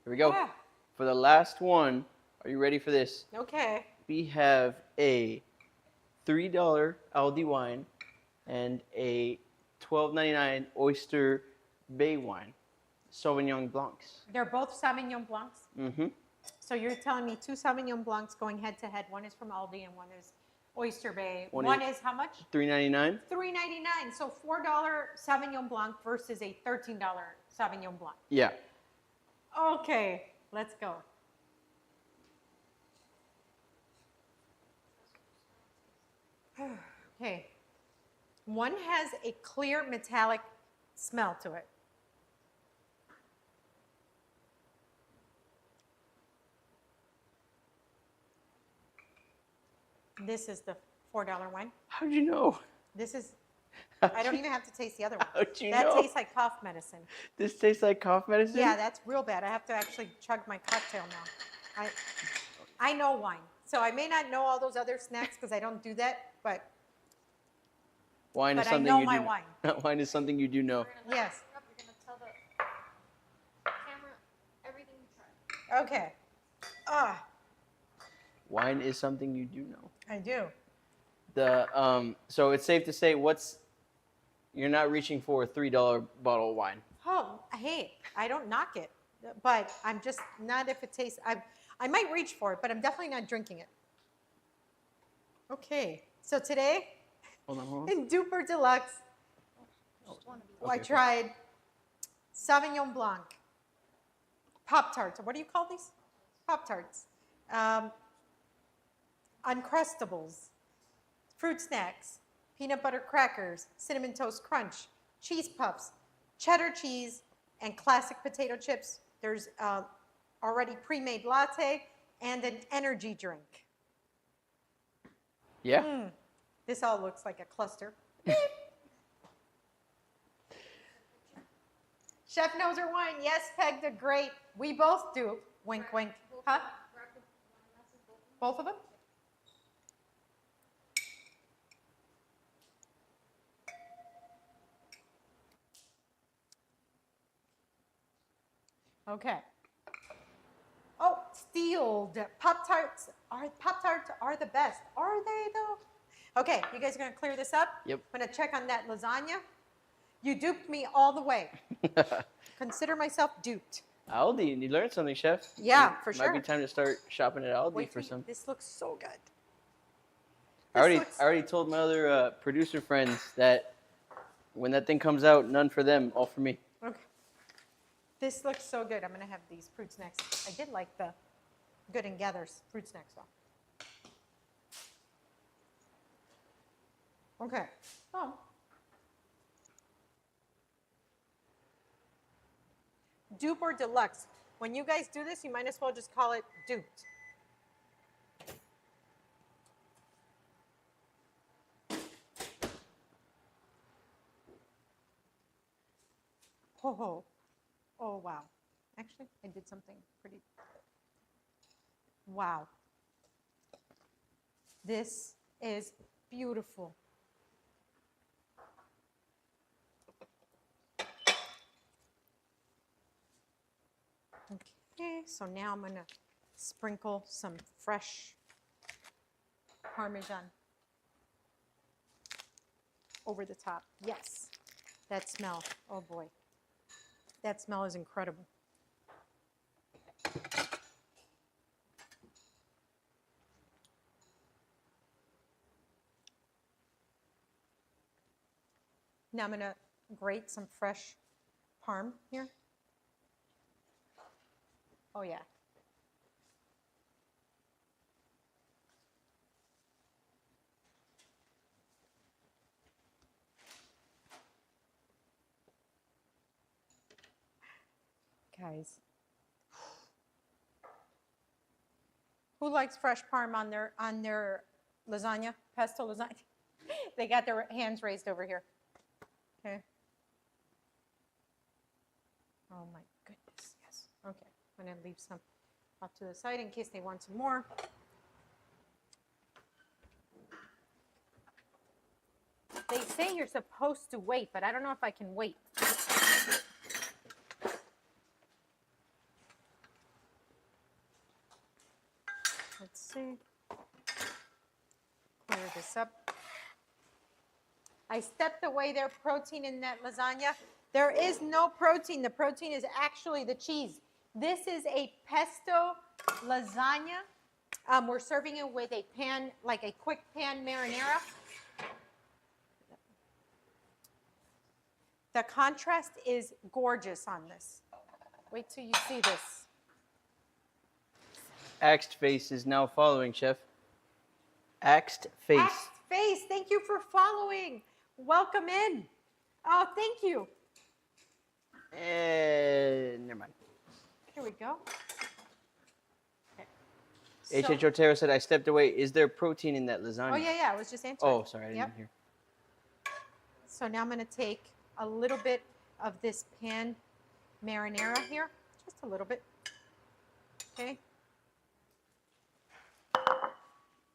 Here we go. Yeah. For the last one, are you ready for this? Okay. We have a $3 Aldi wine and a $12.99 Oyster Bay wine, Sauvignon Blancs. They're both Sauvignon Blancs. Mm-hmm. So you're telling me two Sauvignon Blancs going head to head. One is from Aldi and one is Oyster Bay. One is how much? $3.99. $3.99. So $4 Sauvignon Blanc versus a $13 Sauvignon Blanc. Yeah. Okay, let's go. Okay. One has a clear metallic smell to it. This is the $4 wine. How'd you know? This is, I don't even have to taste the other one. How'd you That know? tastes like cough medicine. This tastes like cough medicine? Yeah, that's real bad. I have to actually chug my cocktail now. I know wine. So I may not know all those other snacks because I don't do that, but Wine is But I something know you my do. wine. Wine is something you do know. Yes. You're gonna tell the camera everything you tried. Okay. Ah, Wine is something you do know. I do. So it's safe to say you're not reaching for a $3 bottle of wine. Oh, hey, I don't knock it, but I'm just not if it tastes. I might reach for it, but I'm definitely not drinking it. Okay, so today Hold on. in Dupe Deluxe, Just one of these. I Okay. tried Sauvignon Blanc, Pop-Tarts. What do you call these? Pop-Tarts. Uncrustables, fruit snacks, peanut butter crackers, cinnamon toast crunch, cheese puffs, cheddar cheese, and classic potato chips. There's already pre-made latte and an energy drink. Yeah. This all looks like a cluster. Chef knows her wine. Yes, Peg the Great. We both do. Wink, wink. Huh? Grab the wine glasses, both of them. Both of them? Okay. Oh, steeled. Pop-Tarts are the best. Are they though? Okay, you guys are gonna clear this up? Yep. I'm gonna check on that lasagna. You duped me all the way. Consider myself duped. Aldi, you learned something, Chef. Yeah, It for Might be sure. time to start shopping at Aldi Wait for till some. This looks so good. I looks- already told my other producer friends that when that thing comes out, none for them, all for me. Okay. This looks so good. I'm gonna have these fruit snacks. I did like the Good and Gather's fruit snacks though. Okay. So, dupe or deluxe. When you guys do this, you might as well just call it duped. Oh, oh, wow. Actually, I did something pretty. Wow. This is beautiful. Okay, so now I'm gonna sprinkle some fresh Parmesan over the top. Yes, that smell, oh boy. That smell is incredible. Now I'm gonna grate some fresh parm here. Oh yeah. Guys. Who likes fresh parm on their lasagna, pesto lasagna? They got their hands raised over here. Okay. Oh my goodness, yes. Okay, I'm gonna leave some off to the side in case they want some more. They say you're supposed to wait, but I don't know if I can wait. Let's see. Clear this up. I stepped away their protein in that lasagna. There is no protein. The protein is actually the cheese. This is a pesto lasagna. We're serving it with a pan, like a quick pan marinara. The contrast is gorgeous on this. Wait till you see this. Axed face is now following, Chef. Axed face. Axed face, thank you for following. Welcome in. Oh, thank you. Never mind. Here we go. Okay. H.H. Otero said, I stepped away. Is there protein in that lasagna? Oh, yeah, I was just answering. Oh, sorry, I didn't hear. So now I'm going to take a little bit of this pan marinara here, just a little bit. Okay.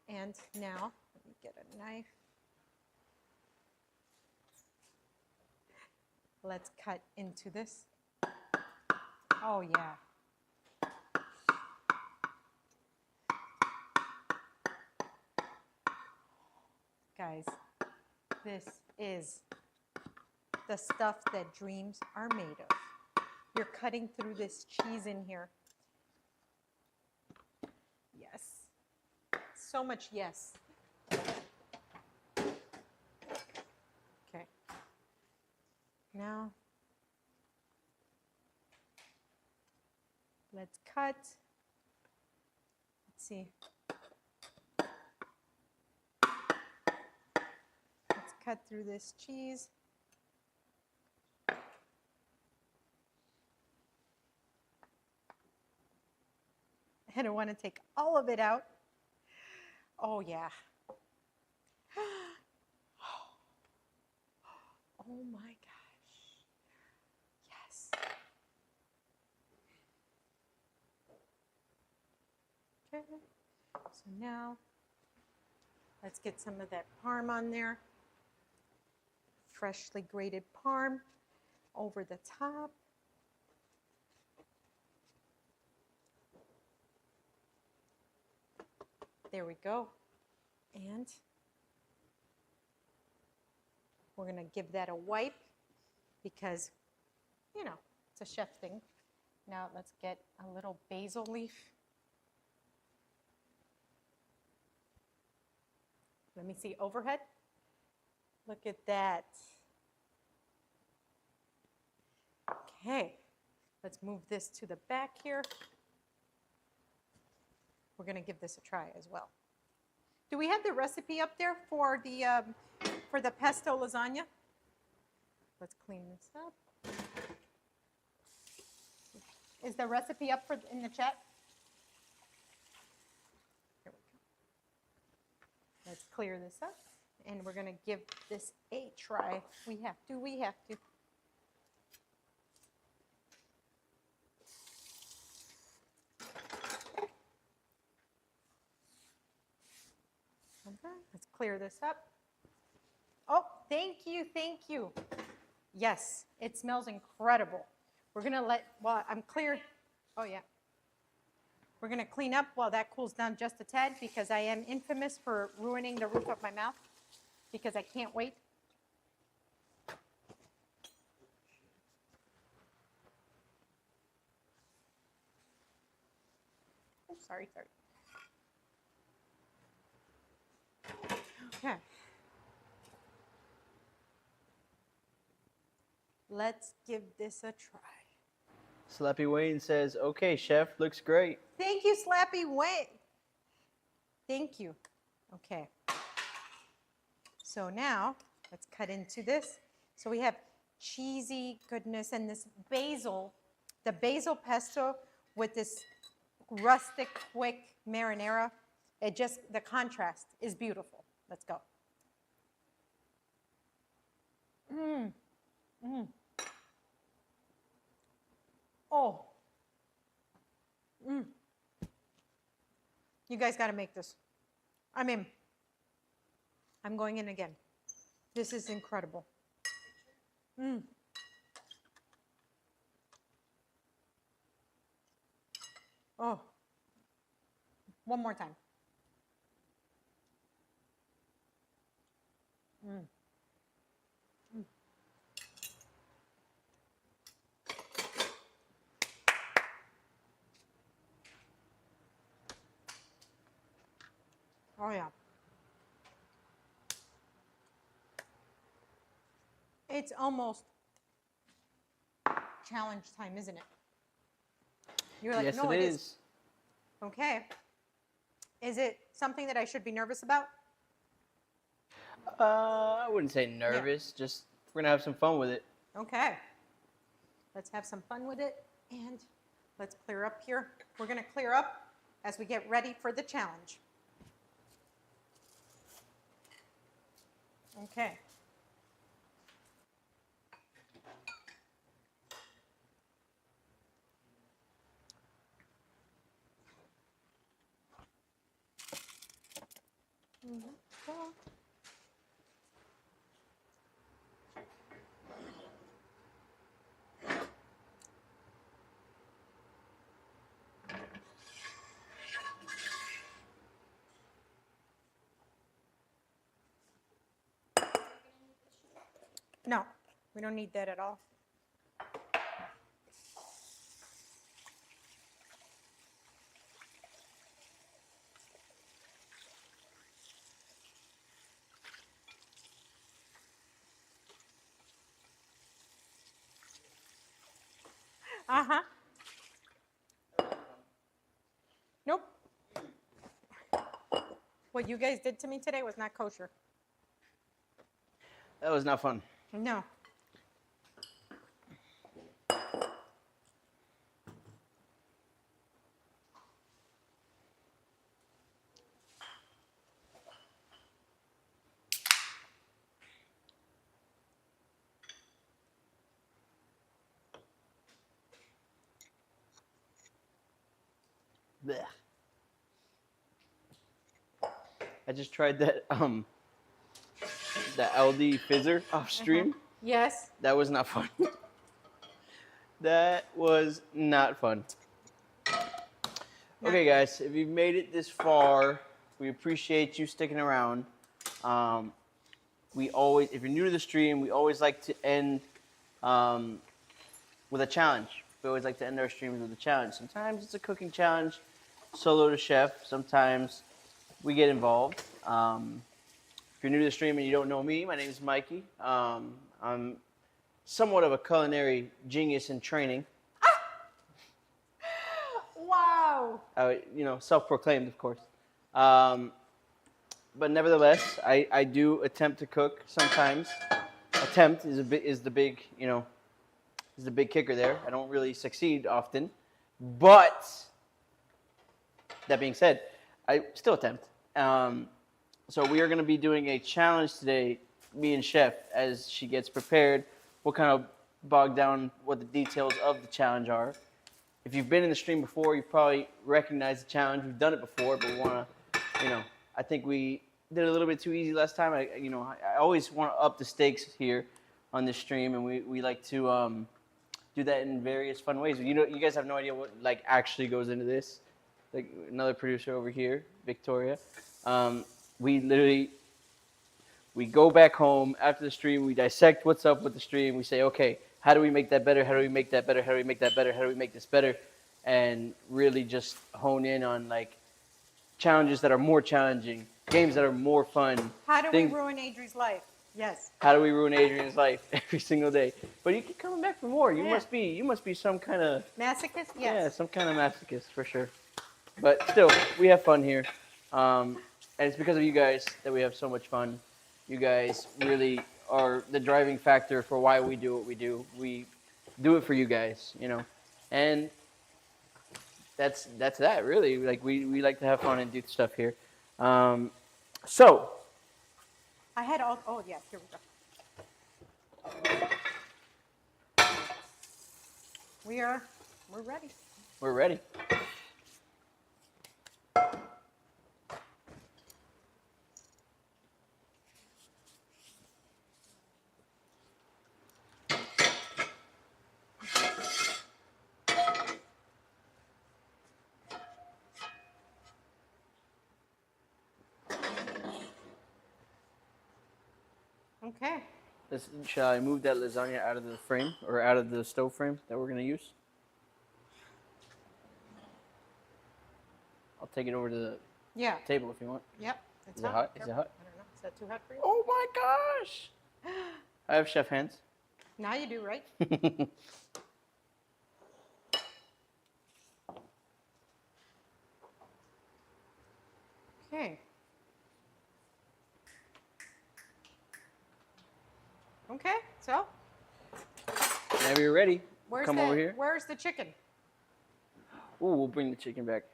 And now, let me get a knife. Let's cut into this. Oh, yeah. Guys, this is the stuff that dreams are made of. You're cutting through this cheese in here. Yes. So much yes. Okay. Now, let's cut. Let's see. Let's cut through this cheese. I don't want to take all of it out. Oh, yeah. Oh, my gosh. Yes. Okay. So now, let's get some of that parm on there. Freshly grated parm over the top. There we go. And we're going to give that a wipe because, you know, it's a chef thing. Now let's get a little basil leaf. Let me see overhead. Look at that. Okay, let's move this to the back here. We're going to give this a try as well. Do we have the recipe up there for the pesto lasagna? Let's clean this up. Is the recipe up in the chat? Here we go. Let's clear this up, and we're gonna give this a try. We have to. Okay, let's clear this up. Oh, thank you. Yes, it smells incredible. We're gonna I'm clear. Oh yeah. We're gonna clean up while that cools down just a tad because I am infamous for ruining the roof of my mouth because I can't wait. Oh, sorry. Okay. Let's give this a try. Slappy Wayne says, okay, chef, looks great. Thank you, Slappy Wayne. Thank you. Okay. So now, let's cut into this. So we have cheesy goodness and this basil, the basil pesto with this rustic, quick marinara. The contrast is beautiful. Let's go. Oh. You guys got to make this. I'm in. I'm going in again. This is incredible. Oh. One more time. Oh, yeah. It's almost challenge time, isn't it? You're like, yes, no, it it is. Okay. Is it something that I should be nervous about? I wouldn't say nervous. Yeah. Just we're going to have some fun with it. Okay. Let's have some fun with it. And let's clear up here. We're going to clear up as we get ready for the challenge. Okay. No, we don't need that at all. Uh-huh. Nope. What you guys did to me today was not kosher. That was not fun. No. Blech. I just tried that the LD fizzer off stream. Yes. That was not fun. That was not fun. Okay, guys, if you've made it this far, we appreciate you sticking around. We always, if you're new to the stream, we always like to end with a challenge. We always like to end our streams with a challenge. Sometimes it's a cooking challenge, solo to chef. Sometimes we get involved. If you're new to the stream and you don't know me, my name is Mikey. I'm somewhat of a culinary genius in training. Wow. You know, self-proclaimed, of course. but nevertheless, I do attempt to cook sometimes. Attempt is the big, is the big kicker there. I don't really succeed often, but that being said, I still attempt. So we are going to be doing a challenge today, me and Chef, as she gets prepared. We'll kind of bog down what the details of the challenge are. If you've been in the stream before, you've probably recognized the challenge. We've done it before, but we want to, I think we did it a little bit too easy last time. I always want to up the stakes here on this stream, and we like to do that in various fun ways. You guys have no idea what actually goes into this. Like another producer over here, Victoria. We go back home after the stream. We dissect what's up with the stream. We say, okay, how do we make that better? How do we make that better? How do we make that better? How do we make this better? And really just hone in on challenges that are more challenging, games that are more fun. How do we ruin Adri's life? Yes. How do we ruin Adrian's life every single day? But you keep coming back for more. You Yeah. must be some kind of Masochist? Yes. yeah, some kind of masochist for sure. But still, we have fun here, and it's because of you guys that we have so much fun. You guys really are the driving factor for why we do what we do. We do it for you guys, and that's that really. We like to have fun and do stuff here. So I had all. Oh yeah, here we go. We're ready. we're ready. Okay. Shall I move that lasagna out of the frame or out of the stove frame that we're gonna use? I'll take it over to the Yeah. table if you want. Yep. It's Is it hot? Is it Careful. hot? I don't know. Is that too hot for you? Oh my gosh! I have chef hands. Now you do, right? Okay. Okay. So Whenever you're ready, where's come the over here. where's the chicken? Ooh, we'll bring the chicken back.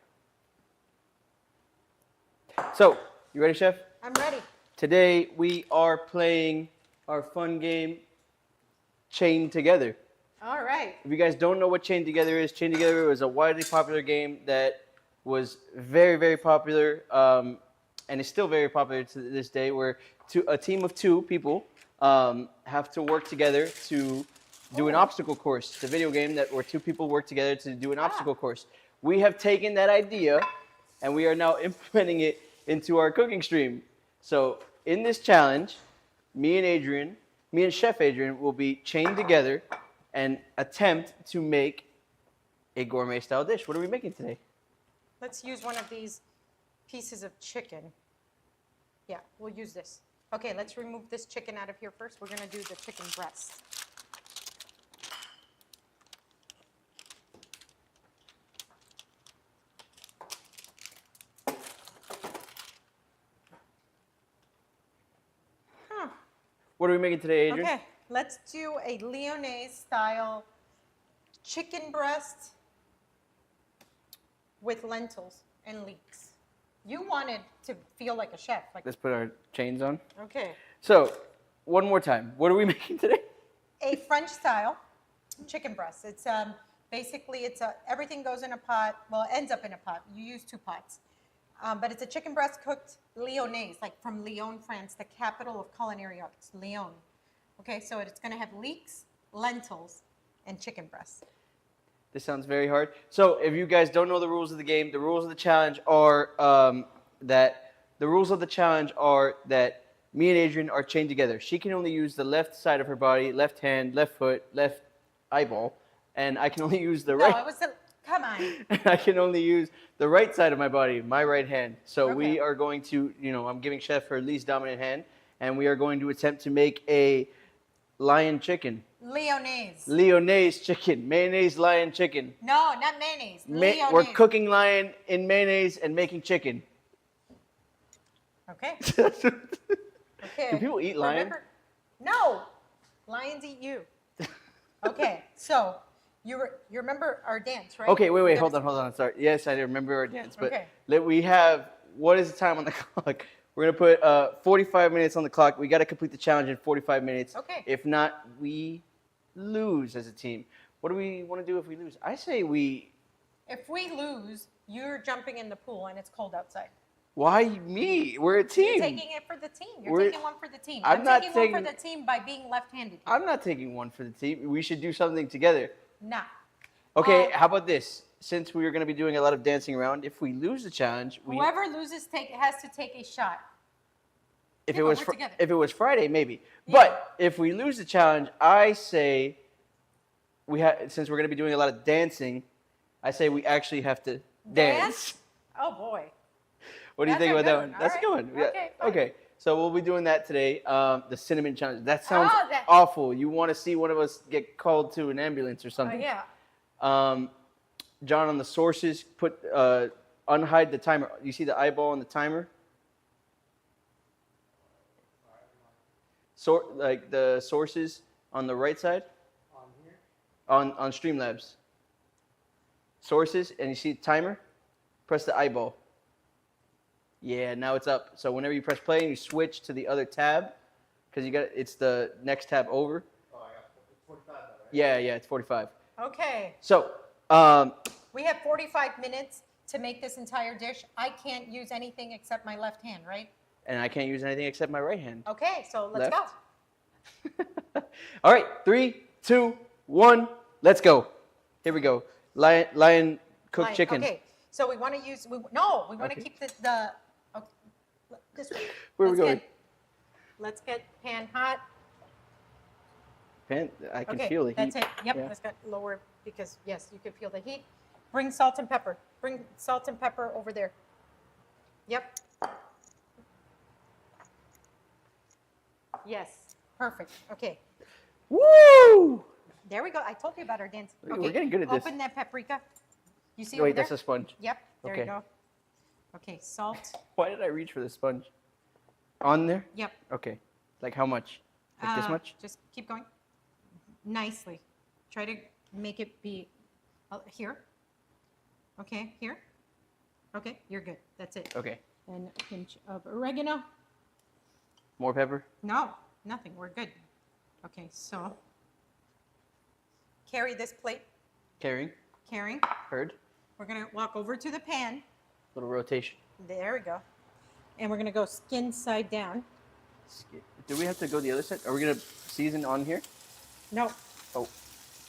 So, you ready, chef? I'm ready. Today we are playing our fun game, Chain Together. All right. If you guys don't know what Chain Together is, Chain Together was a widely popular game that was very, very popular, and is still very popular to this day, where a team of two people have to work together to do an obstacle course. It's a video game where two people work together to do an obstacle course. We have taken that idea, and we are now implementing it into our cooking stream. So in this challenge, me and Chef Adrian will be chained together and attempt to make a gourmet style dish. What are we making today? Let's use one of these pieces of chicken. Yeah, we'll use this. Okay, let's remove this chicken out of here first. We're going to do the chicken breast. Huh. What are we making today, Adrian? Okay, let's do a Lyonnaise style chicken breast with lentils and leeks. You wanted to feel like a chef. Let's put our chains on. Okay. So, one more time. What are we making today? A French style chicken breast. It's basically everything goes in a pot. Well, it ends up in a pot. You use two pots. But it's a chicken breast cooked Lyonnaise, like from Lyon, France, the capital of culinary arts, Lyon. Okay, so it's going to have leeks, lentils, and chicken breast. This sounds very hard. So, if you guys don't know the rules of the game, the rules of the challenge are that me and Adrian are chained together. She can only use the left side of her body, left hand, left foot, left eyeball, and I can only use the right. No, it was come on. I can only use the right side of my body, my right hand. So we Okay. are going to, I'm giving Chef her least dominant hand, and we are going to attempt to make a lion chicken. Lyonnaise chicken. Mayonnaise lion chicken. No, not mayonnaise. Lyonnaise. We're cooking lion in mayonnaise and making chicken. Okay. Do Okay. people eat lion? Remember, no, lions eat you. Okay, so you remember our dance, right? Okay, wait, We hold gotta- on. Sorry. Yes, I remember our dance, but Okay. we have, what is the time on the clock? We're gonna put 45 minutes on the clock. We got to complete the challenge in 45 minutes. Okay. If not, we lose as a team. What do we want to do if we lose? I say we. If we lose, you're jumping in the pool and it's cold outside. Why me? We're a team. You're taking it for the team. You're We're- taking one for the team. I'm not taking one for taking- the team by being left-handed. I'm not taking one for the team. We should do something together. Nah. Okay, how about this? Since we are going to be doing a lot of dancing around, if we lose the challenge, Whoever loses has to take a shot. if Yeah, it but was we're together. if it was Friday, maybe. Yeah. But if we lose the challenge, I say since we're going to be doing a lot of dancing, I say we actually have to dance. Oh boy. What do you That's think a about that good one? one. That's a good All one. right. Yeah. Okay, fine. Okay. So we'll be doing that today. The cinnamon challenge. That sounds Oh, that- awful. You want to see one of us get called to an ambulance or something? Yeah. John, on the sources, unhide the timer. You see the eyeball on the timer? Like the sources on the right side? On here? On Streamlabs. Sources, and you see the timer? Press the eyeball. Yeah, now it's up. So whenever you press play and you switch to the other tab, because it's the next tab over. Oh, I got it's 45 though, right? Yeah, it's 45. Okay. So, We have 45 minutes to make this entire dish. I can't use anything except my left hand, right? and I can't use anything except my right hand. Okay, so let's Left. go. All right, 3, 2, 1, let's go. Here we go. Lion cooked Lion. chicken. Okay, so we want to use, we want Okay. to keep this way. Where are we Let's going? Let's get pan hot. Pan, I can Okay, feel the heat. that's it. Yep, Yeah. let's get lower because yes, you can feel the heat. Bring salt and pepper. Bring salt and pepper over there. Yep. Yes, perfect. Okay, Woo! there we go. I told you about our dance. We're Okay, getting good at this. Open that paprika. You see Wait, over there? that's a sponge. Yep, there Okay. you go. Okay, salt. Why did I reach for the sponge? On there? Yep. Okay. Like how much? Like this much? Just keep going. Nicely. Try to make it be here. Okay, here. Okay, you're good. That's it. Okay. And a pinch of oregano. More pepper? No, nothing. We're good. Okay, so carry this plate. Carrying. Carrying. Heard. We're going to walk over to the pan. Little rotation. There we go. And we're going to go skin side down. Do we have to go the other side? Are we going to season on here? No. Oh,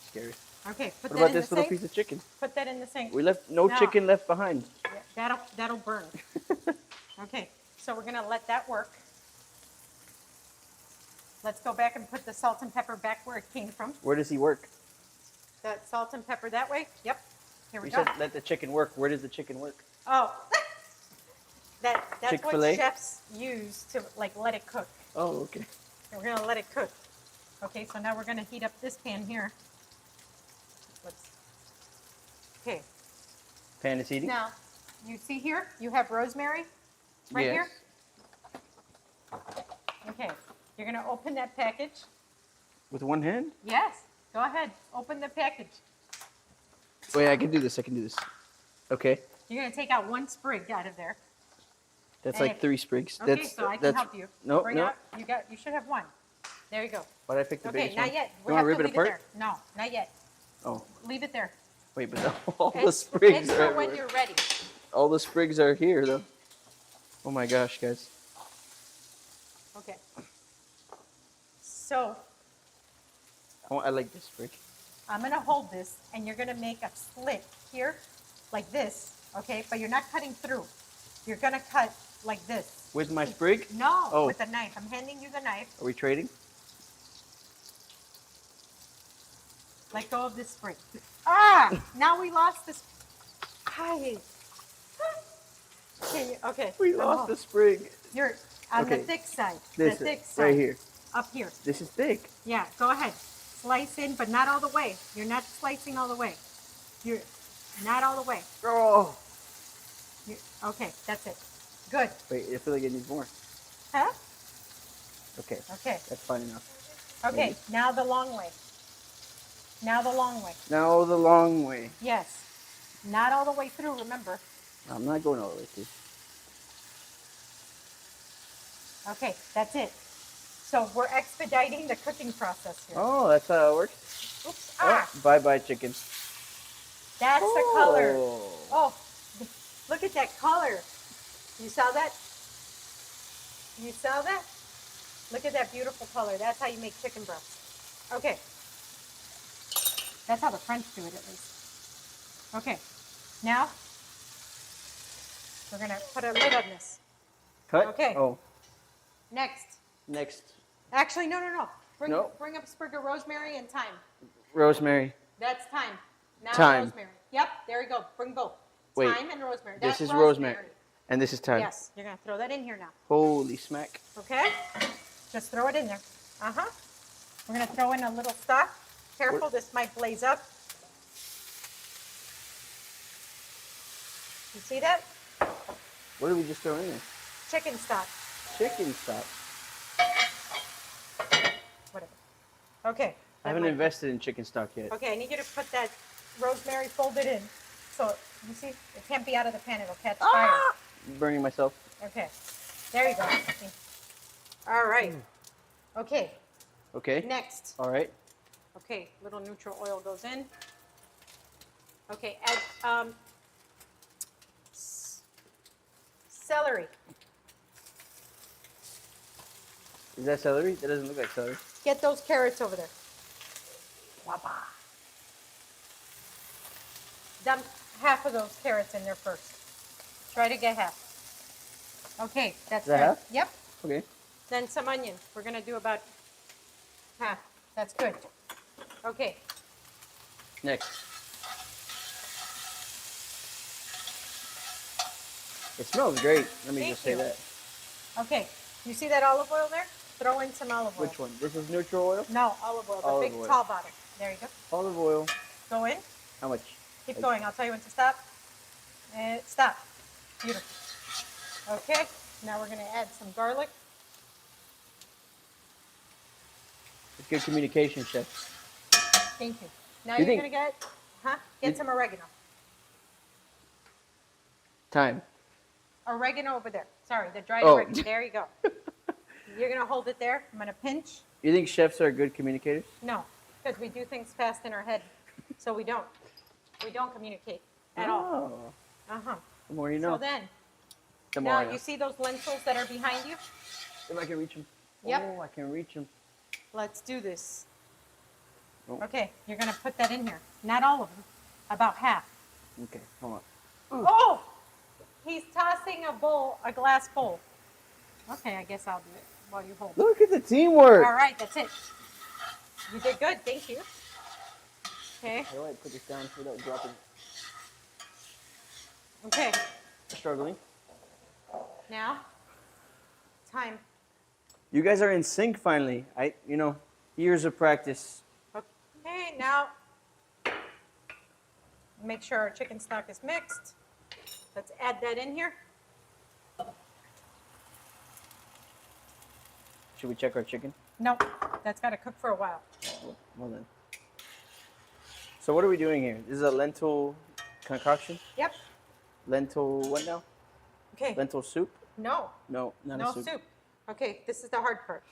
scary. Okay, put What that about in this the little sink. piece of chicken? Put that in the sink. We left no No. chicken left behind. Yeah, that'll burn. Okay, so we're gonna let that work. Let's go back and put the salt and pepper back where it came from. Where does he work? That salt and pepper that way. Yep. Here we You go. said let the chicken work. Where does the chicken work? Oh, that's Chick-fil-A? what chefs use to like let it cook. Oh, okay. We're gonna let it cook. Okay, so now we're gonna heat up this pan here. Okay. Pan is heating? Now, you see here, you have rosemary right yes. here. Okay, you're gonna open that package. With one hand? Yes, go ahead, open the package. Wait, I can do this. Okay. You're gonna take out one sprig out of there. That's And like if- 3 sprigs. Okay, That's, so I can that's, help you. No, Bring no. out, you should have one. There you go. Why did I pick the Okay, biggest not one? yet. You want to rip it leave apart? there. No, not yet. Oh, Leave it there. wait, but all the It's sprigs are for when everywhere. you're ready. All the sprigs are here, though. Oh my gosh, guys. Okay. So Oh, I like this sprig. I'm gonna hold this, and you're gonna make a slit here, like this, okay? But you're not cutting through. You're gonna cut like this. With my sprig? No, Oh. with a knife. I'm handing you the knife. Are we trading? Let go of this sprig. Ah! Now we lost this. Hi. Okay. We I'm lost home. the sprig. You're on Okay. the thick side. This the thick is side. right here. Up here. This is thick. Yeah, go ahead. Slice in, but not all the way. You're not slicing all the way. You're not all the way. Oh. Okay, that's it. Good. Wait, I feel like it needs more. Huh? Okay, Okay. that's fine enough. Okay, Maybe. now the long way. Now the long way. Now the long way. Yes. Not all the way through, remember. I'm not going all the way through. Okay, that's it. So we're expediting the cooking process here. Oh, that's how it works. Oops. Oh, Ah, bye-bye chicken. that's the color. Oh. Oh, look at that color. You saw that? You saw that? Look at that beautiful color. That's how you make chicken breast. Okay. That's how the French do it, at least. Okay. Now, we're going to put a lid on this. Cut? Okay. Oh, Next. next. Actually, no. Bring No. bring up a sprig of rosemary and thyme. Rosemary. That's thyme. Now Thyme. rosemary. Yep, there we go. Bring both. Wait. Thyme and rosemary. This That's is rosemary. And this is thyme. Yes, you're going to throw that in here now. Holy smack. Okay? Just throw it in there. Uh-huh. We're going to throw in a little stock. Careful, What? this might blaze up. You see that? What did we just throw in there? Chicken stock. Chicken stock. Whatever. Okay. I haven't invested in chicken stock yet. Okay, I need you to put that rosemary folded in. So, you see, it can't be out of the pan. It'll catch fire. Burning myself. Okay. There you go. All right. Okay. Okay. Next. All right. Okay, little neutral oil goes in. Okay, add celery. Is that celery? That doesn't look like celery. Get those carrots over there. Wapa. Dump half of those carrots in there first. Try to get half. Okay, that's Is that good. half? Yep. Okay. Then some onions. We're gonna do about half. That's good. Okay. Next. It smells great. Let me Thank just say you. that. Okay. You see that olive oil there? Throw in some olive oil. Which one? This is neutral oil? No, olive oil. The Olive big oil. tall bottle. There you go. Olive oil. Go in. How much? Keep Like- going. I'll tell you when to stop. And stop. Beautiful. Okay. Now we're going to add some garlic. It's good communication, chef. Thank you. Now You you're think- going to get some oregano. Time. Oregano over there. Sorry, the dried Oh. oregano. There you go. You're going to hold it there. I'm going to pinch. You think chefs are good communicators? No, because we do things fast in our head. So we don't. We don't communicate at all. Oh. Uh-huh. The more you So know. then, The more now I know. you see those lentils that are behind you? If I can reach them. Yep. Oh, I can reach them. Let's do this. Oh. Okay, you're going to put that in here. Not all of them. About half. Okay, hold on. Oh! He's tossing a glass bowl. Okay, I guess I'll do it while you hold it. Look at the teamwork. All right, that's it. You did good, thank you. Okay, How do I put this down without dropping? okay. Struggling. Now, time. You guys are in sync finally. Years of practice. Okay, now, make sure our chicken stock is mixed. Let's add that in here. Should we check our chicken? No, that's got to cook for a while. Well then. So what are we doing here? This is a lentil concoction? Yep, Lentil what now? okay. Lentil soup? No, No, not no a soup. soup. Okay, this is the hard part.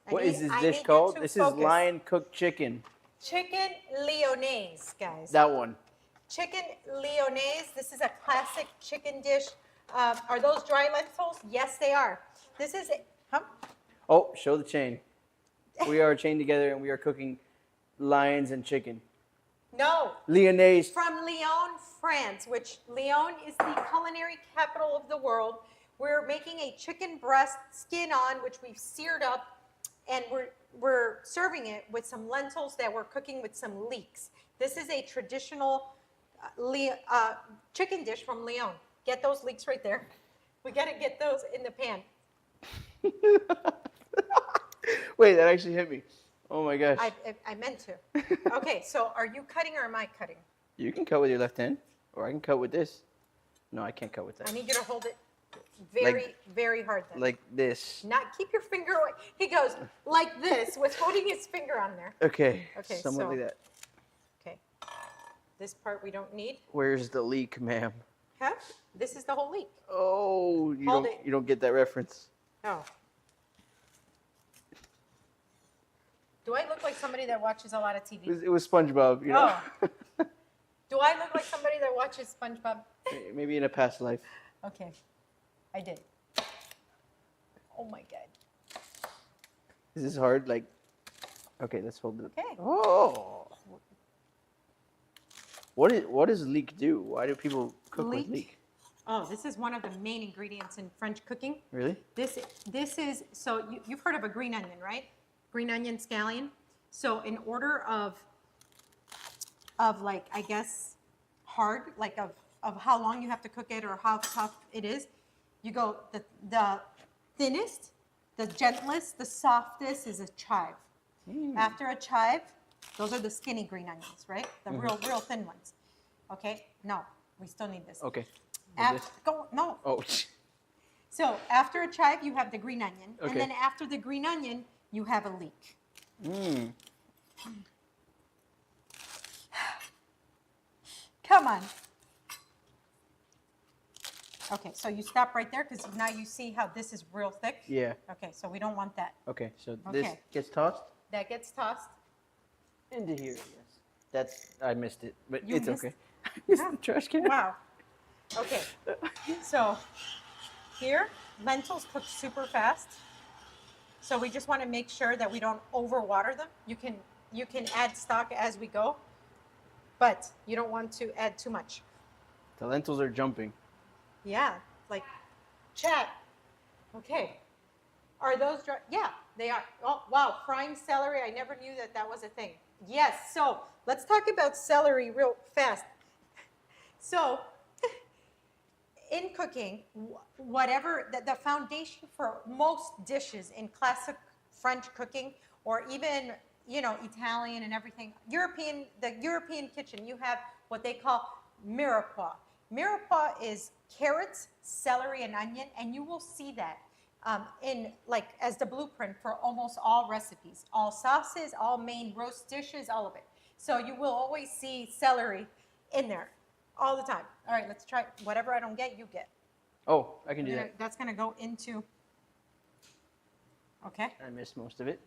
What is this I dish need you called? to This focus. is lion cooked chicken. Chicken lyonnaise, guys. That one. Chicken lyonnaise. This is a classic chicken dish. Are those dry lentils? Yes, they are. This is, Oh, show the chain. We are chained together and we are cooking lions and chicken. no, Lyonnaise. from Lyon, France, which Lyon is the culinary capital of the world. We're making a chicken breast skin on, which we've seared up, and we're serving it with some lentils that we're cooking with some leeks. This is a traditional chicken dish from Lyon. Get those leeks right there. We got to get those in the pan. Wait, that actually hit me. Oh my gosh. I meant to. Okay, so are you cutting or am I cutting? You can cut with your left hand, or I can cut with this. No, I can't cut with I that. need you to hold it very, very hard then. Like this. Not keep your finger away. He goes like this with holding his finger on there. Okay. Okay, Somewhat so- like that. Okay. This part we don't need. Where's the leak, ma'am? Huh? This is the whole leek. Oh, Hold it. you don't get that reference. Oh. Do I look like somebody that watches a lot of TV? It was SpongeBob, you know. Oh. Do I look like somebody that watches SpongeBob? Maybe in a past life. Okay. I did. Oh my God. Is this hard? Like, okay, let's hold it. Okay. Oh. What does leek do? Why do people cook with Leek? leek? Oh, this is one of the main ingredients in French cooking. Really? This is, so you've heard of a green onion, right? Green onion scallion. So in order of like, I guess, hard, like of how long you have to cook it or how tough it is, you go the thinnest, the gentlest, the softest is a chive. After a chive, those are the skinny green onions, right? The real thin ones. Okay? No, we still need this. Okay. No. Oh. So after a chive, you have the green onion. Okay. And then after the green onion, you have a leek. Mm. Come on. Okay, so you stop right there because now you see how this is real thick. Yeah. Okay, so we don't want that. Okay. So this Okay. gets tossed That gets tossed. into here. Yes. I missed it, but You it's missed- okay. Missed the trash can. Wow. Okay, so here, lentils cook super fast. So we just want to make sure that we don't overwater them. You can add stock as we go, but you don't want to add too much. The lentils are jumping. Yeah, like chat. Okay. Are those dry? Yeah, they are. Oh, wow. Frying celery. I never knew that that was a thing. Yes. So let's talk about celery real fast. So in cooking, whatever the foundation for most dishes in classic French cooking, or even, you know, Italian and everything, the European kitchen, you have what they call mirepoix. Mirepoix is carrots, celery, and onion, and you will see that in like as the blueprint for almost all recipes, all sauces, all main roast dishes, all of it. So you will always see celery in there all the time. All right, let's try whatever I don't get, you get. Oh, I can do that. That's gonna go into. Okay, I missed most of it.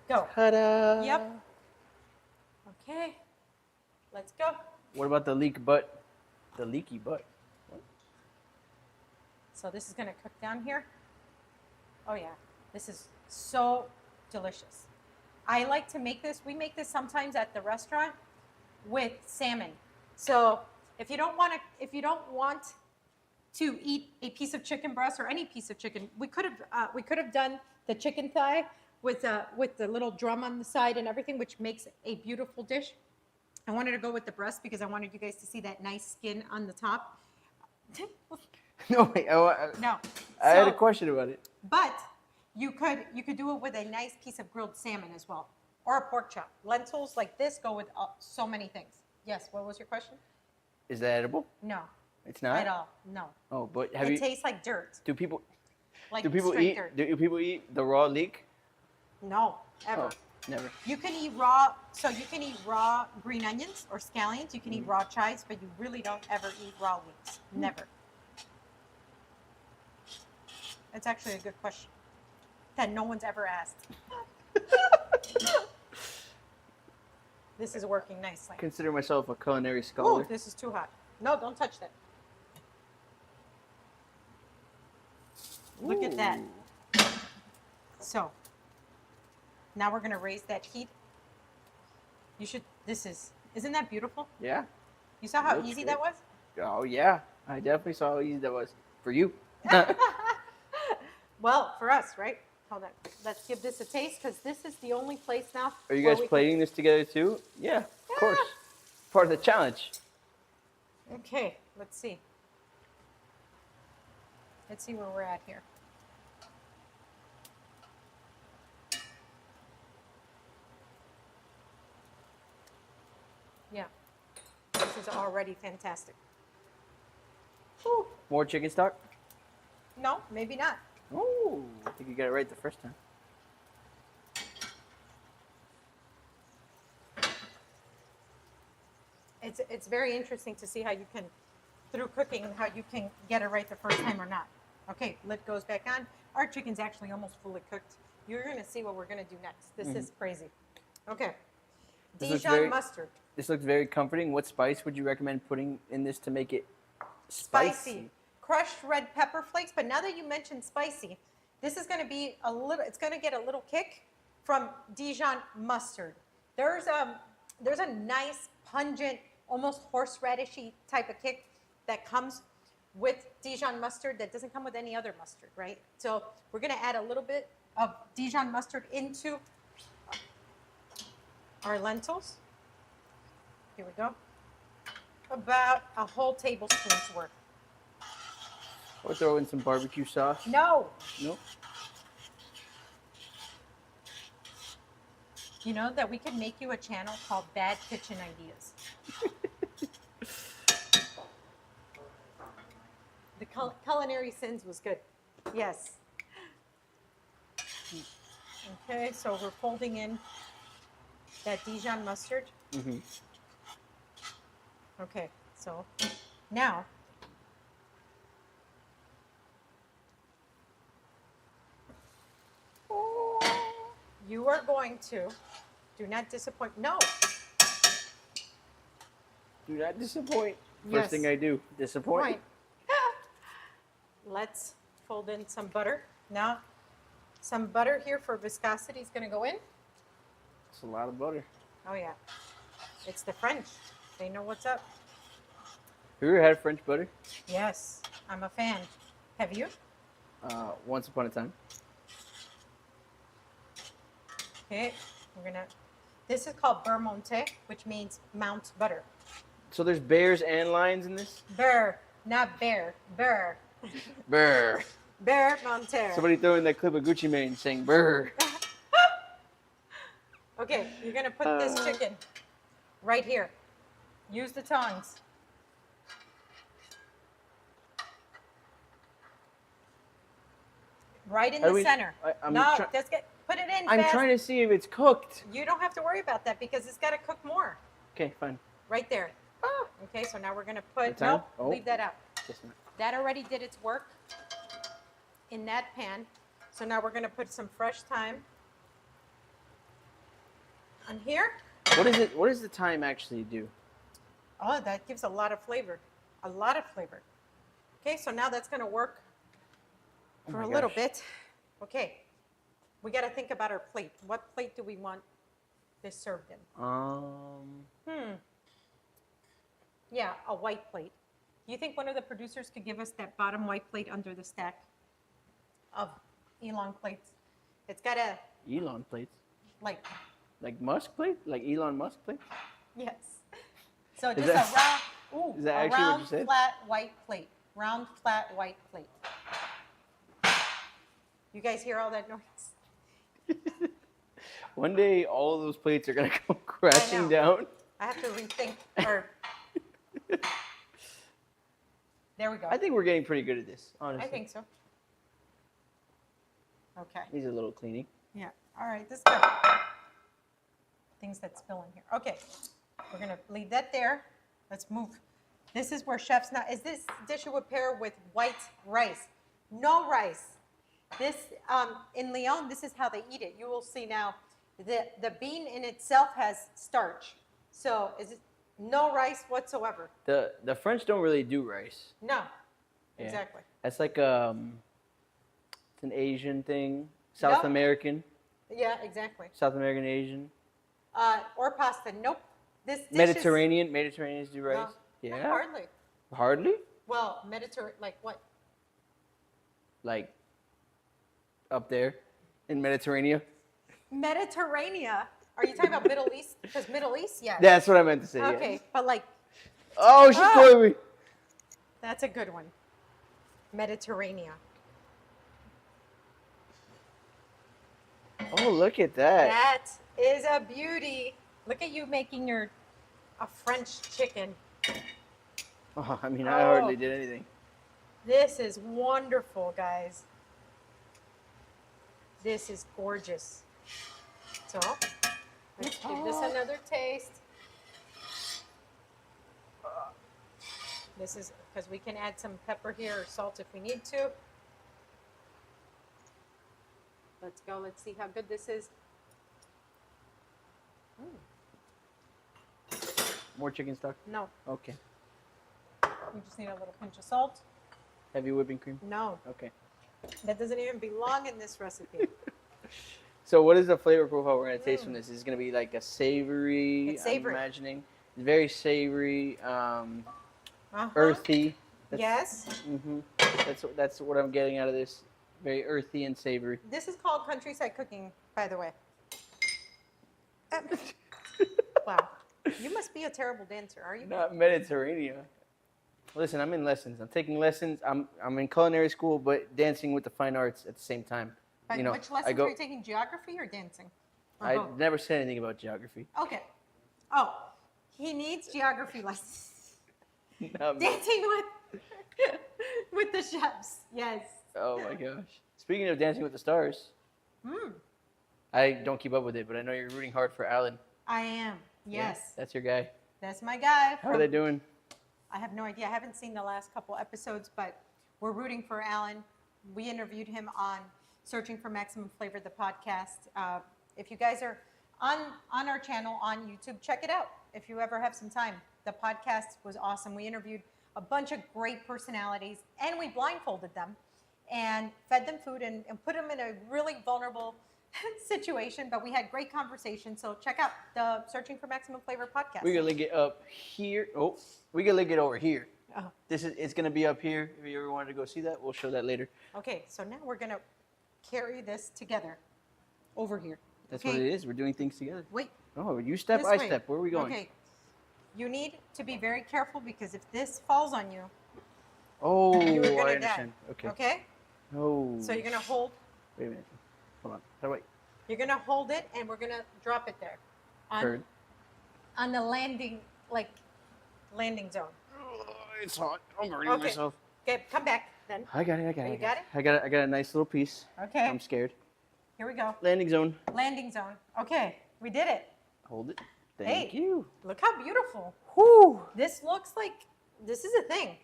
go. Ta-da! Yep. Okay, let's go. What about the leek butt? The leaky butt. So this is gonna cook down here. Oh yeah, this is so delicious. I like to make this. We make this sometimes at the restaurant with salmon. So if you don't want to eat a piece of chicken breast or any piece of chicken, we could have done the chicken thigh with the little drum on the side and everything, which makes a beautiful dish. I wanted to go with the breast because I wanted you guys to see that nice skin on the top. No, wait. No. I had a So- question about it. But you could do it with a nice piece of grilled salmon as well, or a pork chop. Lentils like this go with so many things. Yes. What was your question? Is that edible? No, It's not. at all. No. Oh, but have It you? tastes like dirt, Do people? like Do people straight eat? dirt. Do people eat the raw leek? No, ever. Oh, never. You can eat raw. So you can eat raw green onions or scallions. You can eat raw chives, but you really don't ever eat raw leeks. Never. That's actually a good question that no one's ever asked. This is working nicely. I consider myself a culinary Ooh, scholar. this is too hot. No, don't touch that. Look at that. Ooh. So, now we're gonna raise that heat. You should, isn't that beautiful? Yeah. You saw how Looks easy good. that was? Oh yeah. I definitely saw how easy that was for you. Well, for us, right? Hold on. Let's give this a taste because this is the only place now. Are you where guys we plating this together too? Yeah, of course. Part of the challenge. can- Okay, let's see. Let's see where we're at here. Yeah, this is already fantastic. Whew. More chicken stock? No, maybe not. Oh, I think you got it right the first time. It's very interesting to see how you can, through cooking, how you can get it right the first time or not. Okay, lid goes back on. Our chicken's actually almost fully cooked. You're gonna see what we're gonna do next. This is crazy. Okay, This looks Dijon very- mustard, This looks very comforting. What spice would you recommend putting in this to make it spicy, crushed red pepper flakes. But now that you mentioned spicy, this is gonna be a little. It's gonna get a little kick from Dijon mustard. There's a nice pungent, almost horseradishy type of kick that comes with Dijon mustard that doesn't come with any other mustard, right? So we're gonna add a little bit of Dijon mustard into our lentils. Here we go. About a whole tablespoon's worth. Or throw in some barbecue sauce? No, Nope. you know that we could make you a channel called Bad Kitchen Ideas. The culinary sins was good. Yes. Okay, so we're folding in that Dijon mustard. Mm-hmm. Okay, so now you are going to, do not disappoint. No, Do not disappoint. Yes. First thing I do, disappoint. point. Let's fold in some butter. Now, some butter here for viscosity is going to go in. It's a lot of butter. Oh, yeah. It's the French. They know what's up. Have you ever had French butter? Yes, I'm a fan. Have you? Once upon a time. Okay, we're going to, this is called beurre monté, which means Mount butter. So there's bears and lions in this? Beurre, not bear, beurre. Brr. Beurre monté. Somebody throw in that clip of Gucci Mane saying brr. Okay, you're going to put this chicken right here. Use the tongs. Right in How do the we- center. I'm No, try- just put it in I'm fast. trying to see if it's cooked. You don't have to worry about that because it's got to cook more. Okay, fine. Right there. Okay, so now we're going to The put, time? nope, Oh. leave that out. Guess not. That already did its work in that pan. So now we're going to put some fresh thyme on here. What is it? What does the thyme actually do? Oh, that gives a lot of flavor. A lot of flavor. Okay, so now that's going to work Oh for my a little gosh. bit. Okay, we got to think about our plate. What plate do we want this served in? Yeah, a white plate. Do you think one of the producers could give us that bottom white plate under the stack of Elon plates? It's got a, Elon plates. like, Like Musk plate? Like Elon Musk plate? yes. So Is just that- a round, ooh, is that a actually what you round, said? flat white plate. Round, flat white plate. You guys hear all that noise? One day, all of those plates are gonna come crashing know. down. I have to rethink, or, there we go. I think we're getting pretty good at this, honestly. I think so. Okay. Needs a little cleaning. Yeah, all right, this is good. Things that spill in here. Okay, we're gonna leave that there. Let's move. This is where chefs now, is this dish you would pair with white rice? No rice. This, in Lyon, this is how they eat it. You will see now, the bean in itself has starch. So is it no rice whatsoever? The French don't really do rice. No, Yeah. exactly. That's like it's an Asian thing. South Nope. American. Yeah, exactly. South American Asian. Or pasta, nope. This dish Mediterranean. Mediterraneans do rice. No, Yeah. hardly. Hardly? Well, Mediterranean, like what? Like up there in Mediterranean. Mediterranean. Are you talking about Middle East? Because Middle East, yes. That's what I meant to say. Okay, Yes. but like, Oh, she Ah. told me. that's a good one. Mediterranean. Oh, look at that. That is a beauty. Look at you making a French chicken. Oh, I mean, I Oh. hardly did anything. This is wonderful, guys. This is gorgeous. So, let's give this another taste. This is because we can add some pepper here or salt if we need to. Let's go. Let's see how good this is. More chicken stock? No, Okay. we just need a little pinch of salt. Heavy whipping cream? No, Okay. that doesn't even belong in this recipe. So what is the flavor profile we're going to taste from this? Is it going to be like a savory? It's savory. I'm imagining. It's very savory, Uh-huh. earthy. Yes. Mm-hmm. That's what I'm getting out of this. Very earthy and savory. This is called countryside cooking, by the way. Wow. You must be a terrible dancer, are you? Not Mediterranean. Listen, I'm in lessons. I'm taking lessons. I'm in culinary school, but dancing with the fine arts at the same time. But You know, which lessons are you taking? Geography or dancing? I never said anything about geography. Okay. Oh, he needs geography lessons. Not me. Dancing with the chefs. Yes. Oh my gosh. Speaking of Dancing with the Stars, Hmm. I don't keep up with it, but I know you're rooting hard for Alan. I am. Yeah, Yes. that's your guy. That's my guy. How are they doing? I have no idea. I haven't seen the last couple episodes, but we're rooting for Alan. We interviewed him on Searching for Maximum Flavor, the podcast. If you guys are on our channel on YouTube, check it out if you ever have some time. The podcast was awesome. We interviewed a bunch of great personalities, and we blindfolded them and fed them food and put them in a really vulnerable situation, but we had great conversation. So check out the Searching for Maximum Flavor podcast. We're gonna link it up here. Oh, we can link it over here. Oh, It's gonna be up here. If you ever wanted to go see that, we'll show that later. okay, so now we're gonna carry this together over here. That's okay? what it is. We're doing things together. Wait, Oh, you step, this I way. step. Where are we going? Okay, you need to be very careful because if this falls on you, Oh, you are I gonna understand. die. Okay. Okay? Oh. So you're gonna hold. Wait a minute. Hold on. How do I? You're gonna hold it, and we're gonna drop it there, Heard. on the landing zone. It's hot. I'm burning Okay. myself. Okay, come back then. I got it. You got it? I got a nice little piece. Okay, I'm scared. here we go. Landing zone. Landing zone. Okay, we did it. Hold it. Thank Hey. you. Look how beautiful. Whoo! This looks like this is a thing.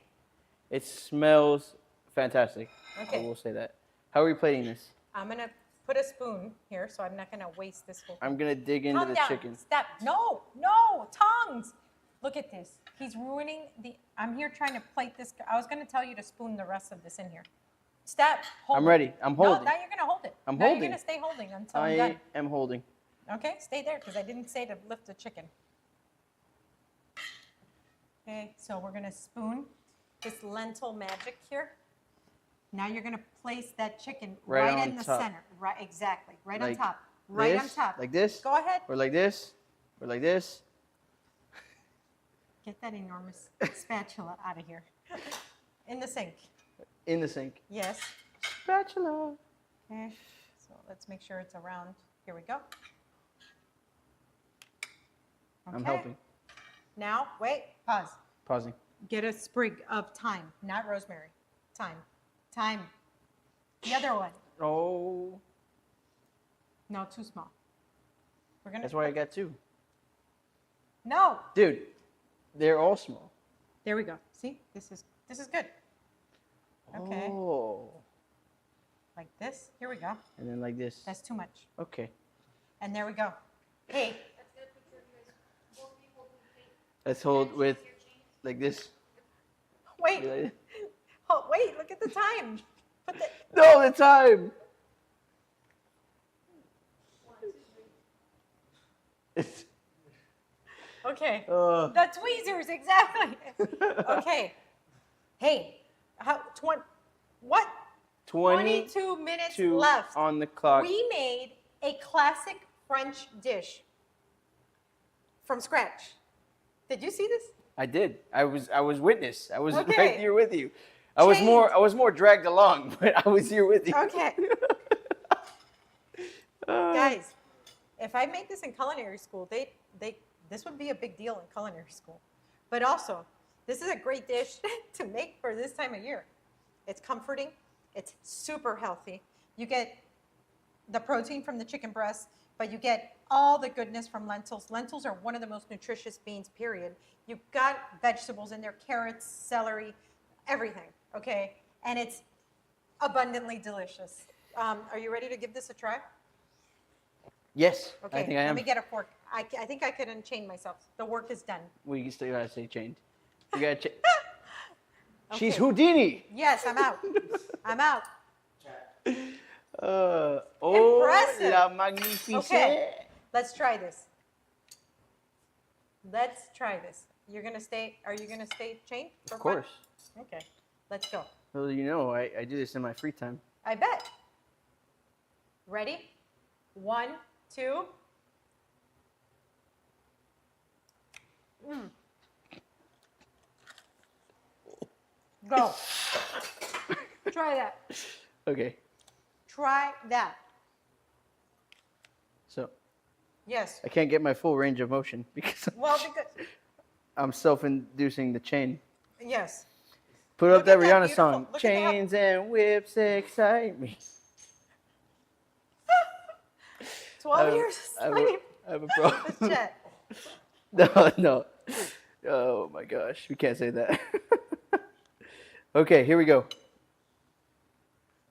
It smells fantastic. I Okay, will say that. How are we plating this? I'm gonna put a spoon here, so I'm not gonna waste this whole. I'm gonna dig into Calm the down. chicken. Stop. No, no, tongs. Look at this. He's ruining the. I'm here trying to plate this. I was gonna tell you to spoon the rest of this in here. Stop. Hold I'm it. ready. I'm holding. No, now you're gonna hold it. I'm now holding. You're gonna stay holding until I'm I done. am holding. Okay, stay there because I didn't say to lift the chicken. Okay, so we're gonna spoon this lentil magic here. Now you're gonna place that chicken Right right on in the top. center. Right, exactly. Right Like on top. Right on This? top. Like this? Go ahead. Or like this? Or like this? Get that enormous spatula out of here. In the sink. In the sink. Yes. Spatula. Okay. So let's make sure it's around. Here we go. I'm Okay. helping. Now, wait, pause. Pausing. Get a sprig of thyme, not rosemary. Thyme. Thyme. The other one. Oh. No, too small. We're gonna. That's why I got two. No. Dude, they're all small. There we go. See, this is good. Okay. Oh. Like this. Here we go. And then like this. That's too much. Okay. And there we go. Hey, That's a good picture of you guys. Four people who hate Let's hold with your change. like this. wait. Oh, wait. Look at the time. Put the. No, the time. It's, Okay. uh, The tweezers, exactly. Okay. Hey, what? 22 minutes 22 left. on the clock. We made a classic French dish from scratch. Did you see this? I did. I was witness. I was Okay. right here with you. I was more dragged along, but I was here with you. Okay. Uh, Guys, if I made this in culinary school, this would be a big deal in culinary school. But also, this is a great dish to make for this time of year. It's comforting. It's super healthy. You get the protein from the chicken breast, but you get all the goodness from lentils. Lentils are one of the most nutritious beans, period. You've got vegetables in there, carrots, celery, everything, okay? And it's abundantly delicious. Are you ready to give this a try? Yes, Okay, I think I let am. me get a fork. I think I could unchain myself. The work is done. We still gotta say chained. You gotta cha- Okay. She's Houdini. Yes, I'm out. I'm out. Oh, Impressive. la magnificent. Okay, let's try this. Let's try this. Are you gonna stay chained? for Of fun? course. Okay, let's go. Well, you know, I do this in my free time. I bet. Ready? 1, 2. Go. Try that. Okay, Try that. so Yes. I can't get my full range of motion because Well, because I'm self-inducing the chain. yes. Put Look up that at that Rihanna beautiful- song. look at that. Chains and whips excite me. 12 years I of have a- sleep. I have a This problem. jet. No. Oh my gosh, we can't say that. Okay, here we go.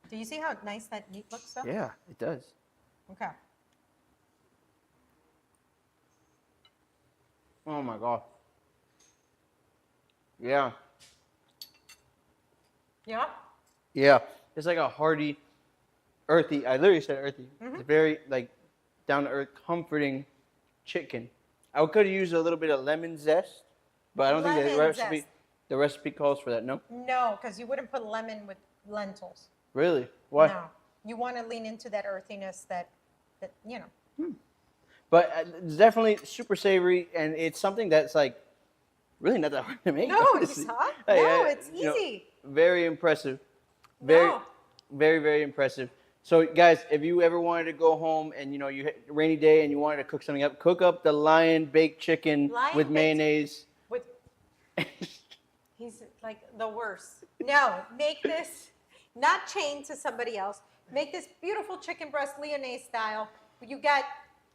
Do you see how nice that meat looks though? Yeah, it does. Okay. Oh my god. Yeah. Yeah. Yeah. It's like a hearty, earthy. I literally said earthy. Mm-hmm. It's very like down to earth, comforting chicken. I could have used a little bit of lemon zest, but I don't think Lemon zest. the recipe calls for that. No. No, because you wouldn't put lemon with lentils. Really? Why? No. You want to lean into that earthiness that you know. But it's definitely super savory, and it's something that's like really not that hard to make. No, it's honestly. not. Hey, No, it's you know, easy. very impressive. Very, No. very, very impressive. So, guys, if you ever wanted to go home and you had a rainy day and you wanted to cook something up, cook up the lion baked chicken Lion with baked- mayonnaise. With he's like the worst. No, make this not chained to somebody else. Make this beautiful chicken breast Lyonnaise style. You got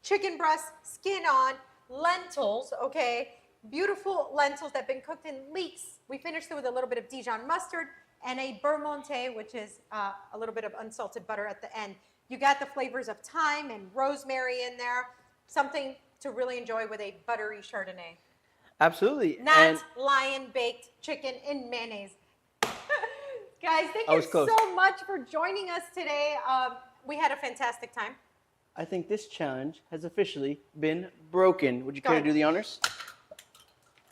chicken breast, skin on, lentils, okay? Beautiful lentils that have been cooked in leeks. We finished it with a little bit of Dijon mustard and a beurre monté, which is a little bit of unsalted butter at the end. You got the flavors of thyme and rosemary in there. Something to really enjoy with a buttery Chardonnay. Absolutely. Not And lion baked chicken in mayonnaise. Guys, thank I you was close. so much for joining us today. We had a fantastic time. I think this challenge has officially been broken. Would you care to Go. do the honors?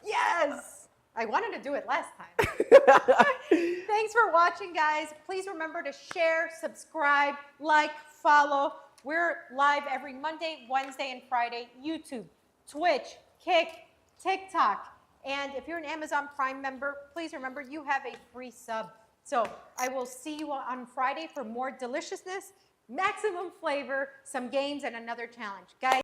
Yes! I wanted to do it last time. Thanks for watching, guys. Please remember to share, subscribe, like, follow. We're live every Monday, Wednesday, and Friday. YouTube, Twitch, Kick, TikTok. And if you're an Amazon Prime member, please remember you have a free sub. So I will see you on Friday for more deliciousness, maximum flavor, some games, and another challenge. Guys,